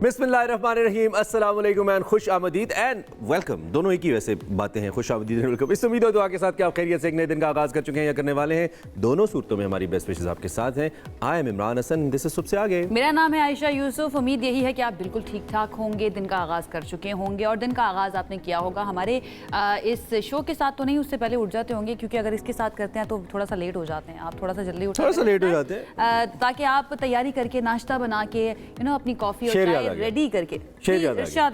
बिस्मिल्लाहिर्रहमानिर्रहीम, अस्सलाम वालेकुम एंड खुश आमदीद एंड वेलकम। दोनों ही की वैसे बातें हैं, खुश आमदीद एंड वेलकम। इस उम्मीद और दुआ के साथ कि आप खैरियत से एक नए दिन का आगाज़ कर चुके हैं या करने वाले हैं। दोनों सूरतों में हमारी बेस्ट विशेज़ आपके साथ हैं। I am Imran Hasan, this is सबसे आगे। मेरा नाम है आयशा यूसुफ। उम्मीद यही है कि आप बिल्कुल ठीक ठाक होंगे, दिन का आगाज़ कर चुके होंगे और दिन का आगाज़ आपने किया होगा हमारे इस शो के साथ तो नहीं, उससे पहले उठ जाते होंगे क्योंकि अगर इसके साथ करते हैं तो थोड़ा सा लेट हो जाते हैं। आप थोड़ा सा जल्दी उठ, थोड़ा सा लेट हो जाते हैं ताकि आप तैयारी करके नाश्ता बना के अपनी कॉफ़ी और चाय रेडी करके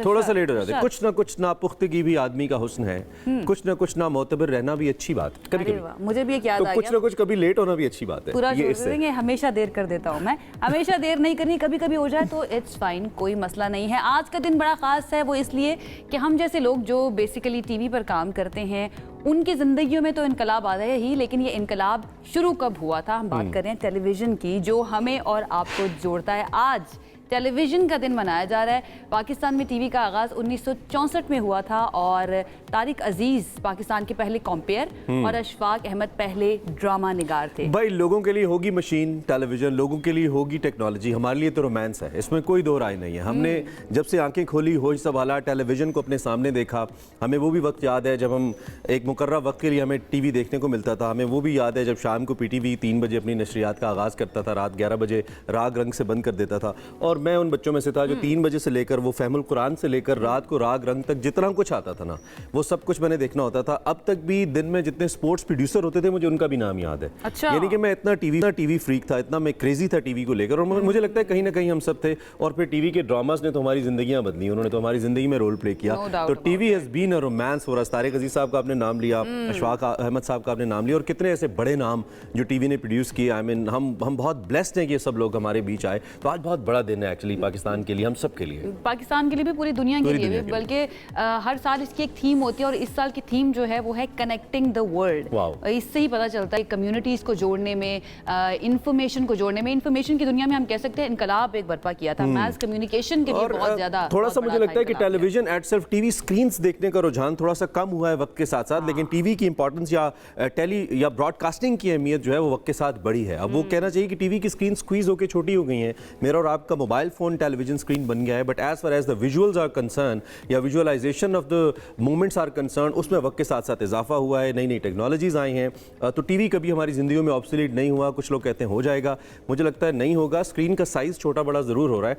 थोड़ा सा लेट हो जाते हैं। कुछ ना कुछ नापुख्तगी भी आदमी का हुस्न है, कुछ ना कुछ ना मोतबर रहना भी अच्छी बात है। कभी मुझे भी एक याद आ गया, कुछ ना कुछ कभी लेट होना भी अच्छी बात है। पूरा ये हमेशा देर कर देता हूँ मैं, हमेशा देर नहीं करनी, कभी कभी हो जाए तो इट्स फाइन, कोई मसला नहीं है। आज का दिन बड़ा खास है, वो इसलिए कि हम जैसे लोग जो बेसिकली टीवी पर काम करते हैं उनकी ज़िंदगियों में तो इनकलाब आ रहा ही, लेकिन ये इनकलाब शुरू कब हुआ था? हम बात कर रहे हैं टेलीविज़न की, जो हमें और आपको जोड़ता है। आज टेलीविज़न का दिन मनाया जा रहा है। पाकिस्तान में टीवी का आगाज़ 1964 में हुआ था और तारिक अजीज़ पाकिस्तान के पहले कॉम्पेयर और अशफाक अहमद पहले ड्रामा निगार थे। भाई, लोगों के लिए होगी मशीन टेलीविज़न, लोगों के लिए होगी टेक्नोलॉजी, हमारे लिए तो रोमांस है, इसमें कोई दो राय नहीं है। हमने जब से आंखें खोली, होश संभाला, टेलीविज़न को अपने सामने देखा, हमें वो भी वक्त याद है जब हम एक मुकर्रर वक्त के लिए हमें टीवी देखने को मिलता था। हमें वो भी याद है जब शाम को पीटीवी 3 बजे अपनी नशरियात का आगाज़ करता था, रात 11 बजे राग रंग से बंद कर देता था। और मैं उन बच्चों में से था जो 3 बजे से लेकर वो फहमुल कुरान से लेकर रात को राग रंग तक जितना कुछ आता था ना, वो सब कुछ मैंने देखना होता था। अब तक भी दिन में जितने स्पोर्ट्स प्रोड्यूसर होते थे मुझे उनका भी नाम याद है। अच्छा। यानी कि मैं इतना टीवी फ्रीक था, इतना मैं क्रेजी था टीवी को लेकर। और मुझे लगता है कहीं ना कहीं हम सब थे। और फिर टीवी के ड्रामास ने तो हमारी जिंदगियां बदली, उन्होंने तो हमारी जिंदगी में रोल प्ले किया। तो TV has been a romance for us. Tariq Aziz साहब का आपने नाम लिया, अशफाक अहमद साहब का आपने नाम लिया, और कितने ऐसे बड़े नाम जो टीवी ने प्रोड्यूस किए। आई मीन हम बहुत ब्लेस्ड हैं कि ये सब लोग हमारे बीच आए। तो आज बहुत बड़ा दिन है एक्चुअली पाकिस्तान के लिए, हम सब के लिए, पाकिस्तान के लिए भी, पूरी दुनिया के लिए भी। बल्कि हर साल इसकी एक थीम होती है और इस साल की थीम जो है वो है कनेक्टिंग द वर्ल्ड। इससे ही पता चलता है कम्युनिटीज़ को जोड़ने में, इंफॉर्मेशन को जोड़ने में। इंफॉर्मेशन की दुनिया में हम कह सकते हैं इनकलाब एक बर्पा किया था, मैस कम्युनिकेशन के लिए बहुत ज़्यादा। थोड़ा सा मुझे लगता है कि television eight self, TV screens देखने का रुझान थोड़ा सा कम हुआ है वक्त के साथ साथ, लेकिन टीवी की इंपॉर्टेंस या टेली या ब्रॉडकास्टिंग की अहमियत जो है वो वक्त के साथ बढ़ी है। अब वो कहना चाहिए कि टीवी की स्क्रीन स्क्वीज होकर छोटी हो गई है। मेरा और आपका मोबाइल फोन टेलीविजन स्क्रीन बन गया है, but as far as the visuals are concern या visualisation of the movements are concern, उसमें वक्त के साथ साथ इजाफा हुआ है, नई नई टेक्नोलॉजीज आई हैं। तो टीवी कभी हमारी जिंदगियों में ऑब्सोलीट नहीं हुआ। कुछ लोग कहते हैं हो जाएगा, मुझे लगता है नहीं होगा। स्क्रीन का साइज छोटा बड़ा जरूर हो रहा है।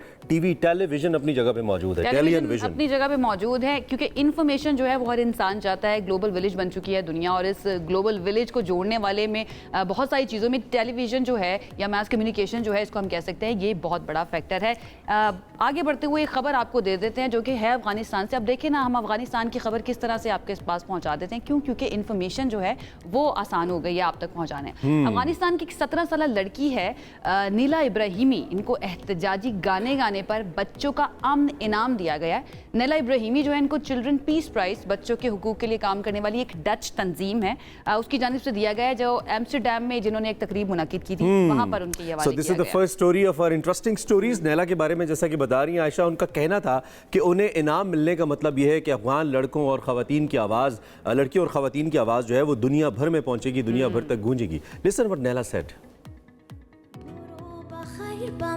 टेलीविजन अपनी जगह पे मौजूद है, टेलीविजन अपनी जगह पे मौजूद है, क्योंकि इन्फॉर्मेशन जो है वो हर इंसान चाहता है। ग्लोबल विलेज बन चुकी है दुनिया, और इस ग्लोबल विलेज को जोड़ने वाले में बहुत सारी चीज़ों में टेलीविजन जो है या मास कम्युनिकेशन जो है, इसको हम कह सकते हैं ये बहुत बड़ा फैक्टर है। आगे बढ़ते हुए खबर आपको दे देते हैं जो कि है अफगानिस्तान से। अब देखें ना, हम अफगानिस्तान की खबर किस तरह से आपके पास पहुंचा देते हैं। क्यों? क्योंकि इन्फॉर्मेशन जो है वो आसान हो गई है आप तक पहुंचाने। अफगानिस्तान की 17 साल लड़की है नीला इब्राहिमी, इनको एहतजाजी गाने गाने पर बच्चों का अमन इनाम दिया गया है। नीला इब्राहिमी जो है, इनको चिल्ड्रन पीस प्राइज, बच्चों के हुकूक के लिए काम करने वाली एक डच तंजीम है, उसकी जानिब से दिया गया है, जो एम्स्टरडैम में जिन्होंने एक तकरीब मुनाकिद की थी, वहां पर उनकी ये this is the first story of our interesting stories. Naila के बारे में जैसा कि बता रही हैं आयशा, उनका कहना था कि उन्हें इनाम मिलने का मतलब यह है कि अफगान लड़कों और खवातीन की आवाज़, लड़कियों और खवातीन की आवाज़ जो है वो दुनिया भर में पहुंचेगी, दुनिया भर तक गूंजेगी। Listen what Naila said.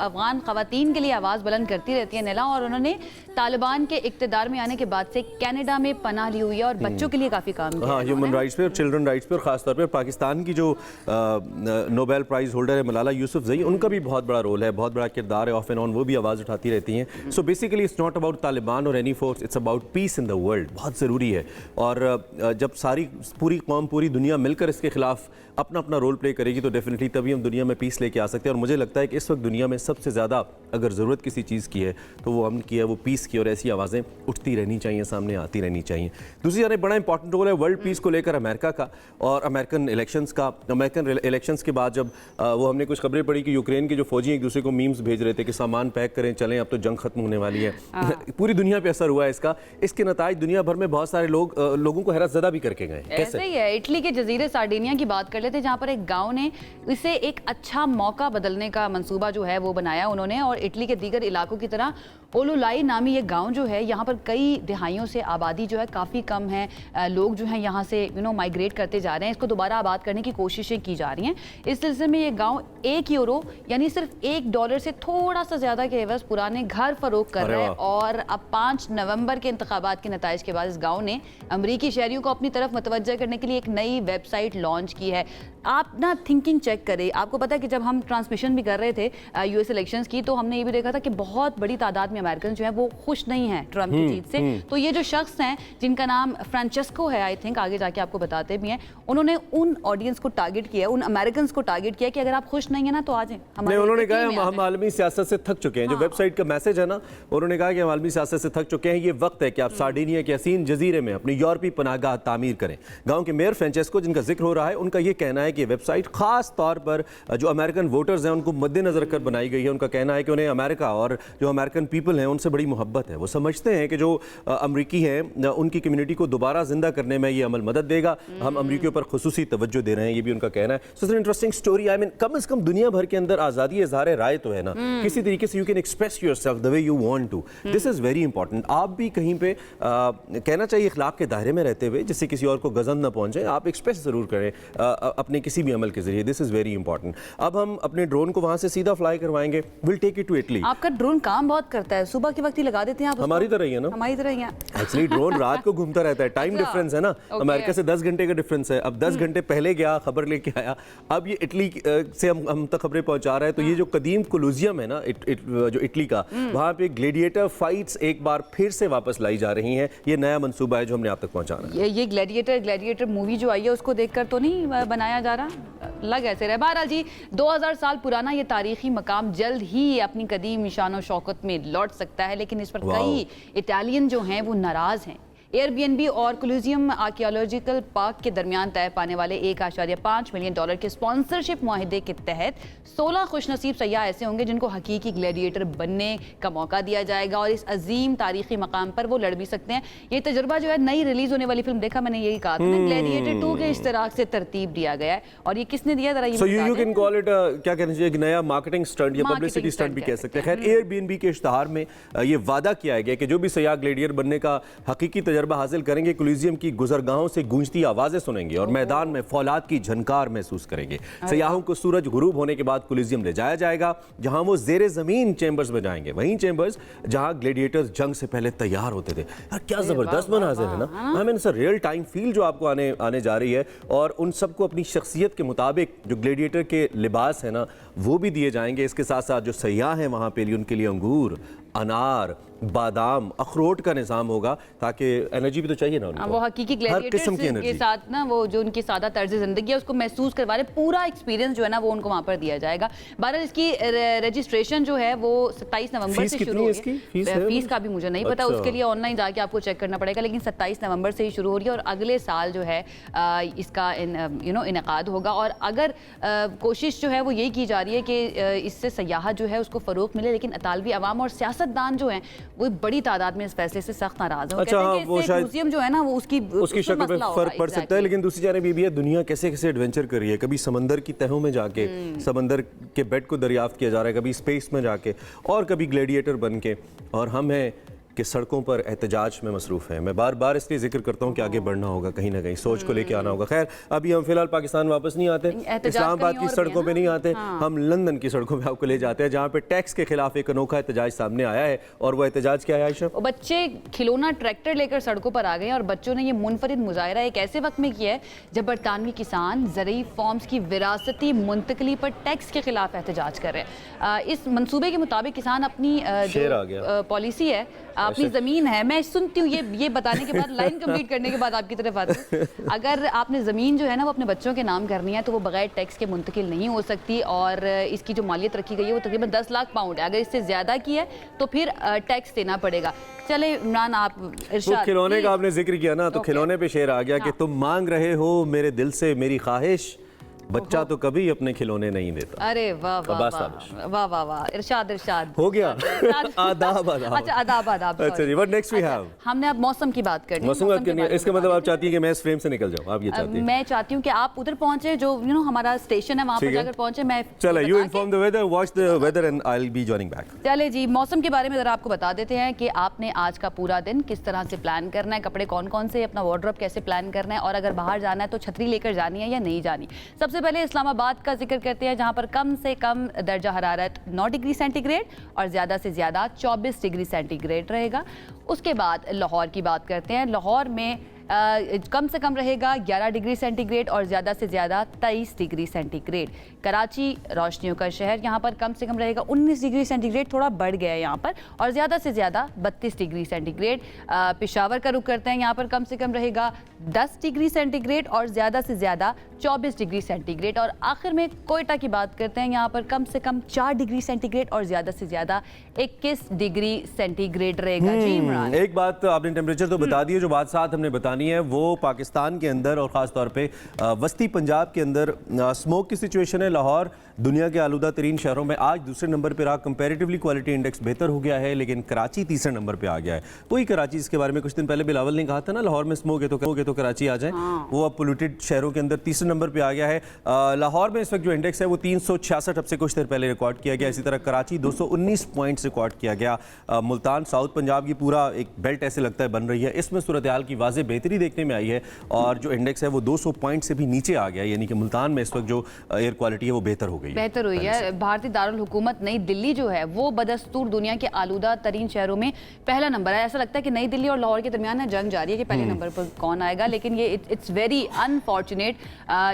Afghan ख़वातीन के लिए आवाज़ बुलंद करती रहती है नैला, और उन्होंने तालिबान के इक़्तिदार में आने के बाद से कनाडा में पनाह ली हुई है और बच्चों के लिए काफ़ी काम किया। हाँ, ह्यूमन राइट्स पे और चिल्ड्रन राइट्स पे, और ख़ासतौर पर पाकिस्तान की जो नोबेल प्राइज़ होल्डर है मलाला यूसुफजई, उनका भी बहुत बड़ा रोल है, बहुत बड़ा किरदार है। ऑफ एंड ऑन वो भी आवाज़ उठाती रहती हैं। So basically it's not about Taliban और any force, it's about peace in the world. बहुत ज़रूरी है। और जब सारी पूरी कौम, पूरी दुनिया मिलकर इसके खिलाफ अपना अपना रोल प्ले करेगी तो डेफिनेटली तभी हम दुनिया में पीस लेके आ सकते हैं। और मुझे लगता है कि इस वक्त दुनिया में सबसे ज़्यादा अगर ज़रूरत किसी चीज़ की है तो वो अमन की है, वो पीस की, और ऐसी आवाज़ें उठती रहनी चाहिए, सामने आती रहनी चाहिए। दूसरी जानब बड़ा इंपॉर्टेंट रोल है वर्ल्ड पीस को लेकर अमेरिका का और अमेरिकन इलेक्शंस का। अमेरिकन इलेक्शंस के बाद जब वो हमने कुछ खबरें पढ़ी कि यूक्रेन के जो फौजी एक दूसरे को मीम्स भेज रहे थे कि सामान पैक करें, चलें, अब तो जंग खत्म होने वाली है। पूरी दुनिया पे असर हुआ है इसका। इसके नताइज दुनिया भर में बहुत सारे लोगों को हैरत ज़दा भी करके गए। ऐसे ही है। इटली के जजीरे सार्डिनिया की बात कर लेते हैं, जहाँ पर एक गांव ने इसे एक अच्छा मौका बदलने का मंसूबा जो है वो बनाया उन्होंने। और इटली के दीगर इलाकों की तरह ओलुलाई नामी ये गांव जो है, यहाँ पर कई दिहाइयों से आबादी जो है काफ़ी कम है। लोग जो हैं यहाँ से माइग्रेट करते जा रहे हैं, इसको दोबारा आबाद करने की कोशिशें की जा रही हैं। इस सिलसिले में ये गांव €1 यानी सिर्फ $1 से थोड़ा सा ज़्यादा के एवज पुराने घर फरोख्त कर रहा है। और अब 5 नवंबर के इंतखाबात के नताइज के बाद इस गांव ने अमरीकी शहरियों को अपनी तरफ मतवज्जा करने के लिए एक नई वेबसाइट लॉन्च की है। आप ना थिंकिंग चेक करें। आपको पता है कि जब हम ट्रांसमिशन भी कर रहे थे यूएस इलेक्शंस की, तो हमने ये भी देखा था कि बहुत बड़ी तादाद में अमेरिकन जो है वो खुश नहीं है ट्रंप की जीत से। तो ये जो शख्स हैं जिनका नाम फ्रांचेस्को है, आई थिंक आगे जाके आपको बताते भी हैं, उन्होंने उन ऑडियंस को टारगेट किया, उन अमेरिकन को टारगेट किया कि अगर आप खुश नहीं है ना तो आ जाएं। उन्होंने कहा हम आलमी सियासत से थक चुके हैं। जो वेबसाइट का मैसेज है ना, उन्होंने कहा कि हम आलमी सियासत से थक चुके हैं, ये वक्त है कि आप सार्डिनिया के हसीन जजीरे में अपनी यूरोपीय पनाहगाह तामीर करें। गांव के मेयर फ्रांचेस्को जिनका जिक्र हो रहा है, उनका ये कहना है कि वेबसाइट खास तौर पर जो अमेरिकन वोटर्स हैं उनको मद्देनजर रखकर बनाई गई है। उनका कहना है कि उन्हें अमेरिका और जो अमेरिकन पीपल हैं उनसे बड़ी मोहब्बत है। वो समझते हैं कि जो अमरीकी हैं उनकी कम्युनिटी को दोबारा जिंदा करने में ये अमल मदद देगा। हम अमरीकियों पर खुसूसी तवज्जो दे रहे हैं, ये भी उनका कहना है। So it's interesting story. I mean कम से कम दुनिया भर के अंदर आज़ादी इज़हार राय तो है ना, किसी तरीके से you can express yourself the way you want to. This is very important. आप भी कहीं पे कहना चाहिए इखलाक के दायरे में रहते हुए, जिससे किसी और को गज़न न पहुंचे, आप एक्सप्रेस ज़रूर करें अपने किसी भी अमल के जरिए। This is very important. अब हम अपने ड्रोन को वहाँ से सीधा फ्लाई करवाएंगे। Will take it to Italy. आपका ड्रोन काम बहुत करता है, सुबह के वक्त ही लगा देते हैं आप। हमारी तरह ही है ना, हमारी तरह ही है। एक्चुअली ड्रोन रात को घूमता रहता है। टाइम डिफरेंस है ना, अमेरिका से 10 घंटे का डिफरेंस है। अब 10 घंटे पहले गया, खबर लेके आया, अब ये इटली से हम तक खबरें पहुंचा रहा है। तो ये जो कदीम कोलोसियम है ना जो इटली का, वहाँ पे ग्लेडिएटर फाइट्स एक बार फिर से वापस लाई जा रही हैं। ये नया मंसूबा है जो हमने आप तक पहुंचाना है। ये ग्लेडिएटर मूवी जो आई है उसको देखकर तो नहीं बनाया जा रहा, लग ऐसे रहे। बहरहाल जी, 2000 साल पुराना ये तारीखी मकाम जल्द ही अपनी कदीम निशानो शौकत में लौट सकता है, लेकिन इस पर कई इटालियन जो हैं वो नाराज हैं। एयरबीएनबी और कोलोसियम आर्कियोलॉजिकल पार्क के दरमियान तय पाने वाले $1.5 मिलियन के स्पॉन्सरशिप मुआहिदे के तहत 16 खुशनसीब सयाह ऐसे होंगे जिनको हकीकी ग्लेडिएटर बनने का मौका दिया जाएगा और इस अजीम तारीखी मकाम पर वो लड़ भी सकते हैं। ये तजुर्बा जो है, नई रिलीज होने वाली फिल्म देखा मैंने, यही कहा था ग्लेडिएटर 2 के इश्तराक से तरतीब दिया गया है। और ये किसने दिया जरा यू कैन कॉल इट क्या कहना चाहिए, नया मार्केटिंग स्टंट या पब्लिसिटी स्टंट भी कह सकते हैं। खैर, एयरबीएनबी के इश्तहार में ये वादा किया गया कि जो भी सयाह ग्लेडिएटर बनने का हकीकी तजर्बा हासिल करेंगे, कोलोसियम की गुजरगाहों से गूंजती आवाजें सुनेंगे और मैदान में फौलाद की झनकार महसूस करेंगे। सयाहों को सूरज गुरूब होने के बाद कोलोसियम ले जाया जाएगा, जहां वो जेरे जमीन चेंबर्स में जाएंगे, वहीं चेंबर्स जहां ग्लेडिएटर्स जंग से पहले तैयार होते थे। यार क्या जबरदस्त मनाज़िर है ना। I mean sir, real time feel जो आपको आने जा रही है। और उन सबको अपनी शख्सियत के मुताबिक जो ग्लेडिएटर के लिबास है ना वो भी दिए जाएंगे। इसके साथ साथ जो सयाह हैं वहाँ पे उनके लिए अंगूर, अनार, बादाम, अखरोट का निज़ाम होगा, ताकि एनर्जी भी तो चाहिए ना उनको। वो हकीकी ग्लेडिएटर्स के साथ ना वो जो उनकी सादा तर्ज ज़िंदगी है उसको महसूस करवा रहे, पूरा एक्सपीरियंस जो है ना वो उनको वहाँ पर दिया जाएगा। बहरहाल इसकी रजिस्ट्रेशन जो है वो 27 नवंबर से शुरू हो रही है। फीस का भी मुझे नहीं पता, उसके लिए ऑनलाइन जाके आपको चेक करना पड़ेगा, लेकिन 27 नवंबर से ही शुरू हो रही है और अगले साल जो है इसका इनेकाद होगा। और अगर कोशिश जो है वो यही की जा रही है कि इससे सयाहत जो है उसको फ़रोग़ मिले, लेकिन अतालवी अवाम और सियासतदान जो हैं वो बड़ी तादाद में इस फैसले से सख्त नाराज हैं। अच्छा, हाँ, वो शायद म्यूजियम जो है ना वो उसकी शक्ल पे फर्क पड़ सकता है। लेकिन दूसरी जानब ये भी है, दुनिया कैसे कैसे एडवेंचर कर रही है। कभी समंदर की तहों में जाके समंदर के बेड को दरियाफ्त किया जा रहा है, कभी स्पेस में जाके, और कभी ग्लेडिएटर बन के। और हम हैं कि सड़कों पर एहतजाज में मसरूफ़ है। मैं बार बार इसलिए जिक्र करता हूँ कि आगे बढ़ना होगा, कहीं ना कहीं सोच को लेके आना होगा। खैर, अभी हम फिलहाल पाकिस्तान वापस नहीं आते, इस्लामाबाद की सड़कों पे नहीं आते, हम लंदन की सड़कों पे आपको ले जाते हैं, जहाँ पे टैक्स के खिलाफ एक अनोखा एहतजाज सामने आया है। और वह एहतजाज क्या है आयशा? बच्चे खिलौना ट्रैक्टर लेकर सड़कों पर आ गए और बच्चों ने ये मुनफरिद मुजाहरा एक ऐसे वक्त में किया है जब बरतानवी किसान ज़रई फॉर्म्स की विरासती मुंतकली पर टैक्स के खिलाफ एहतजाज कर रहे हैं। इस मंसूबे के मुताबिक किसान अपनी जो पॉलिसी है अपनी ज़मीन है, मैं सुनती हूँ ये बताने के बाद, लाइन कंप्लीट करने के बाद आपकी तरफ आती हूँ। अगर आपने ज़मीन जो है ना वो अपने बच्चों के नाम करनी है तो वो बगैर टैक्स के मुंतकिल नहीं हो सकती, और इसकी जो मालियत रखी गई है वो तकरीबन 10 लाख पाउंड है। अगर इससे ज़्यादा की है तो फिर टैक्स देना पड़ेगा। चले इमरान, आप इरशाद। खिलौने का आपने जिक्र किया ना, तो खिलौने पे शेर आ गया कि तुम मांग रहे हो मेरे दिल से मेरी ख्वाहिश, बच्चा तो कभी अपने खिलौने नहीं देता। अरे वाह वाह वाह वाह वाह वाह, इरशाद इरशाद हो गया। आदाब आदाब। अच्छा आदाब आदाब। अच्छा जी, व्हाट नेक्स्ट वी हैव? हमने अब मौसम की बात करनी है। मौसम बात करनी है, इसका मतलब आप चाहती हैं कि मैं इस फ्रेम से निकल जाऊं, आप ये चाहती हैं? मैं चाहती हूँ कि आप उधर पहुंचे, जो हमारा स्टेशन है वहाँ पर जाकर पहुंचे। मैं चलो, you inform the weather, watch the weather and I will be joining back. चले जी, मौसम के बारे में जरा आपको बता देते हैं कि आपने आज का पूरा दिन किस तरह से प्लान करना है, कपड़े कौन कौन से, अपना वार्डरोब कैसे प्लान करना है, और अगर बाहर जाना है तो छतरी लेकर जानी है या नहीं जानी। सबसे पहले इस्लामाबाद का जिक्र करते हैं, जहां पर कम से कम दर्जा हरारत 9 डिग्री सेंटीग्रेड और ज़्यादा से ज़्यादा 24 डिग्री सेंटीग्रेड रहेगा। उसके बाद लाहौर की बात करते हैं। लाहौर में कम से कम रहेगा 11 डिग्री सेंटीग्रेड और ज़्यादा से ज़्यादा 23 डिग्री सेंटीग्रेड। कराची रोशनियों का शहर, यहाँ पर कम से कम रहेगा 19 डिग्री सेंटीग्रेड, थोड़ा बढ़ गया है यहाँ पर, और ज़्यादा से ज़्यादा 32 डिग्री सेंटीग्रेड। पेशावर का रुख करते हैं, यहाँ पर कम से कम रहेगा 10 डिग्री सेंटीग्रेड और ज़्यादा से ज़्यादा 24 डिग्री सेंटीग्रेड। और आखिर में कोयटा की बात करते हैं, यहाँ पर कम से कम 4 डिग्री सेंटीग्रेड और ज़्यादा से ज़्यादा 21 डिग्री सेंटीग्रेड रहेगा। जी इमरान, एक बात आपने टेम्परेचर तो बता दी है, जो बात साथ हमने बतानी है वो पाकिस्तान के अंदर और ख़ास तौर पे वस्ती पंजाब के अंदर स्मोक की सिचुएशन है। लाहौर दुनिया के आलूदा तरीन शहरों में आज दूसरे नंबर पर रहा, कंपैरेटिवली क्वालिटी इंडेक्स बेहतर हो गया है, लेकिन कराची तीसरे नंबर पे आ गया है। वही कराची, जिसके बारे में कुछ दिन पहले बिलावल ने कहा था ना, लाहौर में स्मोक है तो कराची आ जाए, वो अब पोल्यूटेड शहरों के अंदर तीसरे नंबर पे आ गया है। लाहौर में इस वक्त जो इंडेक्स है वो 366 अब से कुछ देर पहले रिकॉर्ड किया गया। इसी तरह कराची 219 पॉइंट्स रिकॉर्ड किया गया। मुल्तान साउथ पंजाब की पूरा एक बेल्ट ऐसे लगता है बन रही है, इसमें सूरत हाल की वाज़ेह बेहतरी देखने में आई है, और जो इंडेक्स है वो 200 पॉइंट से भी नीचे आ गया, यानी कि मुल्तान में इस वक्त जो एयर क्वालिटी है वो बेहतर हो गई है, बेहतर हुई है। भारतीय दारुल हुकूमत नई दिल्ली जो है वो बदस्तूर दुनिया के आलूदा तरीन शहरों में पहला नंबर है। ऐसा लगता है कि नई दिल्ली और लाहौर के दरमियान है जंग जारी है कि पहले नंबर पर कौन आएगा, लेकिन ये इट्स वेरी अनफॉर्चुनेट।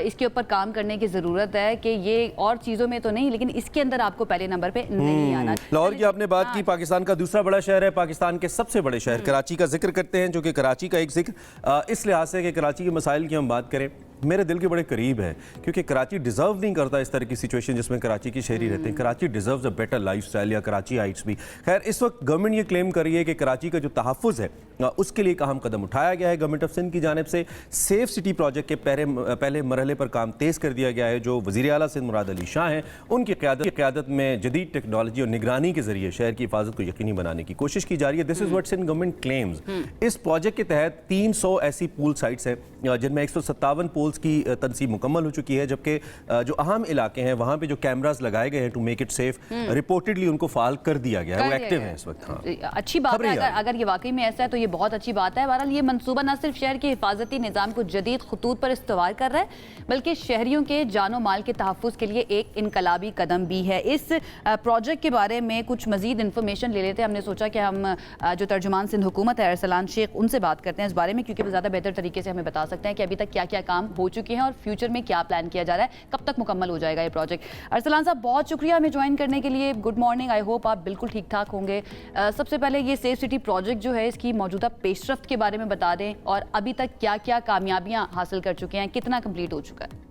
इसके ऊपर काम करने की ज़रूरत है कि ये और चीज़ों में तो नहीं, लेकिन इसके अंदर आपको पहले नंबर पे नहीं आना। लाहौर की आपने बात की, पाकिस्तान का दूसरा बड़ा शहर है, पाकिस्तान के सबसे बड़े शहर कराची का जिक्र करते हैं, जो कि कराची का एक जिक्र इस लिहाज से कि कराची के मसाइल की हम बात करें मेरे दिल के बड़े करीब है, क्योंकि कराची डिज़र्व नहीं करता इस तरह की सिचुएशन जिसमें कराची के शहरी रहते हैं। Karachi deserves a better lifestyle, या कराची हाइट्स भी। खैर, इस वक्त गवर्नमेंट ये क्लेम कर रही है कि कराची का जो तहफ़्फ़ुज़ है उसके लिए एक अहम कदम उठाया गया है गवर्नमेंट ऑफ सिंध की जानिब से। सेफ सिटी प्रोजेक्ट के पहले मरहले पर काम तेज़ कर दिया गया है। जो वज़ीर आला सिंध मुराद अली शाह हैं, उनकी क़यादत में जदीद टेक्नोलॉजी और निगरानी के जरिए शहर की हिफाजत को यकीनी बनाने की कोशिश की जा रही है। This is what Sindh government claims. इस प्रोजेक्ट के तहत 300 ऐसी पूल साइट्स हैं जिनमें 157 पोल्स की तनसीब मुकम्मल हो चुकी है, जबकि जो अहम इलाके हैं वहाँ पे जो कैमरास लगाए गए हैं to make it safe, reportedly उनको फाल कर दिया गया है, वो एक्टिव हैं इस वक्त। हाँ, अच्छी बात है। अगर ये वाकई में ऐसा है तो ये बहुत अच्छी बात है। बहरहाल ये मंसूबा न सिर्फ शहर के हिफाजती निज़ाम को जदीद खतूत पर इस्तवार कर रहा है, बल्कि शहरियों के जानो माल के तहफ़्फ़ुज़ के लिए एक इनकलाबी कदम भी है। इस प्रोजेक्ट के बारे में कुछ मज़ीद इन्फॉर्मेशन ले लेते हैं। हमने सोचा कि हम जो तर्जुमान सिंध हुकूमत है अरसलान शेख, उनसे बात करते हैं इस बारे में, क्योंकि वो ज़्यादा बेहतर तरीके से हमें बता सकते हैं कि अभी तक क्या क्या काम हो चुके हैं और फ्यूचर में क्या प्लान किया जा रहा है, कब तक मुकम्मल हो जाएगा ये प्रोजेक्ट। अरसलान साहब, बहुत शुक्रिया हमें ज्वाइन करने के लिए। गुड मॉर्निंग, आई होप आप बिल्कुल ठीक ठाक होंगे। सबसे पहले ये सेफ सिटी प्रोजेक्ट जो है इसकी मौजूदा पेशरफ्त के बारे में बता दें, और अभी तक क्या क्या कामयाबियां हासिल कर चुके हैं, कितना कंप्लीट हो चुका है?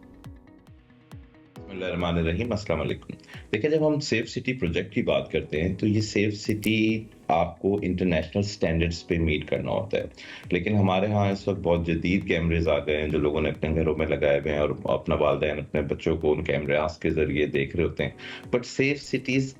बिस्मिल्लाहिर्रहमानिर्रहीम, अस्सलाम वालेकुम। देखिए, जब हम सेफ सिटी प्रोजेक्ट की बात करते हैं तो ये सेफ सिटी आपको इंटरनेशनल स्टैंडर्ड्स पे मीट करना होता है, लेकिन हमारे यहाँ इस वक्त बहुत जदीद कैमरेज आ गए हैं जो लोगों ने अपने घरों में लगाए हुए हैं, और अपना वालिदैन अपने बच्चों को उन कैमरास के जरिए देख रहे होते हैं। But safe cities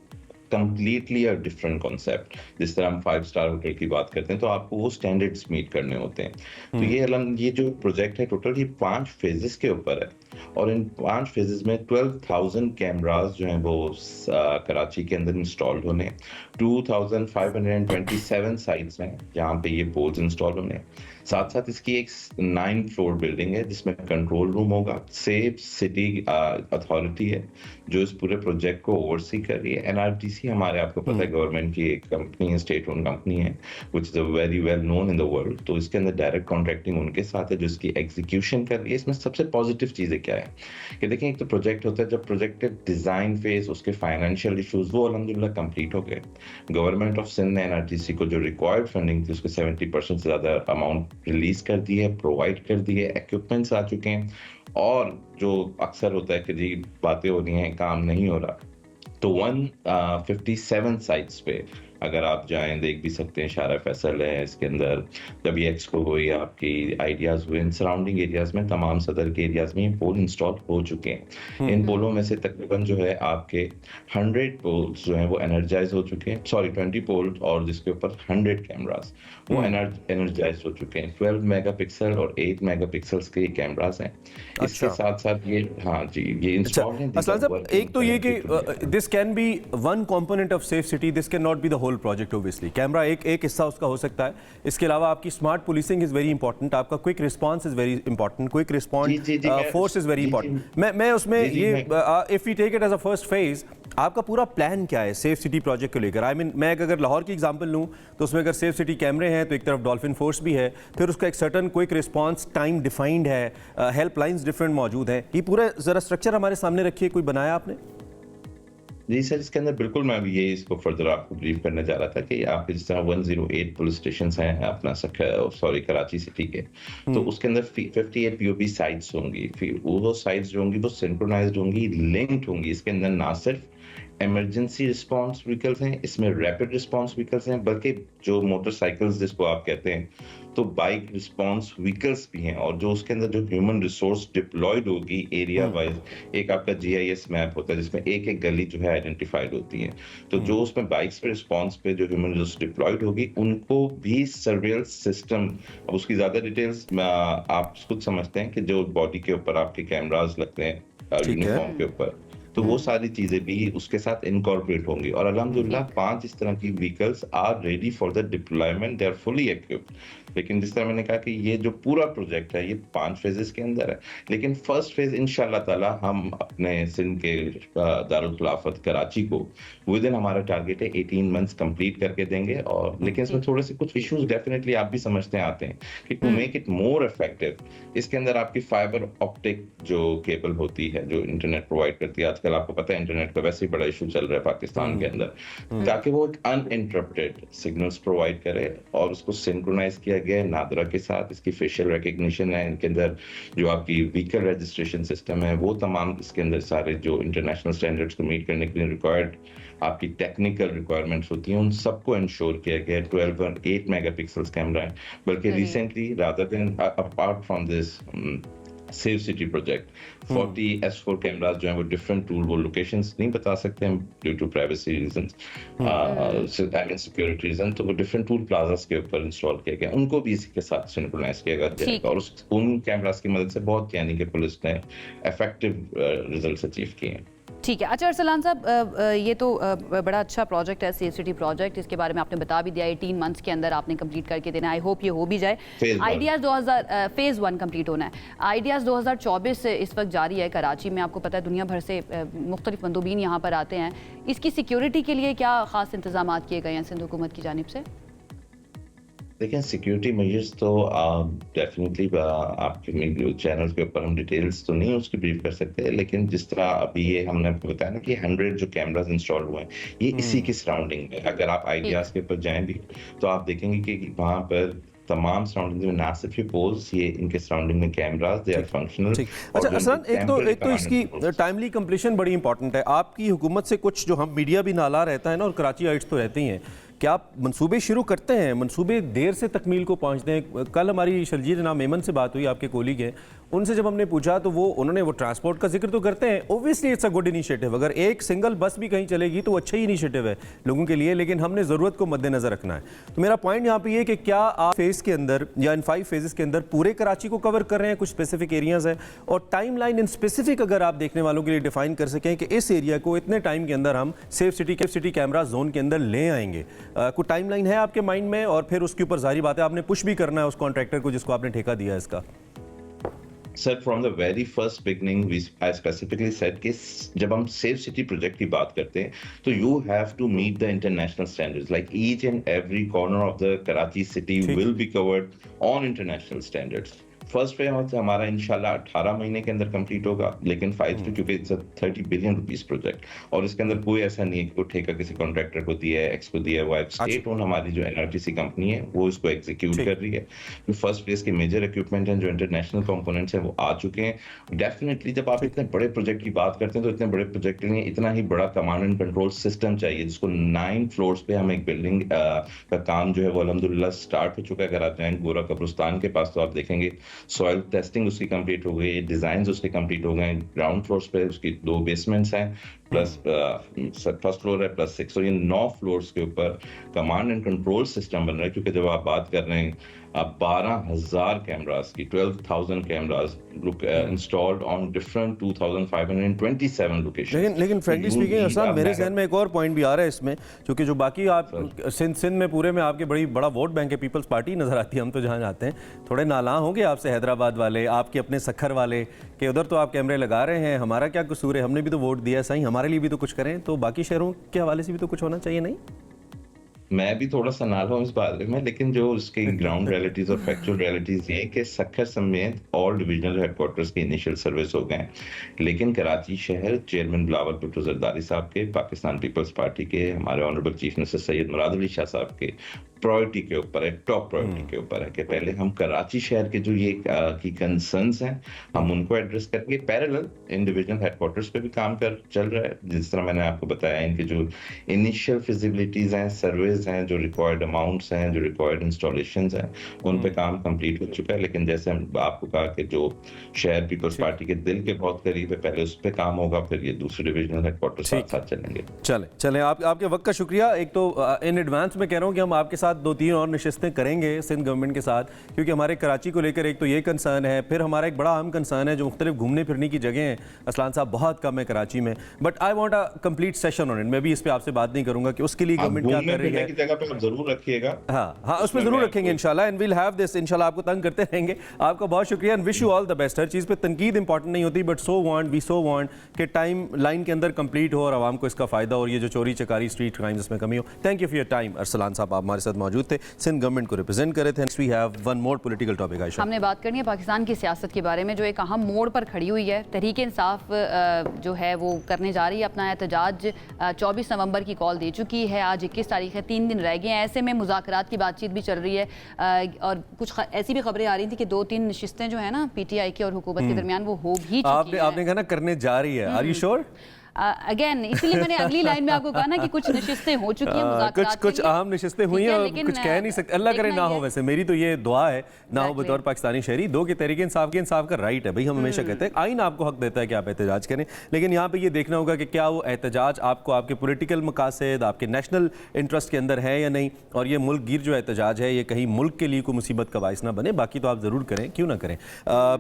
completely a different concept. जिस तरह हम 5 स्टार होटल की बात करते हैं तो आपको वो स्टैंडर्ड्स मीट करने होते हैं। तो ये जो प्रोजेक्ट है टोटल ये 5 फेजेस के ऊपर है, और इन 5 फेजेस में 12,000 कैमरास जो हैं वो कराची के अंदर इंस्टॉल होने हैं। 2,527 साइट्स हैं जहाँ पे ये पोल्स इंस्टॉल होने हैं। साथ साथ इसकी एक 9 फ्लोर बिल्डिंग है जिसमें कंट्रोल रूम होगा। सेफ सिटी अथॉरिटी है जो इस पूरे प्रोजेक्ट को ओवरसी कर रही है। एनआरटीसी हमारे, आपको पता है, गवर्नमेंट की एक कंपनी है, स्टेट ओन कंपनी है, which is a very well known in the world. तो इसके अंदर डायरेक्ट कॉन्ट्रैक्टिंग उनके साथ है जो इसकी एग्जीक्यूशन कर रही है। इसमें सबसे पॉजिटिव चीज़ है क्या है कि देखें, एक तो प्रोजेक्ट होता है, जब प्रोजेक्ट के डिज़ाइन फेज, उसके फाइनेंशियल इश्यूज वो अल्हम्दुलिल्लाह कंप्लीट हो गए। गवर्नमेंट ऑफ सिंध ने एनआरटीसी को जो रिक्वायर्ड फंडिंग थी उसके 70% से ज़्यादा अमाउंट रिलीज कर दी है, प्रोवाइड कर दी है, इक्विपमेंट्स आ चुके हैं। और जो अक्सर होता है कि जी बातें हो रही हैं, काम नहीं हो रहा, तो 157 साइट्स पे अगर आप जाएं देख भी सकते हैं। शारा फैसल है इसके अंदर, जब ये एक्सपो हुई, आपकी आइडियाज हुए, इन सराउंडिंग एरियाज में, तमाम सदर के एरियाज में ये पोल इंस्टॉल हो चुके हैं। इन पोलों में से तकरीबन जो है आपके 100 पोल्स जो हैं वो एनर्जाइज हो चुके हैं, सॉरी 20 पोल, और जिसके ऊपर 100 कैमरास वो एनर्जाइज हो चुके हैं। 12 मेगापिक्सल और 8 मेगापिक्सल्स के कैमरास हैं। इसके साथ साथ ये, हाँ जी, ये इंस्टॉल हैं। असलान साहब, एक तो ये कि this can be one component of safe city, this can not be the whole project. Obviously camera एक हिस्सा उसका हो सकता है। इसके अलावा आपकी smart policing is very important, आपका quick response is very important, quick response force is very important. मैं उसमें ये, if you take it as a first phase, आपका पूरा प्लान क्या है सेफ सिटी प्रोजेक्ट को लेकर? आई मीन, मैं अगर लाहौर की एग्जांपल लूं तो उसमें अगर सेफ सिटी कैमरे हैं तो एक तरफ डॉल्फिन फोर्स भी है, फिर उसका एक certain quick response time defined है, हेल्पलाइंस डिफरेंट मौजूद हैं। ये पूरा जरा स्ट्रक्चर हमारे सामने रखिए, कोई बनाया आपने? जी सर, इसके अंदर बिल्कुल मैं भी ये इसको फर्दर आपको ब्रीफ करने जा रहा था कि आपके जिस तरह 108 पुलिस स्टेशन हैं अपना कराची सिटी के, तो उसके अंदर 58 पीओबी साइट्स होंगी। फिर वो साइट्स जो होंगी वो सिंक्रोनाइज्ड होंगी, लिंक्ड होंगी। इसके अंदर ना सिर्फ इमरजेंसी रिस्पांस व्हीकल्स हैं, इसमें रैपिड रिस्पांस व्हीकल्स हैं, बल्कि जो मोटरसाइकिल्स जिसको आप कहते हैं, तो बाइक रिस्पांस व्हीकल्स भी हैं। और जो उसके अंदर जो ह्यूमन रिसोर्स डिप्लॉयड होगी एरिया वाइज, एक आपका जीआईएस मैप होता है जिसमें एक एक गली जो है आइडेंटिफाइड होती है। तो जो उसमें बाइक्स पे रिस्पांस पे जो ह्यूमन रिसोर्स डिप्लॉयड होगी, उनको भी सर्वेलेंस सिस्टम, अब उसकी ज्यादा डिटेल्स आप खुद समझते हैं कि जो बॉडी के ऊपर आपके कैमरास लगते हैं यूनिफॉर्म के ऊपर, तो वो सारी चीजें भी उसके साथ इनकॉर्पोरेट होंगी। और अल्हम्दुलिल्लाह 5 इस तरह की vehicles are ready for the deployment, they are fully equipped. लेकिन जिस तरह मैंने कहा कि ये जो पूरा प्रोजेक्ट है ये 5 फेजेस के अंदर है, लेकिन फर्स्ट फेज इंशाल्लाह ताला हम अपने सिंध के दारुल खिलाफत कराची को विद इन, हमारा टारगेट है 18 मंथ्स कंप्लीट करके देंगे। और लेकिन इसमें थोड़े से कुछ इश्यूज डेफिनेटली आप भी समझते हैं आते हैं कि to make it more effective, इसके अंदर आपकी फाइबर ऑप्टिक जो केबल होती है जो इंटरनेट प्रोवाइड करती है, आजकल आपको पता है इंटरनेट का वैसे ही बड़ा इशू चल रहा है पाकिस्तान के अंदर, ताकि वो एक अनइंटरप्टेड सिग्नल्स प्रोवाइड करे और उसको सिंक्रोनाइज किया गया नादरा के साथ। इसकी फेशियल रिकग्निशन है, इनके अंदर जो आपकी व्हीकल रजिस्ट्रेशन सिस्टम है, वो तमाम इसके अंदर सारे जो इंटरनेशनल स्टैंडर्ड्स को मीट करने के लिए रिक्वायर्ड आपकी टेक्निकल रिक्वायरमेंट्स होती हैं, उन सबको इंश्योर किया गया। 12 और 8 मेगापिक्सल्स कैमरा है, बल्कि recently rather than apart from this safe city project 40 S4 cameras जो हैं वो डिफरेंट टूल, वो लोकेशंस नहीं बता सकते हम due to privacy reasons, security reason, तो वो डिफरेंट टूल प्लाजास के ऊपर इंस्टॉल किया गया, उनको भी इसी के साथ सिंक्रोनाइज किया गया। और उन कैमरास की मदद से बहुत, यानी कि पुलिस ने इफेक्टिव रिजल्ट्स अचीव किए हैं। ठीक है। अच्छा अरसलान साहब, ये तो बड़ा अच्छा प्रोजेक्ट है सेफ सिटी प्रोजेक्ट, इसके बारे में आपने बता भी दिया 18 मंथ्स के अंदर आपने कंप्लीट करके देना है। आई होप ये हो भी जाए। आइडियाज़ 2000 फेज़ 1 कंप्लीट होना है। आइडियाज़ 2024 इस वक्त जारी है कराची में, आपको पता है दुनिया भर से मुख्तलिफ मंदूबीन यहाँ पर आते हैं। इसकी सिक्योरिटी के लिए क्या ख़ास इंतजाम किए गए हैं सिंध हुकूमत की जानिब से? देखिए, सिक्योरिटी मेजर्स तो डेफिनेटली आपके चैनल के ऊपर हम डिटेल्स तो नहीं उसकी ब्रीफ कर सकते, लेकिन जिस तरह अभी ये हमने आपको बताया ना कि 100 जो कैमरास इंस्टॉल हुए हैं, ये इसी की सराउंडिंग में, अगर आप आइडियाज के ऊपर जाएं भी तो आप देखेंगे कि वहाँ पर तमाम सराउंडिंग में ना सिर्फ पोल्स, ये इनके सराउंडिंग में कैमरास, दे आर फंक्शनल। अच्छा असन, एक तो इसकी टाइमली कंप्लीशन बड़ी इंपॉर्टेंट है। आपकी हुकूमत से कुछ जो हम मीडिया भी नाला रहता है ना, और कराची आइट्स तो रहती हैं, क्या आप मंसूबे शुरू करते हैं? मंसूबे देर से तकमील को पहुंचते हैं। कल हमारी शर्जील जनाब मेमन से बात हुई, आपके कोलीग हैं, उनसे जब हमने पूछा तो उन्होंने वो ट्रांसपोर्ट का जिक्र तो करते हैं, obviously it's a good initiative, अगर एक सिंगल बस भी कहीं चलेगी तो अच्छा ही इनिशिएटिव है लोगों के लिए, लेकिन हमने ज़रूरत को मद्देनज़र रखना है। तो मेरा पॉइंट यहाँ पे ये कि क्या आप फेज़ के अंदर या इन 5 फेजेस के अंदर पूरे कराची को कवर कर रहे हैं, कुछ स्पेसिफिक एरियाज़ हैं, और टाइम लाइन इन स्पेसिफिक अगर आप देखने वालों के लिए डिफाइन कर सकें कि इस एरिया को इतने टाइम के अंदर हम सेफ सिटी कैमरा जोन के अंदर ले आएंगे, कोई टाइम लाइन है आपके माइंड में? और फिर उसके ऊपर जाहिर बात है आपने पुश भी करना है उस कॉन्ट्रैक्टर को जिसको आपने ठेका दिया है इसका। Sir, from the very first beginning, I specifically said कि जब हम safe city project की बात करते हैं, तो you have to meet the international standards. Like each and every corner of the Karachi city will be covered on international standards. First phase हमारा इंशाल्लाह 18 महीने के अंदर कंप्लीट होगा, लेकिन 5 टू क्योंकि it's a 30 billion rupees project और इसके अंदर कोई ऐसा नहीं है कि कोई ठेका किसी कॉन्ट्रैक्टर को दिया है, एक्स को दिया है। वो स्टेट ओन हमारी जो एनआरटीसी कंपनी है वो इसको एग्जीक्यूट कर रही है। जो फर्स्ट फेज के मेजर इक्विपमेंट हैं, जो इंटरनेशनल कंपोनेंट्स हैं वो आ चुके हैं। डेफिनेटली जब आप इतने बड़े प्रोजेक्ट की बात करते हैं तो इतने बड़े प्रोजेक्ट के लिए इतना ही बड़ा कमांड एंड कंट्रोल सिस्टम चाहिए, जिसको 9 फ्लोर्स पे हम एक बिल्डिंग का काम जो है वो अल्हम्दुलिल्लाह स्टार्ट हो चुका है। अगर आप जाएं गोरा कब्रिस्तान के पास तो आप देखेंगे सॉइल टेस्टिंग उसकी कंप्लीट हो गई, डिजाइन उसके कंप्लीट हो गए। ग्राउंड फ्लोर्स पे उसकी 2 बेसमेंट्स हैं प्लस फर्स्ट फ्लोर है प्लस 6, तो ये 9 फ्लोर्स के ऊपर कमांड एंड कंट्रोल सिस्टम बन रहा है। क्योंकि जब आप बात कर रहे हैं 12,000 कैमरास की, 12,000 cameras installed on different 2,527 location. लेकिन फ्रेंकली स्पीकिंग अरसलान, मेरे जहन में एक और पॉइंट भी आ रहा है इसमें, क्योंकि जो बाकी आप सिंध में पूरे में आपके बड़ा वोट बैंक है, पीपल्स पार्टी नजर आती है, हम तो जहाँ जाते हैं थोड़े नाला होंगे आपसे हैदराबाद वाले, आपके अपने सखर वाले कि उधर तो आप कैमरे लगा रहे हैं, हमारा क्या कसूर है, हमने भी तो वोट दिया, सही हमारे लिए भी तो कुछ करें। तो बाकी शहरों के हवाले से भी तो कुछ होना चाहिए, नहीं? मैं भी थोड़ा सा नाल हूँ इस बारे में, लेकिन जो उसकी ग्राउंड रियलिटीज और फैक्चुअल रियलिटीज ये कि सखर समेत ऑल डिविजनल हेडक्वार्टर्स की इनिशियल सर्विस हो गए, लेकिन कराची शहर चेयरमैन बिलावल भुट्टो जरदारी साहब के, पाकिस्तान पीपल्स पार्टी के, हमारे honourable chief minister Syed Murad Ali Shah साहब के प्रायोरिटी के ऊपर है, टॉप प्रायोरिटी के ऊपर है कि पहले हम कराची शहर के जो ये की कंसर्न्स हैं हम उनको एड्रेस करके पैरेलल इन डिविजनल हेडक्वार्टर्स पे भी काम चल रहा है। जिस तरह मैंने आपको बताया, इनके जो इनिशियल फिजिबिलिटीज हैं, सर्वेज हैं, जो रिक्वायर्ड अमाउंट्स हैं, जो रिक्वायर्ड इंस्टॉलेशंस हैं, उन पे काम कंप्लीट हो चुका है। लेकिन जैसे आपको कहा कि जो शहर पीपल्स पार्टी के दिल के बहुत करीब है, पहले उस पर काम होगा, फिर ये दूसरे डिविजनल हेडक्वार्टर साथ साथ चलेंगे। चलें आपके वक्त का शुक्रिया। एक तो इन एडवांस में कह रहा हूँ कि हम आपके साथ 2-3 और नशिस्तें करेंगे सिंध गवर्नमेंट के साथ, क्योंकि हमारे कराची को लेकर एक तो ये कंसर्न है, फिर हमारा एक बड़ा अहम कंसर्न है जो मुख्तलिफ घूमने फिरने की जगह हैं। असलान साहब बहुत कम है कराची में, but I want a complete session on it. मैं भी इस पे आपसे बात नहीं करूंगा कि उसके लिए गवर्नमेंट क्या कर रही है, की जगह पे आप जरूर रखिएगा। हाँ उस पर जरूर रखेंगे इंशाल्लाह, एंड वील हैव दिस इंशाल्लाह। आपको तंग करते रहेंगे। आपका बहुत शुक्रिया and wish you all the best. हर चीज़ पे तनकीद इंपॉर्टेंट नहीं होती, बट वी सो वांट कि टाइम लाइन के अंदर कंप्लीट हो और आवाम को इसका फायदा हो और ये जो चोरी चकारी स्ट्रीट क्राइम्स इसमें कमी हो। Thank you for your time. Arsalan साहब आप हमारे साथ मौजूद थे, सिंध गवर्नमेंट को रिप्रेजेंट करे थे। We have one more political topic. Ayesha, हमने बात करनी है पाकिस्तान की सियासत के बारे में जो एक अहम मोड़ पर खड़ी हुई है। तहरीक इंसाफ जो है वो करने जा रही है अपना एहतजाज, 24 नवंबर की कॉल दे चुकी है, आज 21 तारीख है, 3 दिन रह गए हैं। ऐसे में मुज़ाकरात की बातचीत भी चल रही है और कुछ ऐसी भी खबरें आ रही थी कि 2-3 नशिस्तें जो है ना पीटीआई की और हुकूमत के दरमियान वो हो भी चुकी है। आपने कहा ना करने जा रही है, आर यू श्योर? अगेन इसलिए मैंने अगली लाइन में आपको कहा ना कि कुछ नशिस्तें हो चुकी हैं, मुज़ाकरात कुछ अहम नशिस्तें हुई हैं और कुछ कह नहीं सकते। अल्लाह करे ना हो, वैसे मेरी तो ये दुआ है ना हो बतौर पाकिस्तानी शहरी। दो कि तहरीक इंसाफ का राइट है भाई, हम हमेशा कहते हैं आइन आपको हक देता है कि आप एहतजाज करें, लेकिन यहाँ पे ये देखना होगा कि क्या वो एहतजाज आपको आपके पॉलिटिकल मकासद, आपके नेशनल इंटरेस्ट के अंदर है या नहीं, और ये मुल्क गिर जो एहतजाज है ये कहीं मुल्क के लिए कोई मुसीबत का बाइस ना बने। बाकी तो आप ज़रूर करें, क्यों ना करें।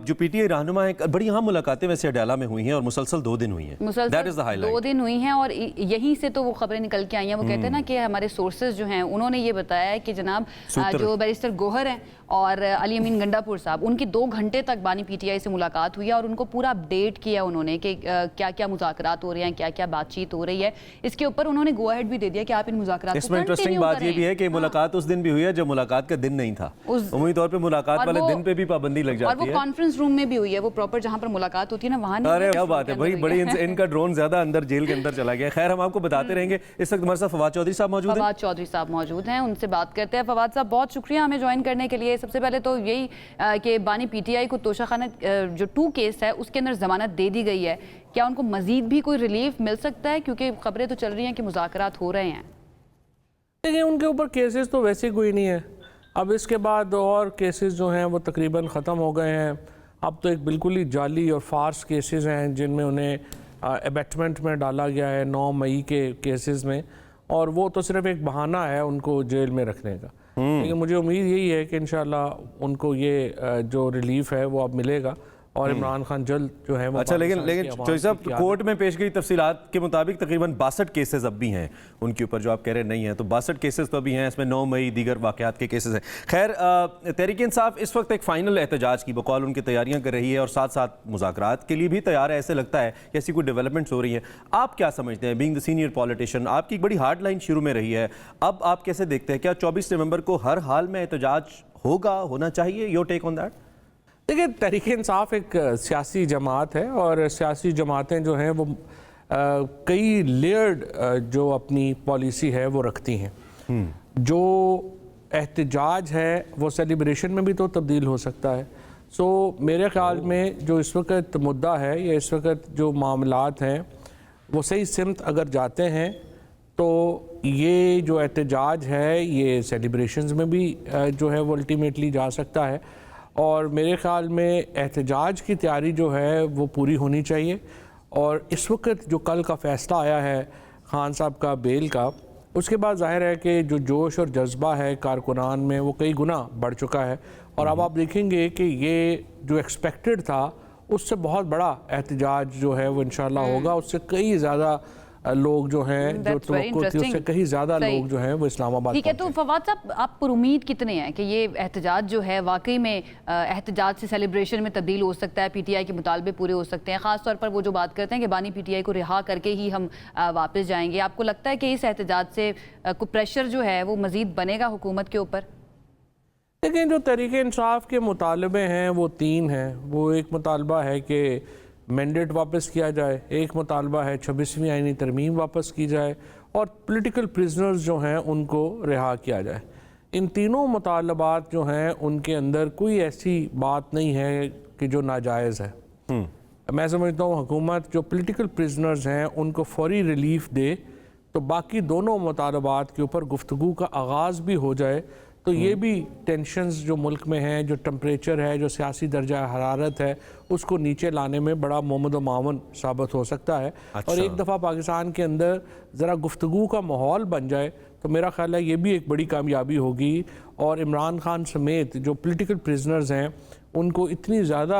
जो पीटीआई रहनुमा है, बड़ी अहम मुलाकातें वैसे अडाला में हुई हैं और मुसलसल 2 दिन हुई हैं, दैट इज़ द हाईलाइट। 2 दिन हुई हैं और यहीं से तो वो खबरें निकल के आई हैं। वो कहते हैं ना कि हमारे सोर्सेज जो हैं उन्होंने ये बताया है कि जनाब जो बैरिस्टर गोहर हैं और अली अमीन गंडापुर साहब, उनकी 2 घंटे तक बानी पीटीआई से मुलाकात हुई है और उनको पूरा अपडेट किया उन्होंने कि क्या क्या मुज़ाकरात हो रहे हैं, क्या क्या बातचीत हो रही है। इसके ऊपर उन्होंने गो अहेड भी दे दिया कि आप इन मुज़ाकरात को इसमें इंटरेस्टिंग बात ये भी है कि मुलाकात उस दिन भी हुई है जब मुलाकात का दिन नहीं था। उम्मीद तौर पे मुलाकात वाले दिन पे भी पाबंदी लग जाती है, और वो कॉन्फ्रेंस रूम में भी हुई है, वो प्रॉपर जहां पर मुलाकात होती है ना वहां नहीं। अरे क्या बात है भाई, बड़ी इनका ड्रोन ज्यादा अंदर जेल के अंदर चला गया। खैर हम आपको बताते रहेंगे। इस वक्त हमारे साथ फवाद चौधरी साहब मौजूद हैं। फवाद चौधरी साहब मौजूद हैं, उनसे बात करते हैं। फवाद साहब बहुत शुक्रिया हमें ज्वाइन करने के लिए। सबसे पहले तो यही कि बानी पीटीआई को तोशाखाना जो 2 केस है उसके अंदर जमानत दे दी गई है, क्या उनको मजीद भी कोई रिलीफ मिल सकता है, क्योंकि खबरें तो चल रही हैं कि मुज़ाकरात हो रहे हैं। देखिए उनके ऊपर केसेस तो वैसे कोई नहीं है, अब इसके बाद और केसेस जो हैं वो तकरीबन ख़त्म हो गए हैं। अब तो एक बिल्कुल ही जाली और फार्स केसेस हैं जिनमें उन्हें एबेटमेंट में डाला गया है 9 मई के केसेस में, और वो तो सिर्फ एक बहाना है उनको जेल में रखने का। लेकिन मुझे उम्मीद यही है कि इंशाल्लाह उनको ये जो रिलीफ है वो अब मिलेगा और इमरान खान जल्द जो है वो। अच्छा, लेकिन चौधरी साहब कोर्ट में पेश गई तफसीलात के मुताबिक तकरीबन 62 केसेस अब भी हैं उनके ऊपर, जो आप कह रहे नहीं है, तो 62 केसेस तो अभी हैं, इसमें 9 मई दीगर वाक़यात के केसेस हैं। खैर तहरीक इंसाफ इस वक्त एक फ़ाइनल एहतजाज की बकौल उनकी तैयारियां कर रही है और साथ साथ मुज़ाकरात के लिए भी तैयार है, ऐसे लगता है कि ऐसी कोई डेवलपमेंट्स हो रही हैं। आप क्या समझते हैं, बीइंग द सीनियर पॉलिटिशियन, आपकी एक बड़ी हार्ड लाइन शुरू में रही है, अब आप कैसे देखते हैं, क्या 24 नवंबर को हर हाल में एहतजाज होना चाहिए? Your take on that? देखिए, तहरीक इंसाफ एक सियासी जमात है और सियासी जमातें जो हैं वो कई लेयर्ड जो अपनी पॉलिसी है वो रखती हैं। जो एहतजाज है वो सेलिब्रेशन में भी तो तब्दील हो सकता है। सो मेरे ख्याल में जो इस वक्त मुद्दा है या इस वक्त जो मामलात हैं वो सही सिमत अगर जाते हैं तो ये जो एहतजाज है ये सेलिब्रेशंस में भी जो है वो अल्टीमेटली जा सकता है। और मेरे ख्याल में एहतजाज की तैयारी जो है वो पूरी होनी चाहिए। और इस वक्त जो कल का फ़ैसला आया है खान साहब का बेल का, उसके बाद ज़ाहिर है कि जो जोश और जज्बा है कारकुनान में वो कई गुना बढ़ चुका है। और अब आप देखेंगे कि ये जो एक्सपेक्टेड था उससे बहुत बड़ा एहतजाज जो है वो इंशाल्लाह होगा। उससे कई ज़्यादा लोग जो हैं जो तवक्को थी उससे कहीं ज़्यादा लोग जो हैं वो इस्लामाबाद। ठीक है, तो फवाद साहब आप पर उम्मीद कितने हैं कि ये एहतजाज जो है वाकई में एहतजाज से सेलिब्रेशन में तब्दील हो सकता है, पीटीआई के मुतालबे पूरे हो सकते हैं? ख़ास तौर पर वो जो बात करते हैं कि बानी पीटीआई को रिहा करके ही हम वापस जाएंगे, आपको लगता है कि इस एहतजाज से कोई प्रेशर जो है वो मज़ीद बनेगा हुकूमत के ऊपर? देखिए, जो तहरीक इंसाफ के मुतालबे हैं वो 3 हैं। वो एक मुतालबा है कि मैंडेट वापस किया जाए, एक मुतालबा है 26वीं आईनी तरमीम वापस की जाए और पॉलिटिकल प्रिजनर्स जो हैं उनको रिहा किया जाए। इन तीनों मुतालबात जो हैं उनके अंदर कोई ऐसी बात नहीं है कि जो नाजायज़ है। मैं समझता हूँ हुकूमत जो पॉलिटिकल प्रिजनर्स हैं उनको फौरी रिलीफ दे तो बाकी दोनों मुतालबात के ऊपर गुफ्तगू का आगाज़ भी हो जाए तो ये भी टेंशन्स जो मुल्क में हैं, जो टेम्परेचर है, जो सियासी दर्जा हरारत है, उसको नीचे लाने में बड़ा मोमद व मावन साबित हो सकता है। अच्छा। और एक दफ़ा पाकिस्तान के अंदर ज़रा गुफ्तगू का माहौल बन जाए तो मेरा ख्याल है ये भी एक बड़ी कामयाबी होगी। और इमरान खान समेत जो पॉलिटिकल प्रिजनर्स हैं उनको इतनी ज़्यादा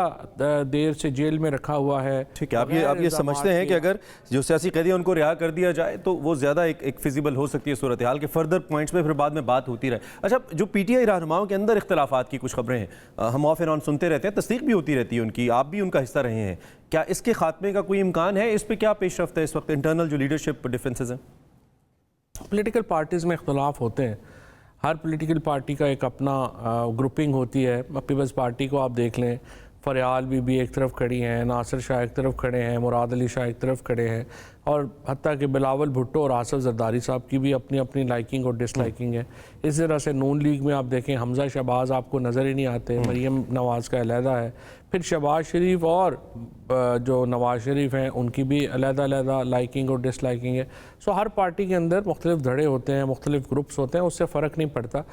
देर से जेल में रखा हुआ है। ठीक है, आप ये समझते हैं कि अगर जो सियासी कैदी उनको रिहा कर दिया जाए तो वो ज़्यादा एक फिजिबल हो सकती है सूरत हाल के फर्दर पॉइंट्स पे फिर बाद में बात होती रहे। अच्छा, जो पीटीआई रहनुमाओं के अंदर इख्तलाफात की कुछ खबरें हैं, हम ऑफ एंड ऑन सुनते रहते हैं, तस्दीक भी होती रहती है उनकी, आप भी उनका हिस्सा रहे हैं, क्या इसके खात्मे का कोई इम्कान है? इस पर क्या पेशरफ्त है इस वक्त? इंटरनल जो लीडरशिप डिफरेंसेस हैं, पॉलिटिकल पार्टीज़ में इख्तलाफ होते हैं। हर पॉलिटिकल पार्टी का एक अपना ग्रुपिंग होती है। पीपल्स पार्टी को आप देख लें, फरियाल बीबी एक तरफ खड़ी हैं, नासिर शाह एक तरफ खड़े हैं, मुराद अली शाह एक तरफ खड़े हैं और हत्ता कि बिलावल भुट्टो और आसिफ जरदारी साहब की भी अपनी अपनी लाइकिंग और डिसलाइकिंग है। इस तरह से नून लीग में आप देखें हमजा शहबाज आपको नज़र ही नहीं आते, मरीम नवाज़ का अलहदा है, फिर शहबाज शरीफ और जो नवाज़ शरीफ हैं उनकी भी अलहदा लाइकिंग और डिसलाइकिंग है। सो हर पार्टी के अंदर मुख्तलिफ धड़े होते हैं, मुख्तलिफ ग्रुप्स होते हैं, उससे फ़र्क नहीं पड़ता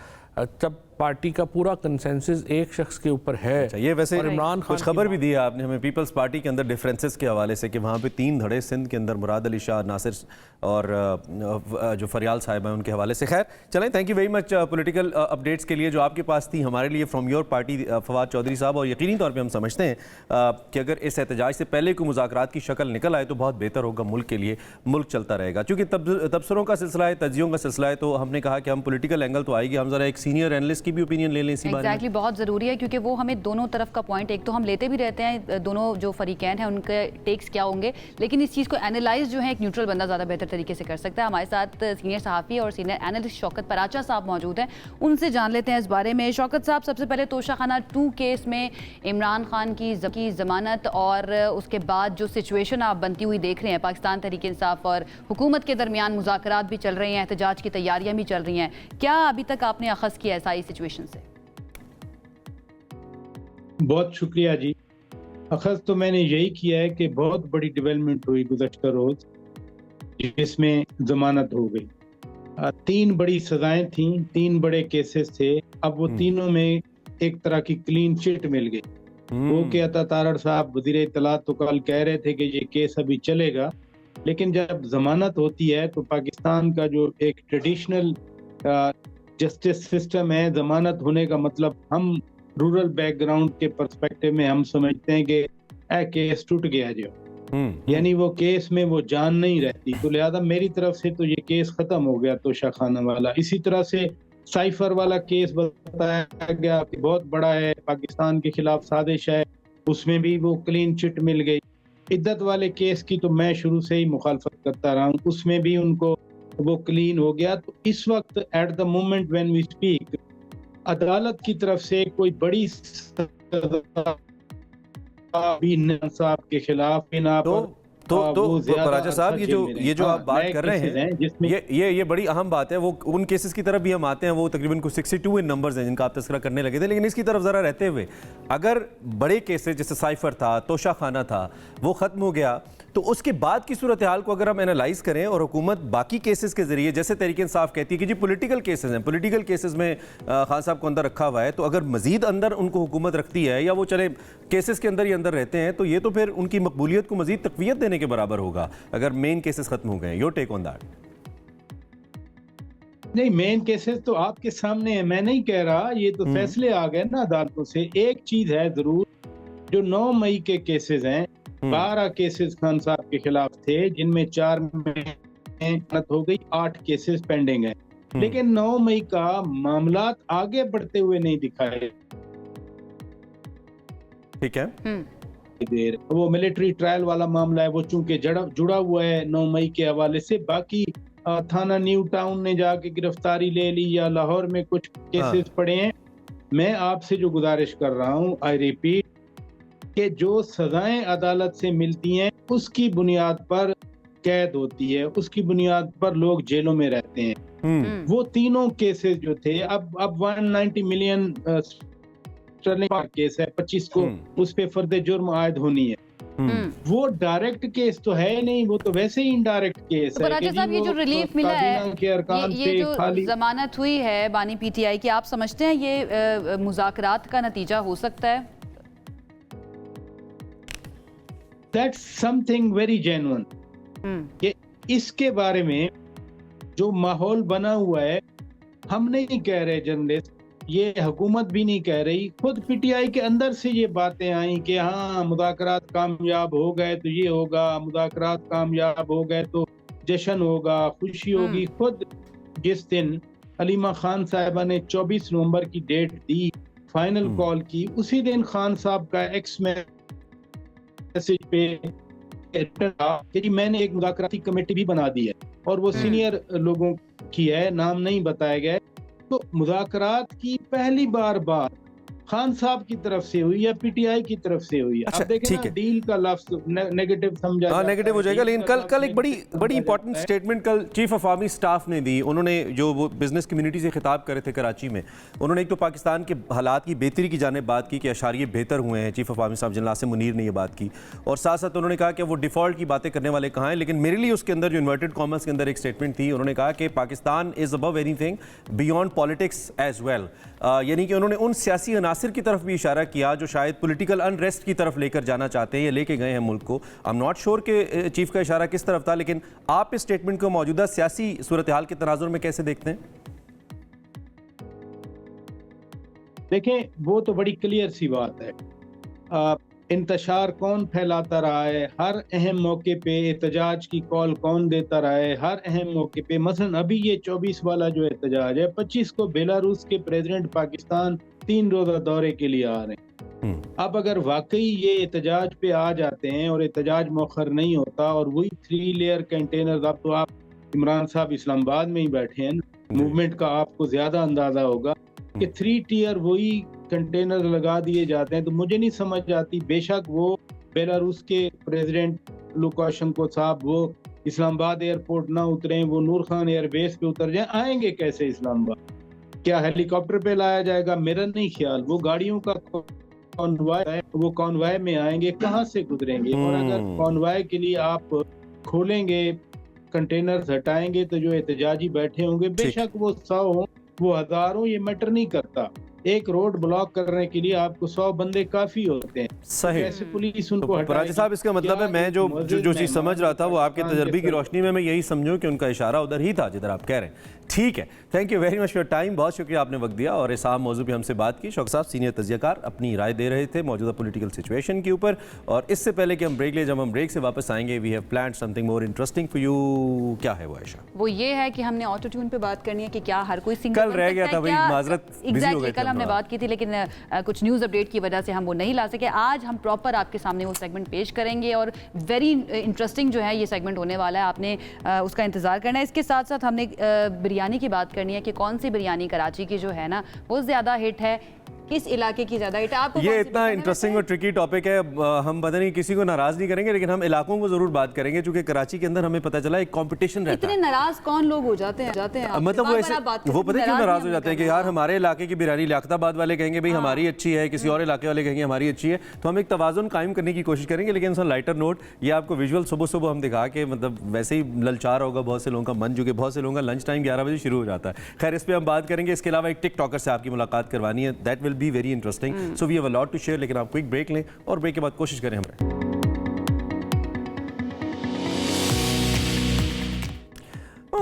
जब पार्टी का पूरा कंसेंसस एक शख्स के ऊपर है। अच्छा, ये वैसे इमरान खान कुछ खबर भी दी है आपने हमें पीपल्स पार्टी के अंदर डिफरेंसेस के हवाले से कि वहाँ पे 3 धड़े सिंध के अंदर मुराद अली शाह, नासिर और जो फरियाल साहिब हैं उनके हवाले से। खैर चलें, thank you very much political updates के लिए जो आपके पास थी हमारे लिए from your party Fawad Chaudhry sahab. और यकीनी तौर पर हम समझते हैं कि अगर इस एहतजाज से पहले कोई मुज़ाकरात की शक्ल निकल आए तो बहुत बेहतर होगा मुल्क के लिए, मुल्क चलता रहेगा। चूँकि तबसरों का सिलसिला है, तज्जियों का सिलसिला है, तो हमने कहा कि हम पॉलिटिकल एंगल तो आएगी, हम ज़रा एक सीनियर एनालिस्ट की भी ओपिनियन ले लें इसी बारे में। एग्जैक्टली, बहुत ज़रूरी है क्योंकि वो हमें दोनों तरफ का पॉइंट, एक तो हम लेते भी रहते हैं दोनों जो फरीकैन हैं उनके टेक्स क्या होंगे, लेकिन इस चीज़ को एनालाइज जो है एक न्यूट्रल बंदा ज़्यादा बेहतर तरीके से कर सकता है। हमारे साथ सीनियर सहाफ़ी और सीनियर एनालिस्ट शौकत पराचा साहब मौजूद हैं, उनसे जान लेते हैं इस बारे में। शौकत साहब, सबसे पहले तोशाखाना 2 केस में इमरान खान की ज़मानत और उसके बाद जो सिचुएशन आप बनती हुई देख रहे हैं, पाकिस्तान तहरीक इंसाफ और हुकूमत के दरमियान मुज़ाकरात भी चल रहे हैं, एहतजाज की तैयारियाँ भी चल रही हैं, क्या अभी तक आपने अखज़ किया है सारी सिचुएशन से? बहुत शुक्रिया जी। अखज़ तो मैंने यही किया है कि बहुत बड़ी डेवलपमेंट हुई गुज़श्ता रोज़ जिसमें ज़मानत हो गई। 3 बड़ी सज़ाएं थीं, 3 बड़े केसेस थे, अब वो तीनों में एक तरह की क्लीन चिट मिल गई। वो कि अता तारड़ साहब वज़ीर इत्तलात तो कल कह रहे थे कि ये केस अभी चलेगा, लेकिन जब ज़मानत होती है तो पाकिस्तान का जो एक ट्रेडिशनल जस्टिस सिस्टम है, ज़मानत होने का मतलब हम रूरल बैकग्राउंड के पर्सपेक्टिव में हम समझते हैं कि केस टूट गया जो, यानी वो केस में वो जान नहीं रहती, तो लिहाजा मेरी तरफ से तो ये केस खत्म हो गया तोशाखाना वाला। इसी तरह से साइफर वाला केस बताया गया कि बहुत बड़ा है, पाकिस्तान के खिलाफ साजिश है, उसमें भी वो क्लीन चिट मिल गई। इद्दत वाले केस की तो मैं शुरू से ही मुखालफत करता रहा हूँ, उसमें भी उनको वो क्लीन हो गया। तो इस वक्त at the moment when we speak अदालत की तरफ से कोई बड़ी साहब के खिलाफ तो राजा साहब ये जो आप बात कर रहे हैं जिसमें ये बड़ी अहम बात है। वो उन केसेस की तरफ भी हम आते हैं, वो तकरीबन कुछ 62 इन नंबर्स हैं जिनका आप तस्करा करने लगे थे। लेकिन इसकी तरफ जरा रहते हुए, अगर बड़े केसेस जैसे साइफर था, तोशा खाना था, वो खत्म हो गया, तो उसके बाद की सूरत हाल को अगर हम एनालाइज करें और हुकूमत बाकी केसेस के जरिए, जैसे तहरीक इंसाफ कहती है कि जी पॉलिटिकल केसेस हैं, पॉलिटिकल केसेस में खान साहब को अंदर रखा हुआ है, तो अगर मजीद अंदर उनको हुकूमत रखती है या वो चले केसेस के अंदर ही अंदर रहते हैं, तो ये तो फिर उनकी मकबूलियत को मजीद तकवीयत देने के बराबर होगा अगर मेन केसेस खत्म हो गए। Your take on that? नहीं, मेन केसेस तो आपके सामने है, मैं नहीं कह रहा, ये तो फैसले आ गए ना अदालतों से। एक चीज है जरूर, जो 9 मई के केसेस हैं, 12 केसेस खान साहब के खिलाफ थे, जिनमें 4 में हो गई, 8 केसेस पेंडिंग हैं। लेकिन 9 मई का मामला आगे बढ़ते हुए नहीं दिखाए। ठीक है, वो मिलिट्री ट्रायल वाला मामला है, वो चूंकि जुड़ा हुआ है 9 मई के हवाले से। बाकी थाना न्यू टाउन ने जाके गिरफ्तारी ले ली, या लाहौर में कुछ केसेस पड़े हैं। मैं आपसे जो गुजारिश कर रहा हूँ, आई रिपीट, कि जो सजाएं अदालत से मिलती हैं उसकी बुनियाद पर कैद होती है, उसकी बुनियाद पर लोग जेलों में रहते हैं। वो तीनों केसेस जो थे, अब 190 मिलियन केस है, 25 को उस पे फर्दे जुर्म आयद होनी है। वो डायरेक्ट केस तो है नहीं, वो तो वैसे ही इनडायरेक्ट केस है। राजा साहब, ये जो रिलीफ मिला है, ये जो जमानत हुई है बानी पीटीआई की, आप समझते हैं ये मुज़ाकरात का नतीजा हो सकता है? That's something very genuine। कि इसके बारे में जो माहौल बना हुआ है, हम नहीं कह रहे जर्नलिस्ट, ये हुकूमत भी नहीं कह रही, खुद पीटीआई के अंदर से ये बातें आई कि हाँ मुज़ाकरात कामयाब हो गए तो ये होगा, मुज़ाकरात कामयाब हो गए तो जश्न होगा, खुशी होगी। खुद जिस दिन हलीमा खान साहिबा ने 24 नवंबर की डेट दी, फाइनल कॉल की, उसी दिन खान साहब का एक्स मैसेज पे कि मैंने एक मुज़ाकराती कमेटी भी बना दी है और वो सीनियर लोगों की है, नाम नहीं बताए गए। तो मुज़ाकरात की पहली बात खान साहब की तरफ से हुई या पीटीआई की तरफ से हुई? अच्छा, अब देखें ना, डील का लफ्ज़ नेगेटिव समझा जाता है, नेगेटिव हो जाएगा। लेकिन कल एक बड़ी इंपॉर्टेंट स्टेटमेंट कल चीफ ऑफ आर्मी स्टाफ ने दी। उन्होंने जो वो बिजनेस कम्युनिटी से खिताब कर रहे थे कराची में, उन्होंने एक तो पाकिस्तान के हालात की बेहतरी की जाने बात की कि अशारिये बेहतर हुए हैं। चीफ ऑफ आर्मी साहब जनरल आसिम मुनीर ने ये बात की, और साथ साथ उन्होंने कहा कि वो डिफॉल्ट की बातें करने वाले कहाँ हैं। लेकिन मेरे लिए उसके अंदर जो इन्वर्टेड कॉमर्स के अंदर एक स्टेटमेंट थी, उन्होंने कहा कि Pakistan is above anything beyond politics as well. यानी कि उन्होंने उन सियासी अनासिर की तरफ भी इशारा किया जो शायद पॉलिटिकल अनरेस्ट की तरफ लेकर जाना चाहते हैं या लेके गए हैं मुल्क को। आई एम नॉट श्योर कि चीफ का इशारा किस तरफ था, लेकिन आप इस स्टेटमेंट को मौजूदा सियासी सूरत हाल के तनाजुर में कैसे देखते हैं? देखें, वो तो बड़ी क्लियर सी बात है। इंतशार कौन फैलाता रहा है, हर अहम मौके पे एहतजाज की कॉल कौन देता रहा है, हर अहम मौके पे। मसलन अभी ये 24 वाला जो एहतजाज है, 25 को बेलारूस के प्रेसिडेंट पाकिस्तान 3 रोजा दौरे के लिए आ रहे हैं। अब अगर वाकई ये एहतजाज पे आ जाते हैं और एहतजाज मौखर नहीं होता, और वही 3 लेयर कंटेनर, अब तो आप इमरान साहब इस्लामाबाद में ही बैठे हैं, मूवमेंट का आपको ज्यादा अंदाजा होगा कि 3 टियर वही कंटेनर लगा दिए जाते हैं। तो मुझे नहीं समझ आती, बेशक वो बेलारूस के प्रेसिडेंट लुकाशेंको साहब वो इस्लामाबाद एयरपोर्ट ना उतरें, वो नूर खान एयरबेस पे उतर जाएं, आएंगे कैसे इस्लामाबाद? क्या हेलीकॉप्टर पे लाया जाएगा? मेरा नहीं ख्याल। वो गाड़ियों का कॉन्वॉय है, वो कॉन्वॉय में आएंगे, कहाँ से गुजरेंगे? और अगर कॉन्वॉय के लिए आप खोलेंगे, कंटेनर हटाएंगे, तो जो एहतजाजी बैठे होंगे, बेशक वो 100 हो, वो 1000 हो, ये मैटर नहीं करता। एक रोड ब्लॉक करने के लिए आपको 100 बंदे काफी होते हैं। सही। कैसे पुलिस उनको तो राजा साहब, इसका मतलब है, मैं जो चीज समझ रहा था वो आपके तजर्बे की रोशनी में मैं यही समझूं कि उनका इशारा उधर ही था जिधर आप कह रहे हैं। ठीक है, thank you very much for your time. बहुत शुक्रिया, आपने वक्त दिया और इस आम मौजू पर हमसे बात की। शौकत साहब सीनियर तज्जियाकार अपनी राय दे रहे थे मौजूदा पॉलिटिकल सिचुएशन के ऊपर। और इससे पहले कि हम ब्रेक ले, जब हम ब्रेक से वापस आएंगे, we have planned something more interesting for you. क्या है वो आयशा? वो ये है कि हमने ऑटो ट्यून पे बात करनी है कि क्या हर कोई सिंगर कल रह गया था भाई, माजरत, एग्जैक्टली कल हमने बात की थी, लेकिन कुछ न्यूज़ अपडेट की वजह से हम वो नहीं ला सके। आज हम प्रॉपर आपके सामने वो सेगमेंट पेश करेंगे और वेरी इंटरेस्टिंग जो है ये सेगमेंट होने वाला है, आपने उसका इंतज़ार करना है। इसके साथ साथ हमने बिरयानी की बात करनी है कि कौन सी बिरयानी कराची की जो है ना वो ज़्यादा हिट है, किस इलाके की ज़्यादा हिट है? आपको ये कौन सी इतना पसंद है इंटरेस्टिंग वैसे? और ट्रिकी टॉपिक है। हम पता नहीं किसी को नाराज नहीं करेंगे, लेकिन हम इलाकों को जरूर बात करेंगे, क्योंकि कराची के अंदर हमें पता चला एक कंपटीशन रहता इतने है। नाराज कौन लोग हो जाते हैं आपसे? मतलब वो बार-बार ऐसे आप बात करते वो हैं, पता है क्यों नाराज हो नहीं जाते हैं कि करना। यार हमारे इलाके की बिरयानी लियाकताबाद वाले कहेंगे भाई हमारी अच्छी है, किसी और इलाके वाले कहेंगे हमारी अच्छी है। तो हम एक तवाज़ुन कायम करने की कोशिश करेंगे, लेकिन सर लाइटर नोट ये आपको विजुअल सुबह सुबह हम दिखा के, मतलब वैसे ही ललचार होगा बहुत से लोगों का मन, जो कि बहुत से लोगों का लंच टाइम 11 बजे शुरू हो जाता है। खैर इस पर हम बात करेंगे। इसके अलावा एक टिकटॉकर से आपकी मुलाकात करवानी है, that will be very interesting. So we have a lot to share, लेकिन आप क्विक ब्रेक लें और ब्रेक के बाद कोशिश करें हमें।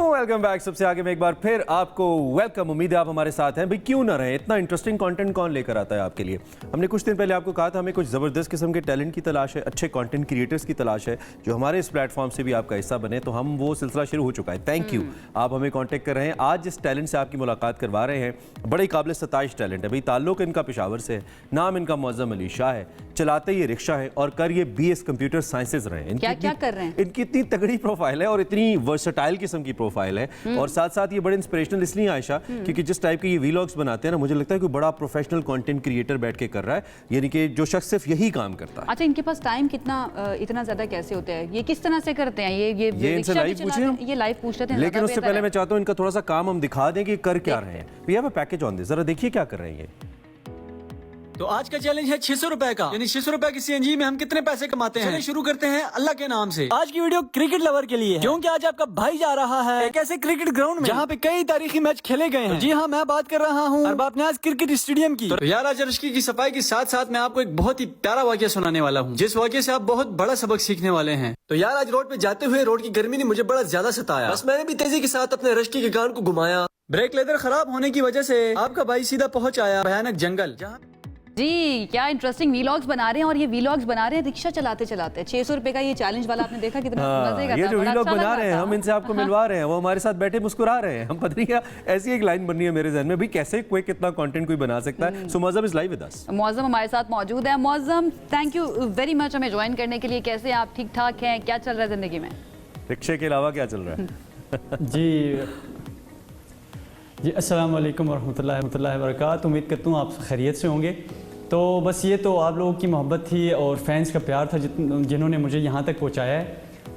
Welcome back. सबसे आगे में एक बार फिर आपको वेलकम। उम्मीद है आप हमारे साथ हैं। भाई क्यों ना रहे, इतना इंटरेस्टिंग कंटेंट कौन लेकर आता है आपके लिए। हमने कुछ दिन पहले आपको कहा था हमें कुछ ज़बरदस्त किस्म के टैलेंट की तलाश है, अच्छे कंटेंट क्रिएटर्स की तलाश है जो हमारे इस प्लेटफॉर्म से भी आपका हिस्सा बने। तो हम वो सिलसिला शुरू हो चुका है। थैंक यू, आप हमें कॉन्टैक्ट कर रहे हैं। आज जिस टैलेंट से आपकी मुलाकात करवा रहे हैं बड़े काबिल सताइश टैलेंट है। भाई ताल्लुक इनका पेशावर से है, नाम इनका मुअज़्ज़म अली शाह है, चलाते ये रिक्शा है और कर ये BS कंप्यूटर साइंसेज रहे हैं। क्या कर रहे हैं? इनकी इतनी तगड़ी प्रोफाइल है और इतनी वर्सटाइल किस्म की प्रोफाइल है। और साथ साथ ये बड़े इंस्पिरेशनल इसलिए आयशा क्योंकि जिस टाइप के ये वीलॉग्स बनाते हैं ना, मुझे लगता है कि बड़ा प्रोफेशनल कंटेंट क्रिएटर बैठ के कर रहा है, यानी कि जो शख्स सिर्फ यही काम करता है। अच्छा, इनके पास टाइम कितना इतना ज्यादा कैसे होता है? ये किस तरह से करते हैं? ये इनसे रिक्शा भी लाइव चलाते पूछें हम? हैं? ये लाइव पूछ लेते हैं, लेकिन ज़्यादा उससे बेहतर पहले है। मैं चाहता हूँ इनका थोड़ा सा काम हम दिखा दें कि कर क्या रहे हैं। We have a package on this, जरा देखिए क्या कर रहे हैं ये। तो आज का चैलेंज है 600 रुपए का, यानी 600 रुपए की CNG में हम कितने पैसे कमाते हैं। चलिए शुरू करते हैं अल्लाह के नाम से। आज की वीडियो क्रिकेट लवर के लिए है, क्योंकि आज आपका भाई जा रहा है एक ऐसे क्रिकेट ग्राउंड में जहाँ पे कई तारीखी मैच खेले गए हैं। जी हाँ, मैं बात कर रहा हूँ अरबाब न्याज क्रिकेट स्टेडियम की। तो यार आज रश्की की सफाई के साथ साथ मैं आपको एक बहुत ही प्यारा वाक्य सुनाने वाला हूँ, जिस वाक्य से आप बहुत बड़ा सबक सीखने वाले हैं। तो यार आज रोड पे जाते हुए रोड की गर्मी ने मुझे बड़ा ज्यादा सताया। बस मैंने भी तेजी के साथ अपने रश्की के कान को घुमाया। ब्रेक लेदर खराब होने की वजह से आपका भाई सीधा पहुंच आया भयानक जंगल। जी, क्या इंटरेस्टिंग वीलॉग्स बना रहे हैं, और ये वीलॉग्स बना रहे हैं रिक्शा चलाते चलाते। 600 रुपए का ये चैलेंज वाला आपने देखा कितना मजे का ये था, जो बड़ा वीलॉग अच्छा बना लगा रहे हैं था। हम इनसे आपको मिलवा रहे हैं, वो हमारे साथ बैठे मुस्कुरा रहे हैं। हम पता नहीं क्या ऐसी एक लाइन बन रही है मेरे जहन में, भाई कैसे कोई कितना कंटेंट कोई बना सकता है। So Muazzam is live with us. Muazzam हमारे साथ मौजूद है। Muazzam, thank you very much हमें ज्वाइन करने के लिए। कैसे आप? ठीक ठाक हैं? क्या चल रहा है जिंदगी में? रिक्शे के अलावा क्या चल रहा है? जी अस्सलाम वालेकुम वरहमतुल्लाहि वबरकातुहू। उम्मीद करता हूँ आप खैरियत से होंगे। तो बस ये तो आप लोगों की मोहब्बत थी और फैंस का प्यार था जिन्होंने मुझे यहाँ तक पहुँचाया है,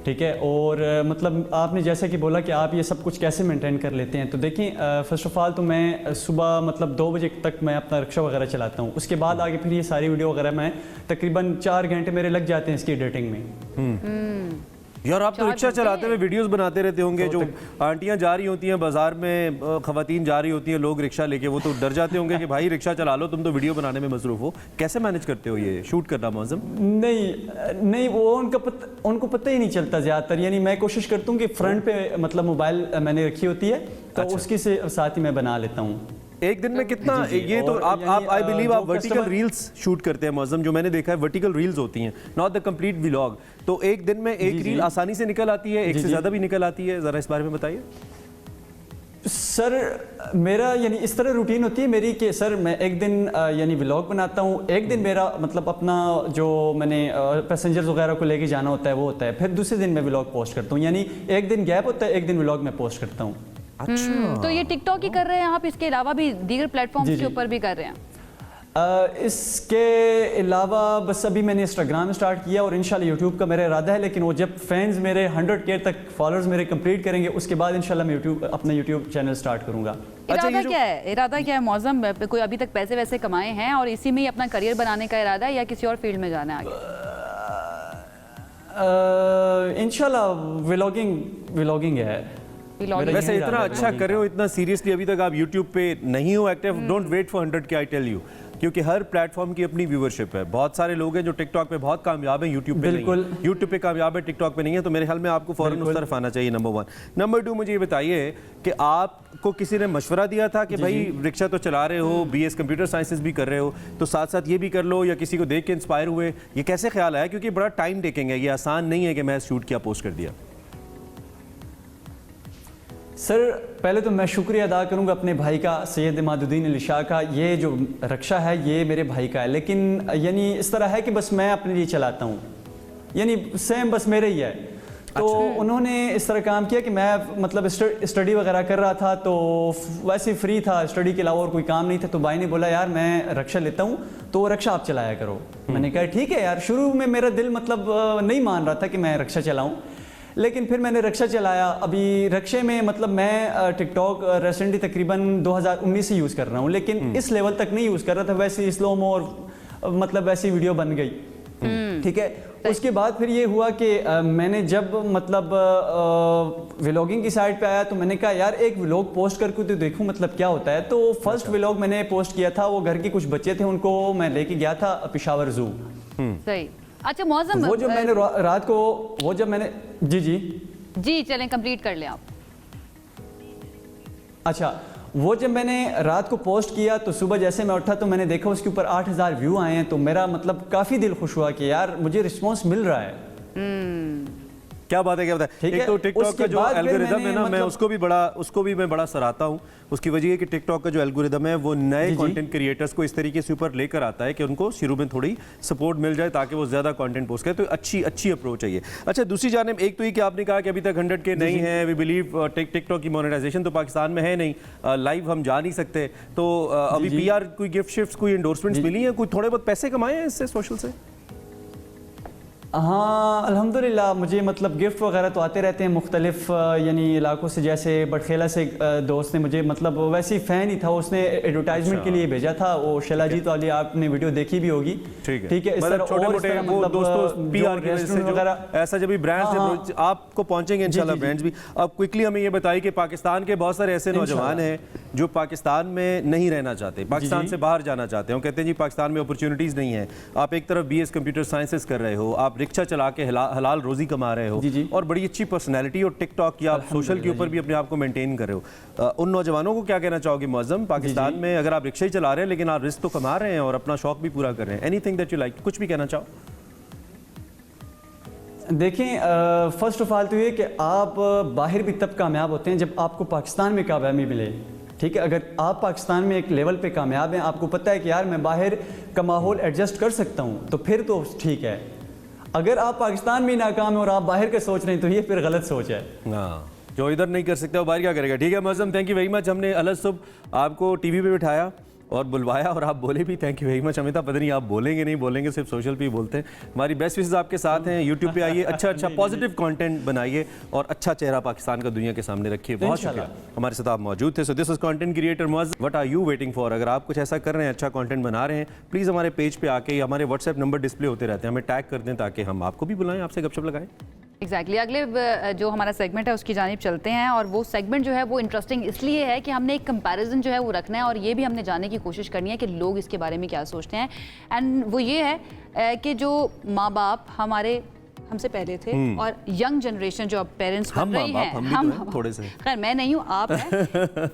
ठीक है। और मतलब आपने जैसा कि बोला कि आप ये सब कुछ कैसे मेंटेन कर लेते हैं, तो देखें फ़र्स्ट ऑफ़ ऑल तो मैं सुबह मतलब 2 बजे तक मैं अपना रिक्शा वगैरह चलाता हूँ। उसके बाद आगे फिर ये सारी वीडियो वगैरह मैं तकरीबन 4 घंटे मेरे लग जाते हैं इसकी एडिटिंग में। यार आप तो रिक्शा चलाते हुए वीडियोस बनाते रहते होंगे, जो आंटियां जा रही होती हैं बाजार में, खवातीन जा रही होती हैं लोग रिक्शा लेके, वो तो डर जाते होंगे कि भाई रिक्शा चला लो, तुम तो वीडियो बनाने में मसरूफ हो। कैसे मैनेज करते हो ये शूट करना मुअज़्ज़म? नहीं वो उनको पता ही नहीं चलता ज़्यादातर। यानी मैं कोशिश करता हूँ कि फ्रंट पे मतलब मोबाइल मैंने रखी होती है, तो उसके से साथ ही मैं बना लेता हूँ। एक दिन में कितना? ये तो आप आई बिलीव आप वर्टिकल रील्स शूट करते हैं मुअज़्ज़म, जो मैंने देखा है वर्टिकल रील्स होती हैं, नॉट द कंप्लीट व्लॉग। तो एक दिन में एक रील आसानी से निकल आती है, एक से ज़्यादा भी निकल आती है, ज़रा इस बारे में बताइए। सर मेरा यानी इस तरह रूटीन होती है मेरी कि सर मैं एक दिन यानी व्लॉग बनाता हूँ, एक दिन मेरा मतलब अपना जो मैंने पैसेंजर्स वगैरह को लेके जाना होता है वो होता है, फिर दूसरे दिन मैं व्लॉग पोस्ट करता हूँ। यानी एक दिन गैप होता है, एक दिन व्लॉग मैं पोस्ट करता हूँ। अच्छा, तो ये टिकटॉक ही कर रहे हैं आप, इसके अलावा भी दीगर प्लेटफॉर्म्स के ऊपर भी कर रहे हैं? इसके अलावा बस अभी मैंने इंस्टाग्राम स्टार्ट किया और इंशाल्लाह यूट्यूब का मेरा इरादा है, लेकिन वो जब फैंस मेरे 100K तक फॉलोअर्स मेरे कंप्लीट करेंगे उसके बाद इंशाल्लाह मैं अपना यूट्यूब चैनल स्टार्ट करूंगा। इरादा क्या है? इरादा क्या है मुअज़्ज़म? कोई अभी तक पैसे वैसे कमाए हैं और इसी में ही अपना करियर बनाने का इरादा है, या किसी और फील्ड में जाना है आगे? इंशाल्लाह व्लॉगिंग है। वैसे इतना अच्छा कर रहे हो, इतना सीरियसली अभी तक आप YouTube पे नहीं हो active, don't wait for 100K I tell you, क्योंकि हर प्लेटफॉर्म की अपनी व्यूअरशिप है। बहुत सारे लोग हैं जो टिकटॉक पे बहुत कामयाब हैं, यूट्यूब पे नहीं है। यूट्यूब पे कामयाब है, टिकटॉक पे नहीं है। तो मेरे ख्याल में आपको फौरन उस तरफ आना चाहिए, नंबर 1। नंबर 2 मुझे ये बताइए कि आपको किसी ने मशवरा दिया था कि भाई रिक्शा तो चला रहे हो, BS कंप्यूटर साइंसेज भी कर रहे हो, तो साथ साथ ये भी कर लो, या किसी को देख के इंस्पायर हुए? ये कैसे ख्याल आया? क्योंकि बड़ा टाइम टेकिंग है, ये आसान नहीं है कि मैं शूट किया पोस्ट कर दिया। सर पहले तो मैं शुक्रिया अदा करूंगा अपने भाई का, सैयद इमादुद्दीन अली शाह का। ये जो रिक्शा है ये मेरे भाई का है, लेकिन यानी इस तरह है कि बस मैं अपने लिए चलाता हूँ, यानी सेम बस मेरे ही है। तो उन्होंने इस तरह काम किया कि मैं मतलब स्टडी वगैरह कर रहा था, तो वैसे फ्री था, स्टडी के अलावा और कोई काम नहीं था, तो भाई ने बोला यार मैं रक्षा लेता हूँ, तो रक्षा आप चलाया करो। मैंने कहा ठीक है यार। शुरू में मेरा दिल मतलब नहीं मान रहा था कि मैं रक्षा चलाऊँ, लेकिन फिर मैंने रक्षा चलाया। अभी रक्षे में मतलब मैं टिकटॉक रिसेंटली तकरीबन 2019 से यूज़ कर रहा हूँ, लेकिन इस लेवल तक नहीं यूज़ कर रहा था। वैसे स्लोमो और मतलब वैसी वीडियो बन गई, ठीक है। उसके बाद फिर ये हुआ कि मैंने जब मतलब व्लॉगिंग की साइड पे आया, तो मैंने कहा यार एक व्लॉग पोस्ट करके तो देखूं मतलब क्या होता है। तो फर्स्ट व्लॉग मैंने पोस्ट किया था, वो घर के कुछ बच्चे थे, उनको मैं लेके गया था पेशावर जू। सही। अच्छा मौसम, वो जब मैंने रात को वो जब मैंने जी चलें कंप्लीट कर लें आप। अच्छा, वो जब मैंने रात को पोस्ट किया तो सुबह जैसे मैं उठा तो मैंने देखा उसके ऊपर 8000 व्यू आए हैं। तो मेरा मतलब काफ़ी दिल खुश हुआ कि यार मुझे रिस्पांस मिल रहा है। क्या बात है, क्या बात है। एक तो टिकटॉक का जो एल्गोरिदम है ना, मैं उसको भी मैं बड़ा सराहता हूँ। उसकी वजह है कि टिकटॉक का जो एल्गोरिदम है वो नए कंटेंट क्रिएटर्स को इस तरीके से ऊपर लेकर आता है कि उनको शुरू में थोड़ी सपोर्ट मिल जाए ताकि वो ज्यादा कंटेंट पोस्ट करें। तो अच्छी अप्रोच है ये। अच्छा, दूसरी जानिब एक तो ये कि आपने कहा कि अभी तक 100 के नहीं है, वी बिलीव टिकटॉक की मोनेटाइजेशन तो पाकिस्तान में है नहीं, लाइव हम जा नहीं सकते। तो अभी PR कोई गिफ्ट शिफ्ट कोई एंडोर्समेंट्स मिली हैं, कोई थोड़े बहुत पैसे कमाए हैं इससे सोशल से? हाँ अल्हम्दुलिल्लाह, मुझे मतलब गिफ्ट वगैरह तो आते रहते हैं मुख्तलिफ यानी इलाकों से। जैसे बटखेला से दोस्त ने मुझे मतलब वैसे ही फ़ैन ही था, उसने एडवर्टाइजमेंट के लिए भेजा था। वो शिलाजीत वाली आपने वीडियो देखी भी होगी, ठीक है। इस तरह छोटे-मोटे दोस्तों PR की वजह से वगैरह ऐसा जब भी ब्रांड्स आपको पहुंचेंगे इंशाल्लाह ब्रांड्स भी। अब क्विकली हमें ये बताइए कि पाकिस्तान के बहुत सारे ऐसे नौजवान हैं जो पाकिस्तान में नहीं रहना चाहते, पाकिस्तान से बाहर जाना चाहते हैं। वो कहते हैं जी पाकिस्तान में अपॉर्चुनिटीज़ नहीं है। आप एक तरफ BS कंप्यूटर साइंसेस कर रहे हो, आप रिक्शा चला के हलाल रोजी कमा रहे हो, और बड़ी अच्छी पर्सनैलिटी और टिकटॉक या सोशल के ऊपर भी अपने आप को मेंटेन कर रहे हो। उन नौजवानों को क्या कहना चाहोगे मुअज्जम? पाकिस्तान में अगर आप रिक्शा ही चला रहे हैं लेकिन आप रिस्क तो कमा रहे हैं और अपना शौक भी पूरा कर रहे हैं। एनीथिंग दैट यू लाइक, कुछ भी कहना चाहो? देखें, फर्स्ट ऑफ ऑल तो ये कि आप बाहर भी तब कामयाब होते हैं जब आपको पाकिस्तान में कामयाबी मिले, ठीक है। अगर आप पाकिस्तान में एक लेवल पे कामयाब हैं, आपको पता है कि यार मैं बाहर का माहौल एडजस्ट कर सकता हूँ, तो फिर तो ठीक है। अगर आप पाकिस्तान में नाकाम हैं और आप बाहर का सोच रहे हैं तो ये फिर गलत सोच है। हाँ, जो इधर नहीं कर सकता वो बाहर क्या करेगा। ठीक है Muazzam, thank you very much. हमने अलग सुबह आपको TV पे बिठाया और बुलवाया और आप बोले भी, थैंक यू वेरी मच। हमें तो पता नहीं आप बोलेंगे नहीं बोलेंगे, सिर्फ सोशल पे ही बोलते हैं। हमारी बेस्ट विशेस आपके साथ हैं। यूट्यूब पे आइए, अच्छा पॉजिटिव कंटेंट बनाइए और अच्छा चेहरा पाकिस्तान का दुनिया के सामने रखिए। बहुत शुक्रिया, हमारे साथ आप मौजूद थे। So this is content creator Muazzam. What are you waiting for? अगर आप कुछ ऐसा कर रहे हैं, अच्छा कंटेंट बना रहे हैं, प्लीज़ हमारे पेज पे आके, हमारे व्हाट्सएप नंबर डिस्प्ले होते रहते हैं, हमें टैग कर दें ताकि हम आपको भी बुलाएं, आपसे गपशप लगाएं। एग्जैक्टली अगले जो हमारा सेगमेंट है उसकी जानिब चलते हैं। और वो सेगमेंट जो है वो इंटरेस्टिंग इसलिए है कि हमने एक कंपैरिजन जो है वो रखना है और ये भी हमने जानने की कोशिश करनी है कि लोग इसके बारे में क्या सोचते हैं। एंड वो ये है कि जो माँ बाप हमारे हमसे पहले थे और यंग जनरेशन जो अब पेरेंट्स बन रही हैं, हम थोड़े से, खैर मैं नहीं हूँ, आप हैं,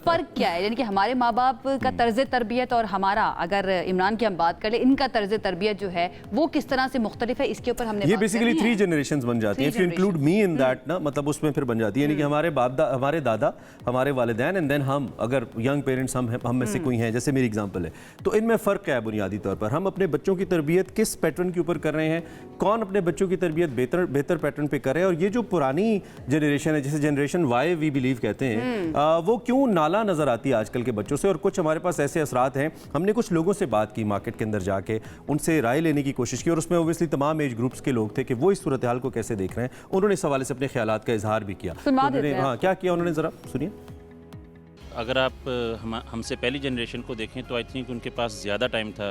फ़र्क क्या है? यानी कि हमारे माँ बाप का तर्ज तरबियत और हमारा, अगर इमरान की हम बात कर ले, इनका तर्ज तरबियत जो है वो किस तरह से मुख्तलिफ है, इसके ऊपर हमने ये बेसिकली 3 जनरेशंस बन जाती हैं। If you include me in that ना, मतलब उसमें फिर बन जाती है। यानी कि हमारे दादा, हमारे वालिदैन एंड देन हम, अगर यंग पेरेंट्स हम में से कोई हैं, जैसे मेरी एग्जांपल है, तो इनमें फ़र्क क्या है बुनियादी तौर पर? हम अपने बच्चों की तरबियत किस पैटर्न के ऊपर कर रहे हैं, कौन अपने बच्चों की तरबियत बेहतर पैटर्न पे कर रहे हैं। और ये जो पुरानी जनरेशन है, जिसे जनरेशन Y वी बिलीव कहते हैं, वो क्यों नाला नजर आती है आजकल के बच्चों से। और कुछ हमारे पास ऐसे असरात हैं। हमने कुछ लोगों से बात की मार्केट के अंदर जाके, उनसे राय लेने की कोशिश की और उसमें ओब्वियसली तमाम एज ग्रुप्स के लोग थे कि वो इस सूरत हाल को कैसे देख रहे हैं। उन्होंने इस हवाले से अपने ख्यालात का इजहार भी किया। हाँ, क्या किया उन्होंने, जरा सुनिए। अगर आप हमसे पहली जनरेशन को देखें तो आई थिंक उनके पास ज़्यादा टाइम था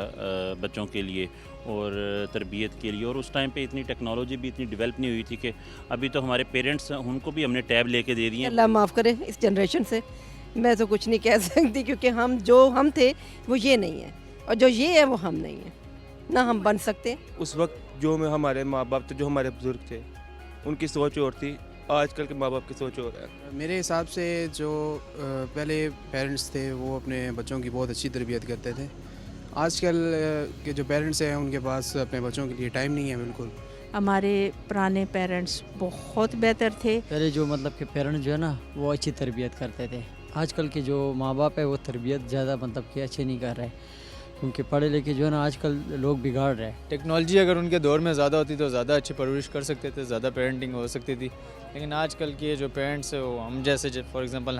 बच्चों के लिए और तरबियत के लिए, और उस टाइम पे इतनी टेक्नोलॉजी भी इतनी डेवलप नहीं हुई थी कि अभी तो हमारे पेरेंट्स, उनको भी हमने टैब लेके दे दिए। अल्लाह माफ़ करे, इस जनरेशन से मैं तो कुछ नहीं कह सकती, क्योंकि हम थे वो ये नहीं है, और जो ये है वो हम नहीं है, ना हम बन सकते। उस वक्त जो हमारे माँ बाप थे, जो हमारे बुजुर्ग थे, उनकी सोच और थी, आजकल के माँ बाप की सोच और है। मेरे हिसाब से जो पहले पेरेंट्स थे वो अपने बच्चों की बहुत अच्छी तरबियत करते थे। आजकल के जो पेरेंट्स हैं उनके पास अपने बच्चों के लिए टाइम नहीं है बिल्कुल। हमारे पुराने पेरेंट्स बहुत बेहतर थे। पहले जो मतलब के पेरेंट्स जो है ना वो अच्छी तरबियत करते थे। आजकल के जो माँ बाप है वो तरबियत ज़्यादा मतलब कि अच्छे नहीं कर रहे। क्योंकि पढ़े लिखे जो है ना आजकल लोग बिगाड़ रहे हैं। टेक्नोलॉजी अगर उनके दौर में ज़्यादा होती तो ज़्यादा अच्छी परवरिश कर सकते थे, ज़्यादा पेरेंटिंग हो सकती थी, लेकिन आजकल के जो पेरेंट्स हैं वो हम जैसे फॉर एग्जांपल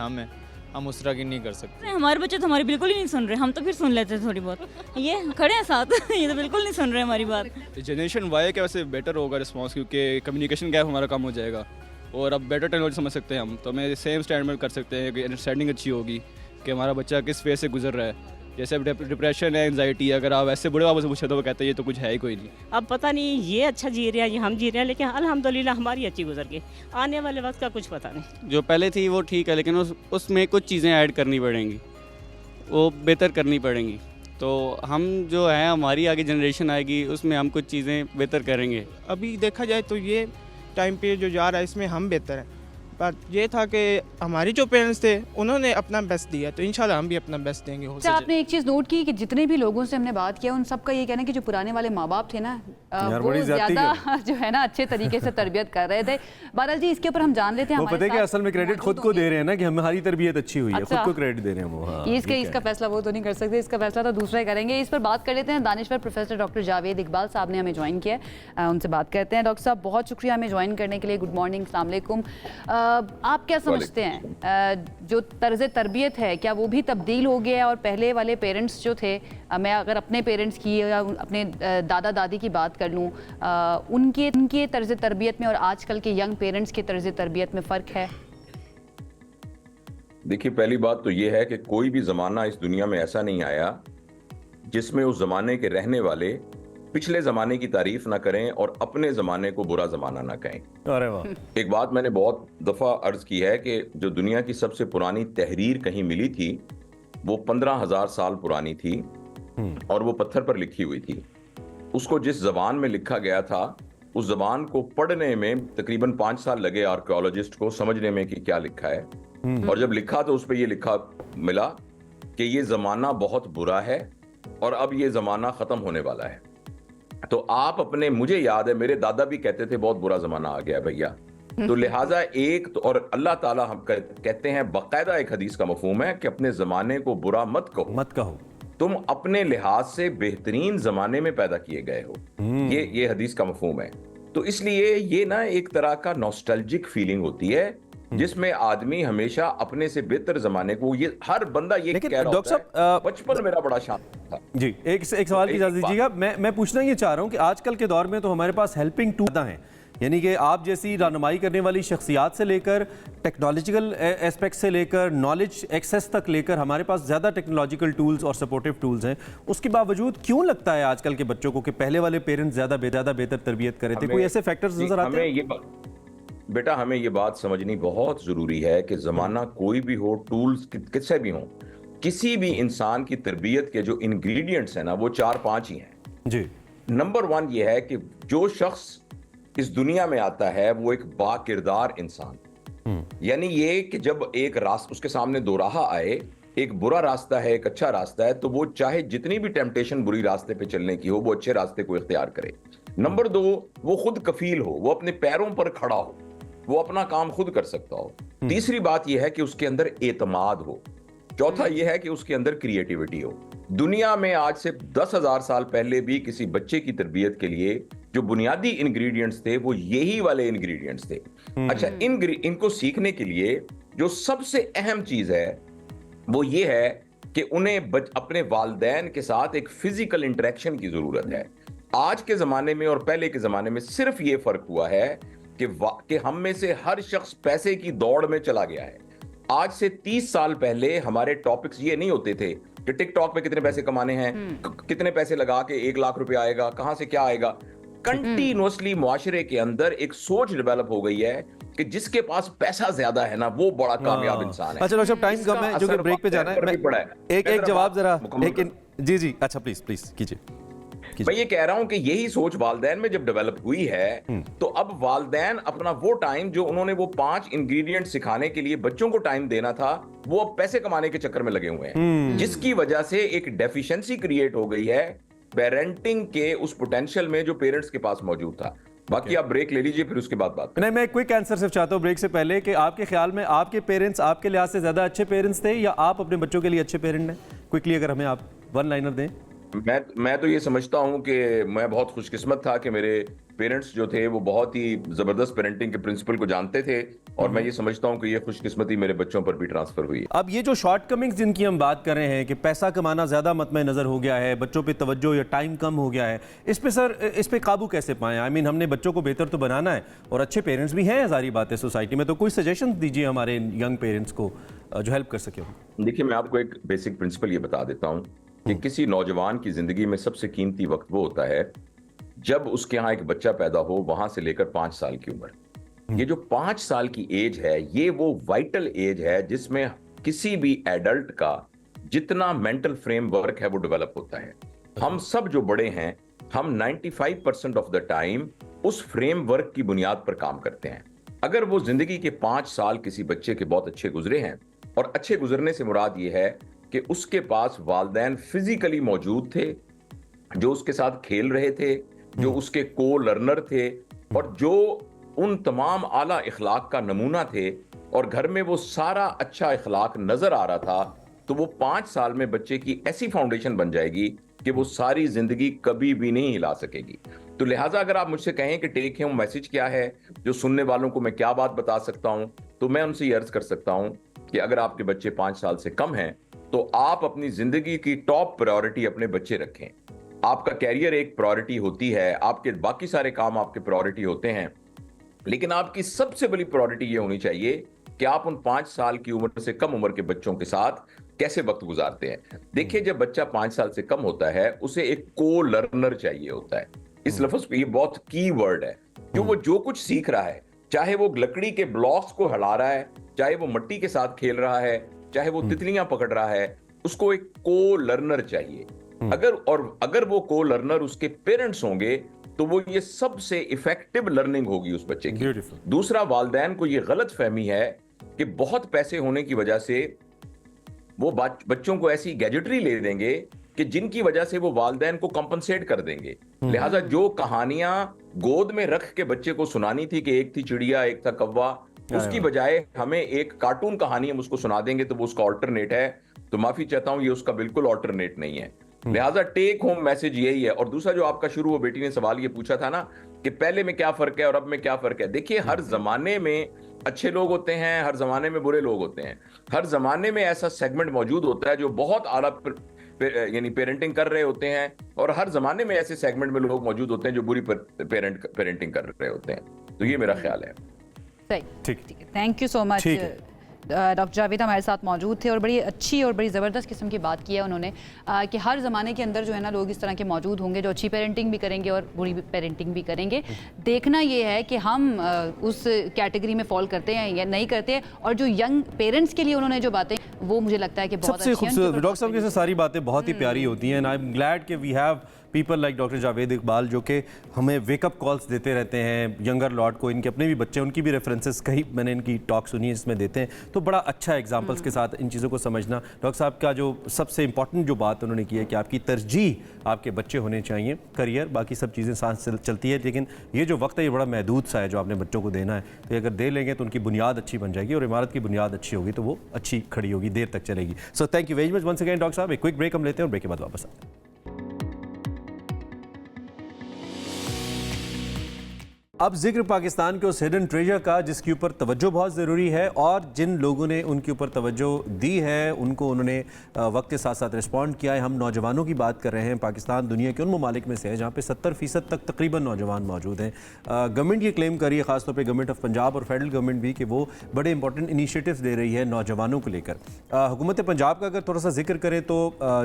हम उस तरह की नहीं कर सकते। हमारे बच्चे तो हमारी बिल्कुल ही नहीं सुन रहे, हम तो फिर सुन लेते थोड़ी बहुत। ये खड़े हैं साथ ये तो बिल्कुल नहीं सुन रहे हमारी बात। जनरेशन वाई का वैसे बेटर होगा रिस्पॉन्स, क्योंकि कम्युनिकेशन गैप हमारा कम हो जाएगा और अब बेटर टेक्नोलॉजी समझ सकते हैं हम, तो हमें सेम स्टैंड में कर सकते हैं कि अंडरस्टैंडिंग अच्छी होगी कि हमारा बच्चा किस फेज से गुजर रहा है। जैसे डिप्रेशन है, एंजाइटी, अगर आप ऐसे बड़े बाबू से पूछे तो वो कहते हैं ये तो कुछ है ही कोई नहीं। अब पता नहीं ये अच्छा जी रहा है ये हम जी रहे हैं, लेकिन अल्हम्दुलिल्लाह हमारी अच्छी गुजर गई। आने वाले वक्त का कुछ पता नहीं। जो पहले थी वो ठीक है, लेकिन उसमें कुछ चीज़ें ऐड करनी पड़ेंगी, वो बेहतर करनी पड़ेंगी। तो हम जो है हमारी आगे जनरेशन आएगी उसमें हम कुछ चीज़ें बेहतर करेंगे। अभी देखा जाए तो ये टाइम पे जो जा रहा है इसमें हम बेहतर हैं, पर ये था कि हमारे जो पेरेंट्स थे उन्होंने अपना बेस्ट दिया, तो इंशाल्लाह हम भी अपना बेस्ट देंगे। हो आपने एक चीज़ नोट की कि जितने भी लोगों से हमने बात किया उन सबका ये कहना है कि जो पुराने वाले माँ बाप थे ना वो ज़्यादा जो है ना अच्छे तरीके से तरबियत कर रहे थे। बादल जी इसके ऊपर हम जान लेते हैं। वो पता है कि असल में क्रेडिट खुद को दे रहे हैं ना कि हमारी तरबियत अच्छी हुई है, खुद को क्रेडिट दे रहे हैं वो। हाँ, इसका फैसला वो तो नहीं कर सकते, इसका फैसला तो दूसरा ही करेंगे। इस पर बात कर लेते हैं। दानिश्वर प्रोफेसर डॉक्टर जावेद इकबाल साहब ने हमें ज्वाइन किया है, उनसे बात करते हैं। डॉक्टर साहब बहुत शुक्रिया हमें ज्वाइन करने के लिए। गुड मॉर्निंग, अस्सलाम वालेकुम। आप क्या समझते हैं जो तर्ज तरबियत है क्या वो भी तब्दील हो गया है? और पहले वाले पेरेंट्स जो थे, मैं अगर अपने पेरेंट्स की या अपने दादा दादी की बात कर लूँ, उनके तर्ज तरबियत में और आजकल के यंग पेरेंट्स के तर्ज तरबियत में फ़र्क है? देखिए, पहली बात तो ये है कि कोई भी ज़माना इस दुनिया में ऐसा नहीं आया जिसमें उस ज़माने के रहने वाले पिछले ज़माने की तारीफ ना करें और अपने ज़माने को बुरा ज़माना ना कहें। अरे वाह। एक बात मैंने बहुत दफ़ा अर्ज़ की है कि जो दुनिया की सबसे पुरानी तहरीर कहीं मिली थी वो 15,000 साल पुरानी थी और वो पत्थर पर लिखी हुई थी। उसको जिस ज़बान में लिखा गया था उस ज़बान को पढ़ने में तकरीबन 5 साल लगे आर्कियोलॉजिस्ट को समझने में कि क्या लिखा है, और जब लिखा तो उस पर यह लिखा मिला कि ये ज़माना बहुत बुरा है और अब ये ज़माना ख़त्म होने वाला है। तो आप अपने, मुझे याद है मेरे दादा भी कहते थे बहुत बुरा ज़माना आ गया भैया, तो लिहाजा एक तो, और अल्लाह ताला हम कहते हैं बाकायदा एक हदीस का मफहूम है कि अपने ज़माने को बुरा मत कहो, तुम अपने लिहाज से बेहतरीन ज़माने में पैदा किए गए हो। ये हदीस का मफहूम है। तो इसलिए ये ना एक तरह का नॉस्टैल्जिक फीलिंग होती है जिसमें आदमी हमेशा अपने से बेहतर जमाने को, ये हर बंदा ये कह रहा होता है बचपन मेरा बड़ा शानदार था। जी, एक सवाल की इजाज़त दीजिएगा। मैं पूछना ये चाह रहा हूँ कि आजकल के दौर में तो हमारे पास हेल्पिंग टूल हैं, यानी कि आप जैसी रहनुमाई करने वाली शख्सियात से लेकर टेक्नोलॉजिकल एस्पेक्ट से लेकर नॉलेज एक्सेस तक लेकर हमारे पास ज़्यादा टेक्नोलॉजिकल टूल्स और सपोर्टिव टूल्स हैं। उसके बावजूद क्यों लगता है आजकल के बच्चों को कि पहले वाले पेरेंट्स ज़्यादा बेहतर तरबियत करे थे? कोई ऐसे फैक्टर्स नजर आते हैं? बेटा, हमें ये बात समझनी बहुत ज़रूरी है कि ज़माना कोई भी हो, टूल्स किससे भी हो, किसी भी इंसान की तरबियत के जो इंग्रेडिएंट्स हैं ना वो 4-5 ही हैं जी। नंबर 1 ये है कि जो शख्स इस दुनिया में आता है वो एक बाकिरदार इंसान, यानी ये कि जब एक रास्ता उसके सामने दो राह आए, एक बुरा रास्ता है एक अच्छा रास्ता है, तो वो चाहे जितनी भी टेम्पटेशन बुरी रास्ते पे चलने की हो वो अच्छे रास्ते को इख्तियार करे। नंबर 2, वो खुद कफील हो, वो अपने पैरों पर खड़ा हो, वो अपना काम खुद कर सकता हो। तीसरी बात यह है कि उसके अंदर एतमाद हो। चौथा यह है कि उसके अंदर क्रिएटिविटी हो। दुनिया में आज से 10,000 साल पहले भी किसी बच्चे की तरबियत के लिए जो बुनियादी इंग्रेडिएंट्स थे वो यही वाले इंग्रेडिएंट्स थे। अच्छा, इनको सीखने के लिए जो सबसे अहम चीज है वो ये है कि उन्हें अपने वालिदैन के साथ एक फिजिकल इंटरेक्शन की जरूरत है। आज के जमाने में और पहले के जमाने में सिर्फ ये फर्क हुआ है कि हम में से हर शख्स पैसे की दौड़ में चला गया है। आज से 30 साल पहले हमारे टॉपिक्स ये नहीं होते थे कि टिकटॉक पे कितने पैसे कमाने हैं, कितने पैसे लगा के 1 लाख रुपए आएगा, कहां से क्या आएगा। कंटिन्यूअसली मुआशरे के अंदर एक सोच डेवलप हो गई है कि जिसके पास पैसा ज्यादा है ना वो बड़ा कामयाब इंसान है। अच्छा डॉक्टर साहब, टाइम कम है, जो कि ब्रेक पे जाना है। एक जवाब जरा जी अच्छा प्लीज कीजिए। मैं ये कह रहा हूं कि यही सोच वालिदैन में जब डेवलप हुई है तो अब वालिदैन अपना वो टाइम जो उन्होंने वो 5 इंग्रेडिएंट सिखाने के लिए बच्चों को टाइम देना था वो अब पैसे कमाने के चक्कर में लगे हुए हैं, जिसकी वजह से एक डेफिशिएंसी क्रिएट हो गई है पेरेंटिंग के उस पोटेंशियल में जो पेरेंट्स के पास मौजूद था। बाकी आप ब्रेक ले लीजिए, फिर उसके बाद बात। नहीं, मैं क्विक आंसर सिर्फ चाहता हूँ ब्रेक से पहले कि आपके ख्याल में आपके पेरेंट्स आपके लिहाज से ज्यादा अच्छे पेरेंट्स थे या आप अपने बच्चों के लिए अच्छे पेरेंट हैं? क्विकली अगर हमें आप 1 लाइनर दें। मैं तो ये समझता हूँ कि मैं बहुत खुशकिस्मत था कि मेरे पेरेंट्स जो थे वो बहुत ही जबरदस्त पेरेंटिंग के प्रिंसिपल को जानते थे, और मैं ये समझता हूँ कि ये खुशकिस्मती मेरे बच्चों पर भी ट्रांसफर हुई है। अब ये जो शॉर्टकमिंग्स जिनकी हम बात कर रहे हैं कि पैसा कमाना ज़्यादा मतमे नज़र हो गया है, बच्चों पे तवज्जो या टाइम कम हो गया है, इस पे सर इस पे काबू कैसे पाएं? आई मीन हमने बच्चों को बेहतर तो बनाना है और अच्छे पेरेंट्स भी हैं, सारी बात है सोसाइटी में, तो कोई सजेशन दीजिए हमारे यंग पेरेंट्स को जो हेल्प कर सके। देखिए, मैं आपको एक बेसिक प्रिंसिपल ये बता देता हूँ कि किसी नौजवान की जिंदगी में सबसे कीमती वक्त वो होता है जब उसके यहाँ एक बच्चा पैदा हो, वहां से लेकर 5 साल की उम्र। ये जो 5 साल की एज है, ये वो वाइटल एज है जिसमें किसी भी एडल्ट का जितना मेंटल फ्रेमवर्क है वो डेवलप होता है। हम सब जो बड़े हैं, हम 95% ऑफ द टाइम उस फ्रेमवर्क की बुनियाद पर काम करते हैं। अगर वो जिंदगी के 5 साल किसी बच्चे के बहुत अच्छे गुजरे हैं, और अच्छे गुजरने से मुराद ये है कि उसके पास वालिदैन फिजिकली मौजूद थे, जो उसके साथ खेल रहे थे, जो उसके को लर्नर थे, और जो उन तमाम आला इखलाक का नमूना थे, और घर में वो सारा अच्छा इखलाक नजर आ रहा था, तो वो 5 साल में बच्चे की ऐसी फाउंडेशन बन जाएगी कि वो सारी जिंदगी कभी भी नहीं हिला सकेगी। तो लिहाजा अगर आप मुझसे कहें कि टेक होम मैसेज क्या है, जो सुनने वालों को मैं क्या बात बता सकता हूं, तो मैं उनसे ये अर्ज कर सकता हूं कि अगर आपके बच्चे 5 साल से कम हैं, तो आप अपनी जिंदगी की टॉप प्रायोरिटी अपने बच्चे रखें। आपका कैरियर एक प्रायोरिटी होती है, आपके बाकी सारे काम आपके प्रायोरिटी होते हैं, लेकिन आपकी सबसे बड़ी प्रायोरिटी ये होनी चाहिए कि आप उन 5 साल की उम्र से कम उम्र के बच्चों के साथ कैसे वक्त गुजारते हैं। देखिए, जब बच्चा 5 साल से कम होता है, उसे एक को लर्नर चाहिए होता है। इस लफ्ज पे ये बहुत की वर्ड है, कि वो जो कुछ सीख रहा है, चाहे वो लकड़ी के ब्लॉक्स को हिला रहा है, चाहे वो मिट्टी के साथ खेल रहा है, चाहे वो तितलियां पकड़ रहा है, उसको एक को लर्नर चाहिए। अगर वो को लर्नर उसके पेरेंट्स होंगे, तो वो ये सबसे इफेक्टिव लर्निंग होगी उस बच्चे की। दूसरा, वालिदैन को ये गलत फहमी है कि बहुत पैसे होने की वजह से वो बच्चों को ऐसी गैजेटरी ले देंगे कि जिनकी वजह से वो वालिदैन को कंपनसेट कर देंगे। लिहाजा जो कहानियां गोद में रख के बच्चे को सुनानी थी कि एक थी चिड़िया, एक था कौवा, उसकी बजाय हमें एक कार्टून कहानी हम उसको सुना देंगे तो वो उसका ऑल्टरनेट है। तो माफी चाहता हूं, ये उसका बिल्कुल ऑल्टरनेट नहीं है। लिहाजा टेक होम मैसेज यही है। और दूसरा, जो आपका शुरू वो बेटी ने सवाल ये पूछा था ना कि पहले में क्या फर्क है और अब में क्या फर्क है। देखिए, हर जमाने में अच्छे लोग होते हैं, हर जमाने में बुरे लोग होते हैं, हर जमाने में ऐसा सेगमेंट मौजूद होता है जो बहुत आला यानी पेरेंटिंग कर रहे होते हैं, और हर जमाने में ऐसे सेगमेंट में लोग मौजूद होते हैं जो बुरी पेरेंटिंग कर रहे होते हैं। तो ये मेरा ख्याल है। सही, ठीक है, thank you so much. Doctor Javed हमारे साथ मौजूद थे और बड़ी अच्छी और बड़ी ज़बरदस्त किस्म की बात की है उन्होंने कि हर ज़माने के अंदर जो है ना लोग इस तरह के मौजूद होंगे जो अच्छी पेरेंटिंग भी करेंगे और बुरी पेरेंटिंग भी करेंगे। देखना ये है कि हम उस कैटेगरी में फॉल करते हैं या नहीं करते। और जो यंग पेरेंट्स के लिए उन्होंने जो बातें, वो मुझे लगता है कि बहुत सबसे खूबसूरत, डॉक्टर साहब की सारी बातें बहुत ही प्यारी होती हैं। आई एम ग्लैड कि we have people like doctor Javed Iqbal जो कि हमें वेकअप कॉल्स देते रहते हैं यंगर लॉट को। इनके अपने भी बच्चे, उनकी भी रेफरेंसेस कहीं मैंने इनकी टॉक सुनी है, इसमें देते हैं। तो बड़ा अच्छा एग्जांपल्स के साथ इन चीज़ों को समझना। डॉक्टर साहब का जो सबसे इंपॉर्टेंट जो बात उन्होंने की है कि आपकी तरजीह आपके बच्चे होने चाहिए, करियर, बाकी सब चीज़ें सांस चलती है, लेकिन ये जो वक्त है ये बड़ा महदूद सा है जो आपने बच्चों को देना है। तो अगर दे लेंगे तो उनकी बुनियाद अच्छी बन जाएगी, और इमारत की बुनियाद अच्छी होगी तो वो अच्छी खड़ी होगी, देर तक चलेगी। So thank you very much once again doctor sahab. एक क्विक ब्रेक हम लेते हैं और ब्रेक के बाद वापस आते हैं। अब जिक्र पाकिस्तान के उस हिडन ट्रेजर का जिसके ऊपर तवज्जो बहुत ज़रूरी है, और जिन लोगों ने उनके ऊपर तवज्जो दी है उनको उन्होंने वक्त के साथ साथ रिस्पॉन्ड किया है। हम नौजवानों की बात कर रहे हैं। पाकिस्तान दुनिया के उन ममालिक में से है जहाँ पे 70% तक तकरीबन नौजवान मौजूद हैं। गवर्नमेंट ये क्लेम कर रही है, ख़ासतौर पर गवर्नमेंट ऑफ पंजाब और फेडरल गवर्नमेंट भी, कि वो बड़े इंपॉर्टेंट इनिशिएटिव्स दे रही है नौजवानों को लेकर। हुकूमत पंजाब का अगर थोड़ा सा जिक्र करें तो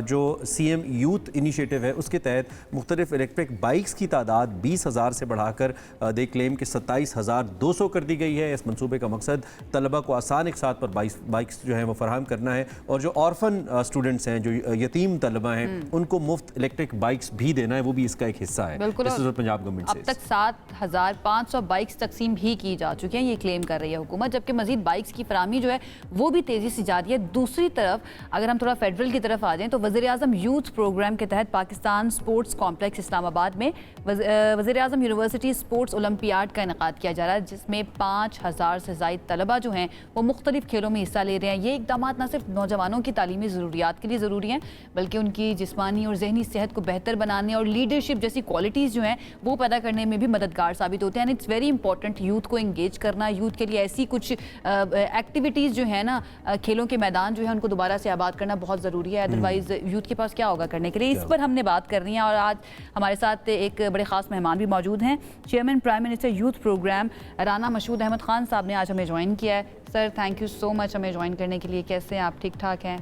जो CM यूथ इनिशिएटिव है उसके तहत मुख्तलिफ इलेक्ट्रिक बाइक्स की तादाद 20,000 से बढ़ाकर दे क्लेम कि 27,200 कर दी गई है। इस मंसूबे का मकसद तलबा को आसान एक साथ पर बाइक्स जो हैं वो फराहम करना है, और जो ऑर्फन स्टूडेंट्स हैं, जो यतीम तलबा हैं, उनको मुफ्त इलेक्ट्रिक बाइक्स भी देना है। वो भी इसका एक हिस्सा है पंजाब गवर्नमेंट से। अब तक 7,500 बाइक्स तकसीम भी की जा चुकी हैं, ये क्लेम कर रही है हुकूमत, जबकि मजीद बाइक्स की फराहमी जो है वो भी तेज़ी से जारी है। दूसरी तरफ अगर हम थोड़ा फेडरल की तरफ आ जाएँ तो वज़ीर-ए-आज़म यूथ प्रोग्राम के तहत पाकिस्तान स्पोर्ट्स कॉम्प्लेक्स इस्लामाबाद में वज़ीर-ए-आज़म यूनिवर्सिटी स्पोर्ट्स ओलंपियाड का इनेकाद किया जा रहा है, जिसमें 5000 से ज़ायद तलबा जो हैं वो मुख्तलिफ खेलों में हिस्सा ले रहे हैं। ये इकदाम न सिर्फ नौजवानों की तालीमी ज़रूरियात के लिए ज़रूरी हैं, बल्कि उनकी जिस्मानी और जहनी सेहत को बेहतर बनाने और लीडरशिप जैसी क्वालिटीज़ जो हैं वो पैदा करने में भी मददगार साबित होते हैं। And it's very important youth को इंगेज करना, यूथ के लिए ऐसी कुछ एक्टिविटीज़ जो है ना, खेलों के मैदान जो है उनको दोबारा से आबाद करना बहुत ज़रूरी है। अदरवाइज़ यूथ के पास क्या होगा करने के लिए। इस पर हमने बात करनी है और आज हमारे साथ एक बड़े ख़ास मेहमान भी मौजूद हैं। Chairman prime minister youth programme Rana Mashhood Ahmad Khan sahab ने आज हमें ज्वाइन किया है। Sir thank you so much हमें ज्वाइन करने के लिए। कैसे हैं आप? ठीक ठाक हैं?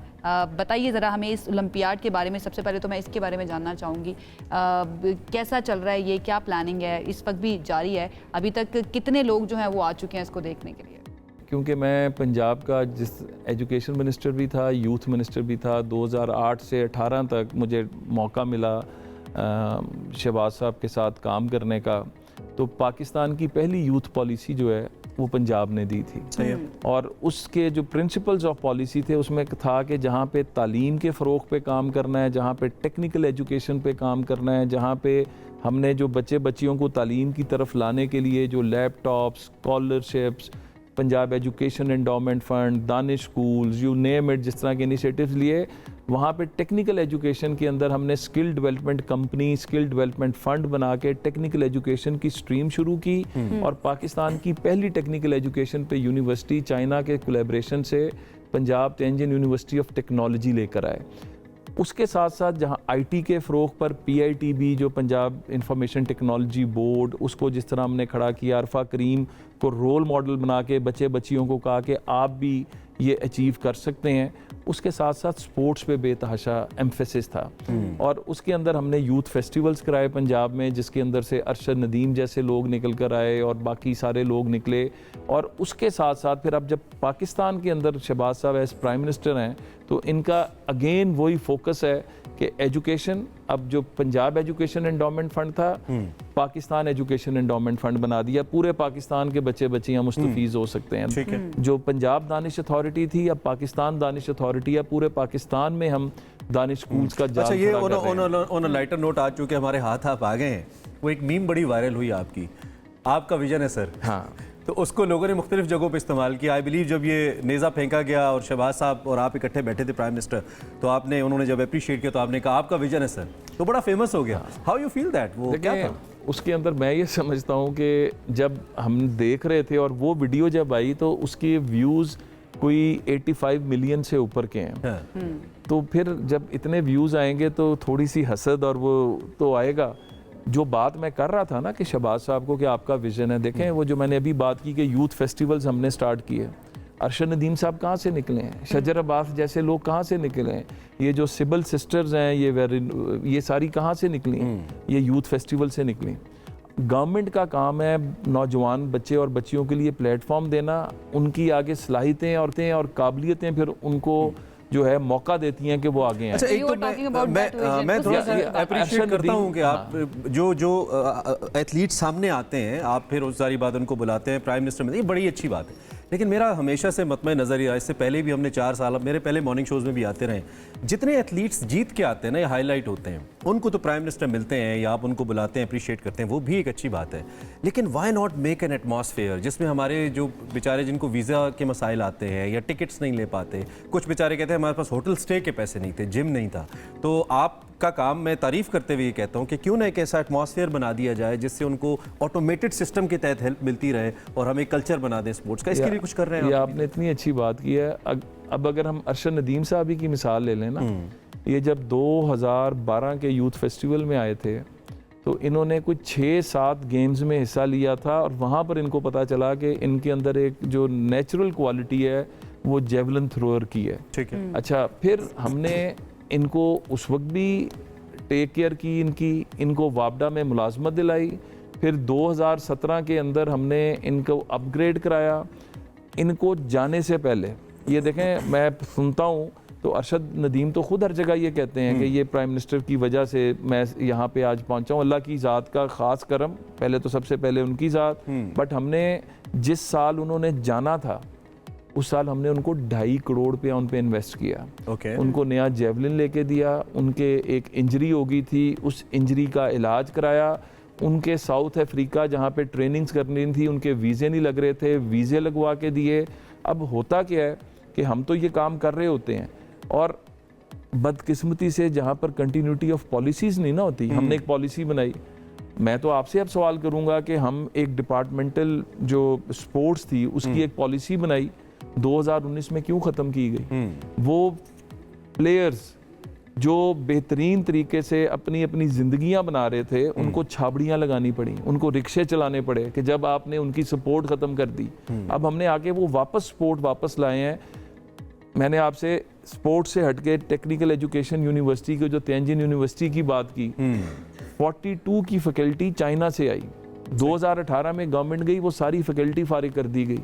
बताइए ज़रा हमें इस ओलंपियाड के बारे में। सबसे पहले तो मैं इसके बारे में जानना चाहूँगी, कैसा चल रहा है ये, क्या प्लानिंग है? इस वक्त भी जारी है, अभी तक कितने लोग जो हैं वो आ चुके हैं इसको देखने के लिए? क्योंकि मैं पंजाब का जिस एजुकेशन मिनिस्टर भी था, यूथ मिनिस्टर भी था, 2008 से 18 तक मुझे मौका मिला शहबाज साहब के साथ काम करने का। तो पाकिस्तान की पहली यूथ पॉलिसी जो है वो पंजाब ने दी थी, और उसके जो प्रिंसिपल्स ऑफ पॉलिसी थे उसमें था कि जहाँ पे तालीम के फ़रोग पे काम करना है, जहाँ पे टेक्निकल एजुकेशन पे काम करना है, जहाँ पे हमने जो बच्चे बच्चियों को तालीम की तरफ लाने के लिए जो laptops, scholarships, Punjab education endowment fund, Danish schools, you name it, जिस तरह के इनिशिएटिव्स लिए, वहाँ पे टेक्निकल एजुकेशन के अंदर हमने skill development company, skill development fund बना के टेक्निकल एजुकेशन की स्ट्रीम शुरू की, और पाकिस्तान की पहली टेक्निकल एजुकेशन पे यूनिवर्सिटी चाइना के कोलैबोरेशन से Punjab Tenzin university of technology लेकर आए। उसके साथ साथ जहाँ आईटी के फ़रोग पर PITB जो पंजाब इंफॉर्मेशन टेक्नोलॉजी बोर्ड, उसको जिस तरह हमने खड़ा किया, अरफा करीम को रोल मॉडल बना के बच्चे बच्चियों को कहा कि आप भी ये अचीव कर सकते हैं। उसके साथ साथ स्पोर्ट्स पे बेतहाशा एम्फेसिस था, और उसके अंदर हमने यूथ फेस्टिवल्स कराए पंजाब में, जिसके अंदर से अरशद नदीम जैसे लोग निकल कर आए और बाकी सारे लोग निकले। और उसके साथ साथ फिर अब जब पाकिस्तान के अंदर शहबाज साहब एज प्राइम मिनिस्टर हैं, तो इनका अगेन वही फोकस है कि एजुकेशन, अब जो पंजाब एजुकेशन एंडोमेंट फंड था, पाकिस्तान एजुकेशन एंडोमेंट फंड बना दिया। पूरे पाकिस्तान के बच्चे बच्चियां मुस्तफीज हो सकते हैं। जो पंजाब दानिश अथॉरिटी थी, अब पाकिस्तान दानिश अथॉरिटी है। पूरे पाकिस्तान में हम दानिश स्कूल्स का अच्छा, ये ऑन अ लाइटर नोट आज चूँकि हमारे हाथ आप आ गए हैं, वो एक मीम बड़ी वायरल हुई आपकी, आपका विजन है सर। हाँ, तो उसको लोगों ने मुख्तलिफ जगहों पे इस्तेमाल किया। आई बिलीव जब ये नेज़ा फेंका गया और शहबाज साहब और आप इकट्ठे बैठे थे प्राइम मिनिस्टर, तो आपने, उन्होंने जब अप्रिशिएट किया तो आपने कहा आपका विजन है सर, तो बड़ा फेमस हो गया। How you feel that? वो क्या था उसके अंदर? मैं ये समझता हूँ कि जब हम देख रहे थे और वो वीडियो जब आई तो उसके व्यूज़ कोई 85 मिलियन से ऊपर के हैं। तो फिर जब इतने व्यूज़ आएंगे तो थोड़ी सी हसद और वो तो आएगा। जो बात मैं कर रहा था ना कि शहबाज साहब को कि आपका विजन है, देखें वो जो मैंने अभी बात की कि यूथ फेस्टिवल्स हमने स्टार्ट किए, अरशद नदीम साहब कहाँ से निकले हैं, शजर अब्बास जैसे लोग कहाँ से निकले हैं, ये जो सिबल सिस्टर्स हैं, ये सारी कहाँ से निकली, ये यूथ फेस्टिवल से निकली। गवर्नमेंट का काम है नौजवान बच्चे और बच्चियों के लिए प्लेटफॉर्म देना, उनकी आगे सलाहियतें और काबिलियतें फिर उनको जो है मौका देती हैं कि वो आगे हैं। अच्छा, एक तो मैं थोड़ा सा अप्रिशिएट करता हूँ कि आप जो एथलीट सामने आते हैं, आप फिर उस सारी बात उनको बुलाते हैं प्राइम मिनिस्टर में, ये बड़ी अच्छी बात है। लेकिन मेरा हमेशा से मतमय नज़र ये, इससे पहले भी हमने 4 साल, मेरे पहले मॉर्निंग शोज़ में भी आते रहे, जितने एथलीट्स जीत के आते हैं ना या हाईलाइट होते हैं, उनको तो प्राइम मिनिस्टर मिलते हैं या आप उनको बुलाते हैं, अप्रिशिएट करते हैं, वो भी एक अच्छी बात है। लेकिन why not make an atmosphere जिसमें हमारे जो बेचारे जिनको वीज़ा के मसाइल आते हैं या टिकट्स नहीं ले पाते, कुछ बेचारे कहते हैं हमारे पास होटल स्टे के पैसे नहीं थे, जिम नहीं था, तो आपका काम मैं तारीफ़ करते हुए ये कहता हूँ कि क्यों ना एक ऐसा एटमॉस्फेयर बना दिया जाए जिससे उनको ऑटोमेटेड सिस्टम के तहत हेल्प मिलती रहे और हम एक कल्चर बना दें स्पोर्ट्स का। इसके लिए कुछ कर रहे हैं? आपने इतनी अच्छी बात की है। अब अगर हम अरशद नदीम साहब की मिसाल ले लें ना, ये जब 2012 के यूथ फेस्टिवल में आए थे तो इन्होंने कुछ 6-7 गेम्स में हिस्सा लिया था, और वहाँ पर इनको पता चला कि इनके अंदर एक जो नेचुरल क्वालिटी है वो जेवलिन थ्रोअर की है। ठीक है। अच्छा, फिर हमने इनको उस वक्त भी टेक केयर की, इनको वापडा में मुलाजमत दिलाई, फिर 2017 के अंदर हमने इनको अपग्रेड कराया। इनको जाने से पहले ये देखें, मैं सुनता हूँ तो अरशद नदीम तो खुद हर जगह ये कहते हैं कि ये प्राइम मिनिस्टर की वजह से मैं यहाँ पे आज पहुँचा हूँ, अल्लाह की ज़ात का ख़ास करम, पहले तो सबसे पहले उनकी ज़ात। बट हमने जिस साल उन्होंने जाना था उस साल हमने उनको 2.5 करोड़ रुपया उन पे इन्वेस्ट किया। उनको नया जेवलिन लेके दिया, उनके एक इंजरी हो गई थी, उस इंजरी का इलाज कराया, उनके साउथ अफ्रीका जहाँ पे ट्रेनिंग्स करनी थी, उनके वीज़े नहीं लग रहे थे, वीज़े लगवा के दिए। अब होता क्या है कि हम तो ये काम कर रहे होते हैं और बदकिस्मती से जहाँ पर कंटिन्यूटी ऑफ पॉलिसीज़ नहीं ना होती, हमने एक पॉलिसी बनाई। मैं तो आपसे अब सवाल करूँगा कि हम एक डिपार्टमेंटल जो स्पोर्ट्स थी उसकी एक पॉलिसी बनाई, 2019 में क्यों ख़त्म की गई? वो प्लेयर्स जो बेहतरीन तरीके से अपनी अपनी ज़िंदगियां बना रहे थे, उनको छाबड़ियां लगानी पड़ी, उनको रिक्शे चलाने पड़े कि जब आपने उनकी सपोर्ट ख़त्म कर दी। अब हमने आके वो सपोर्ट वापस लाए हैं। मैंने आपसे स्पोर्ट्स से हटके टेक्निकल एजुकेशन यूनिवर्सिटी की जो तेंजिन यूनिवर्सिटी की बात की, 42 की फैकल्टी चाइना से आई। 2018 में गवर्नमेंट गई, वो सारी फैकल्टी फारिग कर दी गई।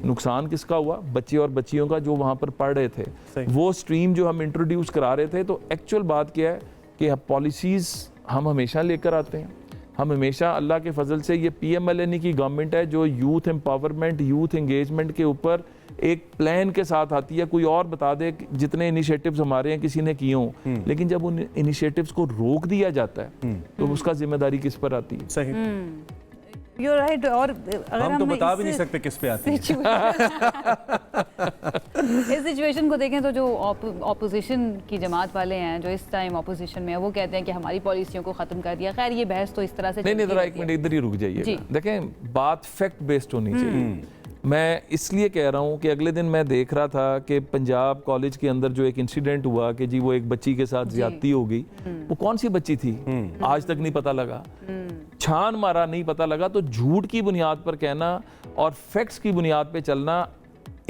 नुकसान किसका हुआ? बच्चे और बच्चियों का जो वहाँ पर पढ़ रहे थे। वो स्ट्रीम जो हम इंट्रोड्यूस करा रहे थे, तो एक्चुअल बात क्या है कि पॉलिसीज़ हम हमेशा लेकर आते हैं। हम हमेशा अल्लाह के फजल से, ये PMLN की गवर्नमेंट है जो यूथ एम्पावरमेंट, यूथ एंगेजमेंट के ऊपर एक प्लान के साथ आती है। कोई और बता दे जितने इनिशिएटिव्स हमारे हैं किसी ने किए हों, लेकिन जब उन इनिशिएटिव्स को रोक दिया जाता है तो उसका जिम्मेदारी किस पर आती है? सही, You're right. और अगर हम तो बता भी नहीं सकते किस पे आती है। इस सिचुएशन को देखें तो जो ऑपोजिशन की जमात वाले हैं जो इस टाइम ऑपोजिशन में है, वो कहते हैं कि हमारी पॉलिसियों को ख़त्म कर दिया। खैर ये बहस तो इस तरह से नहीं, ज़रा एक मिनट इधर ही रुक जाइए। देखें, बात फैक्ट बेस्ड होनी चाहिए। मैं इसलिए कह रहा हूँ कि अगले दिन मैं देख रहा था कि पंजाब कॉलेज के अंदर जो एक इंसिडेंट हुआ कि जी वो एक बच्ची के साथ ज्यादती हो गई। वो कौन सी बच्ची थी आज तक नहीं पता लगा, छान मारा नहीं पता लगा। तो झूठ की बुनियाद पर कहना और फैक्ट्स की बुनियाद पे चलना,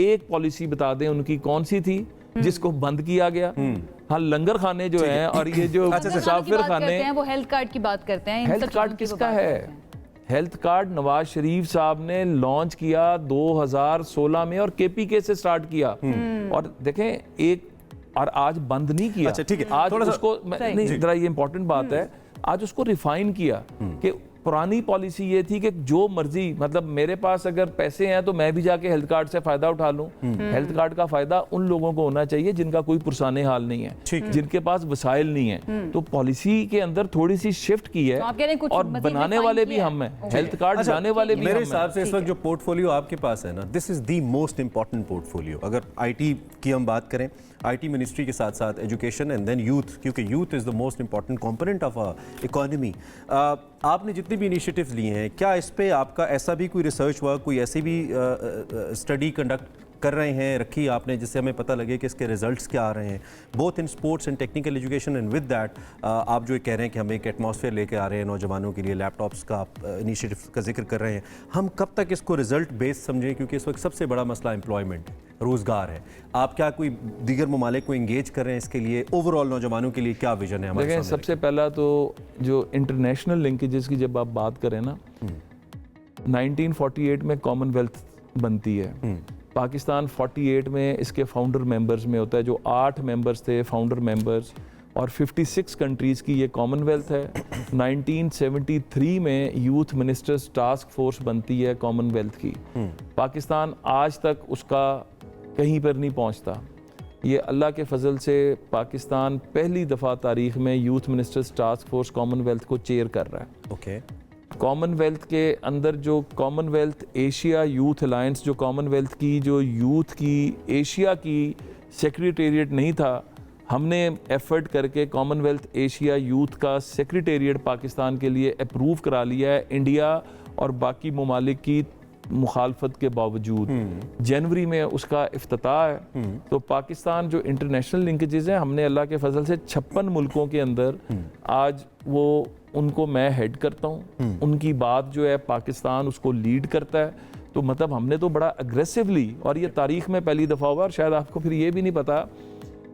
एक पॉलिसी बता दें उनकी कौन सी थी जिसको बंद किया गया। हाँ, लंगर खाने जो हैं और ये जो मुसाफिर खाने, वो हेल्थ कार्ड की बात करते हैं। हेल्थ कार्ड किसका है? हेल्थ कार्ड नवाज शरीफ साहब ने लॉन्च किया 2016 में और KPK से स्टार्ट किया। और देखें, एक और आज बंद नहीं किया। अच्छा, ठीक है, आज उसको नहीं, जरा ये इंपॉर्टेंट बात है, आज उसको रिफाइन किया कि पुरानी पॉलिसी ये थी कि जो मर्जी, मतलब मेरे पास अगर पैसे हैं तो मैं भी जाके हेल्थ कार्ड से फायदा उठा लूं। हेल्थ कार्ड का फायदा उन लोगों को होना चाहिए जिनका कोई पुरसाने हाल नहीं है, जिनके पास वसाइल नहीं है। तो पॉलिसी के अंदर थोड़ी सी शिफ्ट की है और बनाने वाले भी हम हैं, हेल्थ कार्ड बनाने वाले भी। मेरे हिसाब से इस वक्त जो पोर्टफोलियो आपके पास है ना, this is the most important portfolio. अगर IT की हम बात करें, IT मिनिस्ट्री के साथ साथ एजुकेशन एंड देन यूथ, क्योंकि youth is the most important component of a economy. आपने जितने भी इनिशिएटिव्स लिए हैं, क्या इस पे आपका ऐसा भी कोई रिसर्च हुआ, कोई ऐसी भी स्टडी कंडक्ट कर रहे हैं, रखी आपने, जिससे हमें पता लगे कि इसके रिजल्ट्स क्या आ रहे हैं, both in sports and technical education? And with that आप जो कह रहे हैं कि हम एक एटमॉस्फेयर लेके आ रहे हैं नौजवानों के लिए, लैपटॉप्स का इनिशिएटिव का जिक्र कर रहे हैं, हम कब तक इसको रिजल्ट बेस्ड समझें? क्योंकि इस वक्त सबसे बड़ा मसला एम्प्लॉयमेंट, रोजगार है। आप क्या कोई दीगर ममालिक को इंगेज कर रहे हैं इसके लिए? ओवरऑल नौजवानों के लिए क्या विजन है हमारे? देखिए, सबसे पहला तो जो इंटरनेशनल लिंकेजेस की जब आप बात करें ना, 1948 में कॉमनवेल्थ बनती है। पाकिस्तान 48 में इसके फाउंडर मेंबर्स में होता है, जो 8 मेंबर्स थे फाउंडर मेंबर्स, और 56 कंट्रीज़ की ये कॉमनवेल्थ है। 1973 में यूथ मिनिस्टर्स टास्क फोर्स बनती है कॉमनवेल्थ की। पाकिस्तान आज तक उसका कहीं पर नहीं पहुंचता। ये अल्लाह के फजल से पाकिस्तान पहली दफ़ा तारीख़ में youth ministers task force Commonwealth को चेयर कर रहा है। ओके। कॉमनवेल्थ के अंदर जो कॉमनवेल्थ एशिया यूथ अलायंस, जो कॉमनवेल्थ की जो यूथ की एशिया की सेक्रेटेरिएट नहीं था, हमने एफर्ट करके कॉमनवेल्थ एशिया यूथ का सेक्रेटेरिएट पाकिस्तान के लिए अप्रूव करा लिया है, इंडिया और बाकी ममालिक की मुखालफत के बावजूद। जनवरी में उसका इफ्तिताह है। तो पाकिस्तान जो इंटरनेशनल लिंकेजेस हैं, हमने अल्लाह के फजल से 56 मुल्कों के अंदर आज वो उनको मैं हेड करता हूँ। उनकी बात जो है पाकिस्तान उसको लीड करता है। तो मतलब हमने तो बड़ा अग्रेसिवली, और ये तारीख में पहली दफ़ा हुआ, और शायद आपको फिर ये भी नहीं पता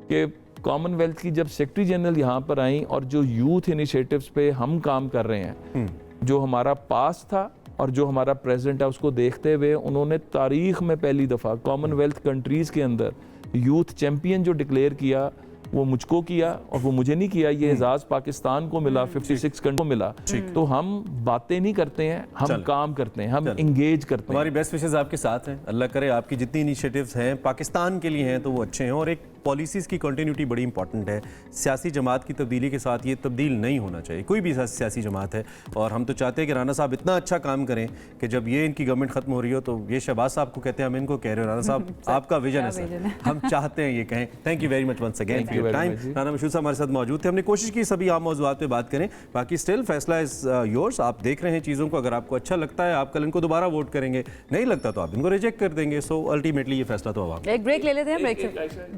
कि कॉमनवेल्थ की जब सेक्रेटरी जनरल यहाँ पर आई और जो यूथ इनिशिएटिव्स पे हम काम कर रहे हैं, जो हमारा पास था और जो हमारा प्रेजेंट है, उसको देखते हुए उन्होंने तारीख में पहली दफ़ा कॉमनवेल्थ कंट्रीज़ के अंदर यूथ चैम्पियन जो डिक्लेयर किया, वो मुझको किया और वो मुझे नहीं किया। ये एजाज़ पाकिस्तान को मिला, 56 कंट्री को मिला। तो हम बातें नहीं करते हैं, हम काम करते हैं, हम इंगेज करते हैं। हमारी बेस्ट विशेस आपके साथ हैं। अल्लाह करे आपकी जितनी इनिशिएटिव्स हैं पाकिस्तान के लिए हैं तो वो अच्छे हैं। और एक पॉलिसीज़ की कंटिन्यूटी बड़ी इंपॉर्टेंट है। सियासी जमात की तब्दीली के साथ ये तब्दील नहीं होना चाहिए, कोई भी सियासी जमात है। और हम तो चाहते हैं कि राना साहब इतना अच्छा काम करें कि जब ये इनकी गवर्नमेंट खत्म हो रही हो तो ये शहबाज साहब को कहते हैं, हम इनको कह रहे हो राना साहब आपका विजन है सर, हम चाहते हैं ये कहें। Thank you very much once again for your time. Rana Mashhood sahab हमारे साथ मौजूद थे, हमने कोशिश की सभी आम मौज़ूआत पे बात करें, बाकी स्टिल फैसला इज योर्स। आप देख रहे हैं चीज़ों को, अगर आपको अच्छा लगता है आप कल इनको दोबारा वोट करेंगे, नहीं लगता तो आप इनको रिजेक्ट कर देंगे। सो अल्टीमेटली ये फैसला तो आवाम। एक ब्रेक ले लेते हैं, ब्रेक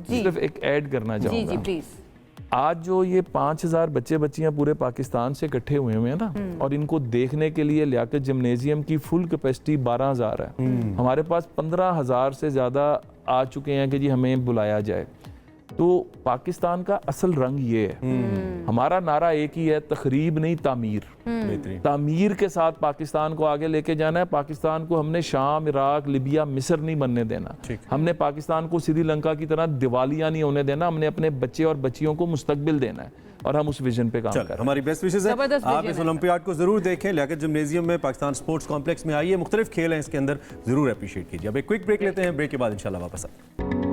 जी सिर्फ एक ऐड करना जी चाहूँगा। जी प्लीज। आज जो ये 5000 बच्चे बच्चियां पूरे पाकिस्तान से इकट्ठे हुए हैं ना, और इनको देखने के लिए लियाकत जिम्नेजियम की फुल कैपेसिटी 12,000 है। हमारे पास 15,000 से ज़्यादा आ चुके हैं कि जी हमें बुलाया जाए। तो पाकिस्तान का असल रंग ये है, हमारा नारा एक ही है, तखरीब नहीं तामीर। तामीर के साथ पाकिस्तान को आगे लेके जाना है। पाकिस्तान को हमने शाम, इराक, लिबिया, मिस्र नहीं बनने देना। हमने पाकिस्तान को श्रीलंका की तरह दिवालिया नहीं होने देना। हमने अपने बच्चे और बच्चियों को मुस्तकबिल देना है और हम उस विजन पे काम कर रहे हैं। हमारी बेस्ट विशेस है, आप इस ओलंपियाड को जरूर देखें। लियाकत जिम्नेजियम में पाकिस्तान स्पोर्ट्स कॉम्प्लेक्स में आइए, मुख्तलिफ खेल हैं इसके अंदर, जरूर अप्रिशिएट कीजिए। अब एक क्विक ब्रेक लेते हैं, ब्रेक के बाद इंशाल्लाह वापस आए।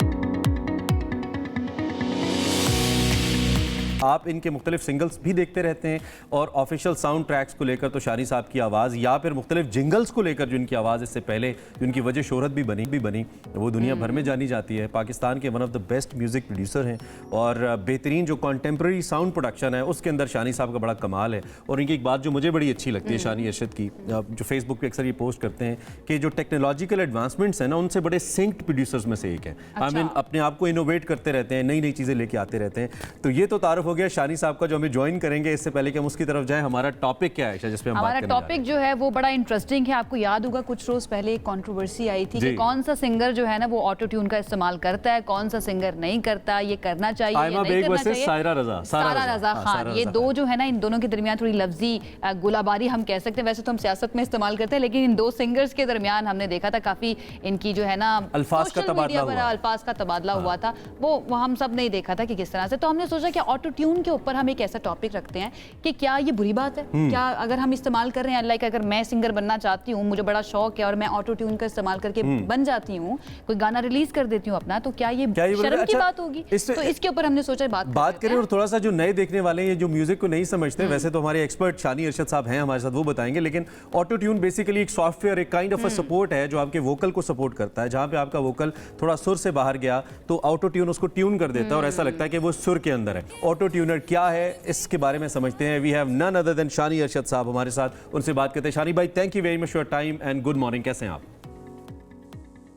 आप इनके मुख्तलिफ सिंगल्स भी देखते रहते हैं और ऑफिशियल साउंड ट्रैक्स को लेकर तो शानी साहब की आवाज़ या फिर मुख्तलिफ जिंगल्स को लेकर जो इनकी आवाज़ इससे पहले जिनकी वजह शोहरत भी बनी वो दुनिया भर में जानी जाती है। पाकिस्तान के one of the best music producer हैं और बेहतरीन जो कॉन्टेम्प्रेरी साउंड प्रोडक्शन है उसके अंदर शानी साहब का बड़ा कमाल है। और इनकी एक बात जो मुझे बड़ी अच्छी लगती है शानी अरशद की, जो फेसबुक पे अक्सर ये पोस्ट करते हैं कि जो टेक्नोलॉजिकल एडवांसमेंट्स हैं ना, उनसे बड़े सिंक्ड प्रोड्यूसर्स में से एक है। आई मीन अपने आप को इनोवेट करते रहते हैं, नई नई चीज़ें लेके आते रहते हैं। तो ये तो तारुफ हो गया शानी साहब का जो हमें ज्वाइन करेंगे। इससे पहले कि हम उसकी तरफ जाएं, हमारा टॉपिक क्या है जिस पे हम बात करने जा रहे हैं? हमारा टॉपिक जो है वो बड़ा इंटरेस्टिंग है। आपको याद होगा कुछ रोज पहले एक कंट्रोवर्सी आई थी कि कौन सा सिंगर जो है ना वो ऑटो ट्यून का इस्तेमाल करता है, कौन सा सिंगर नहीं करता, ये करना चाहिए या नहीं करना चाहिए। सारा रजा खान, ये दो जो है ना, इन दोनों के दरमियान थोड़ी लफ्जी गोलाबारी हम कह सकते हैं। वैसे तो हम सियासत में इस्तेमाल करते हैं, लेकिन इन दो सिंगर्स के दरमियान हमने देखा था काफी इनकी जो है ना अल्फाज का तबादला हुआ था। वो हम सब नहीं देखा था कि किस तरह से। तो हमने सोचा कि ऑटो ट्यून के ऊपर हम एक ऐसा टॉपिक रखते हैं कि क्या ये बुरी बात है, क्या अगर हम इस्तेमाल कर रहे हैं, लाइक अगर मैं सिंगर बनना चाहती हूँ, मुझे बड़ा शौक है और मैं ऑटो ट्यून का इस्तेमाल करके बन जाती हूँ, कोई गाना रिलीज कर देती हूँ अपना, तो क्या ये शर्म की बात होगी? तो इसके ऊपर हमने सोचा बात करें। और थोड़ा सा जो नए देखने वाले हैं, जो म्यूजिक को नहीं समझते, वैसे तो हमारे एक्सपर्ट शानी अरशद साहब हैं हमारे साथ, वो बताएंगे। लेकिन ऑटो ट्यून बेसिकली एक सॉफ्टवेयर, एक काइंड ऑफ अ सपोर्ट है जो आपके वोकल को सपोर्ट करता है। जहां पे आपका वोकल थोड़ा सुर से बाहर गया तो ऑटो ट्यून उसको ट्यून कर देता है और ऐसा लगता है कि वो सुर के अंदर है। ऑटो ट्यूनर क्या है, इसके बारे में समझते हैं। We have none other than Shani Arshad साहब हमारे साथ, उनसे बात करते हैं। शानी भाई, thank you very much for your time and good morning, कैसे हैं आप?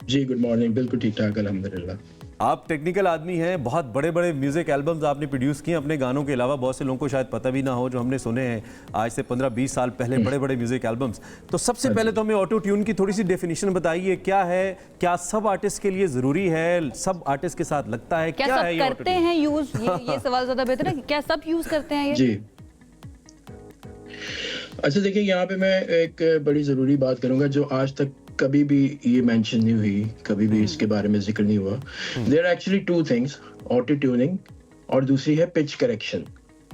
जी गुड मॉर्निंग, बिल्कुल ठीक ठाक अल्हम्दुलिल्लाह। आप टेक्निकल आदमी हैं, बहुत बड़े बड़े म्यूजिक एल्बम्स आपने प्रोड्यूस किए अपने गानों के अलावा। बहुत से लोगों को शायद पता भी ना हो जो हमने सुने हैं आज से 15-20 साल पहले बड़े बड़े म्यूजिक एल्बम्स। तो सबसे पहले तो हमें ऑटो ट्यून की थोड़ी सी डेफिनेशन बताइए, क्या है, क्या सब आर्टिस्ट के लिए ज़रूरी है, सब आर्टिस्ट के साथ लगता है, क्या है ये करते हैं यूज? ये सवाल ज़्यादा बेहतर है, क्या सब यूज करते हैं ये? जी अच्छा, देखिए यहाँ पे मैं एक बड़ी ज़रूरी बात करूँगा जो आज तक कभी भी ये मेंशन नहीं हुई, कभी भी इसके बारे में जिक्र नहीं हुआ। There are actually two things, auto tuning और दूसरी है पिच करेक्शन।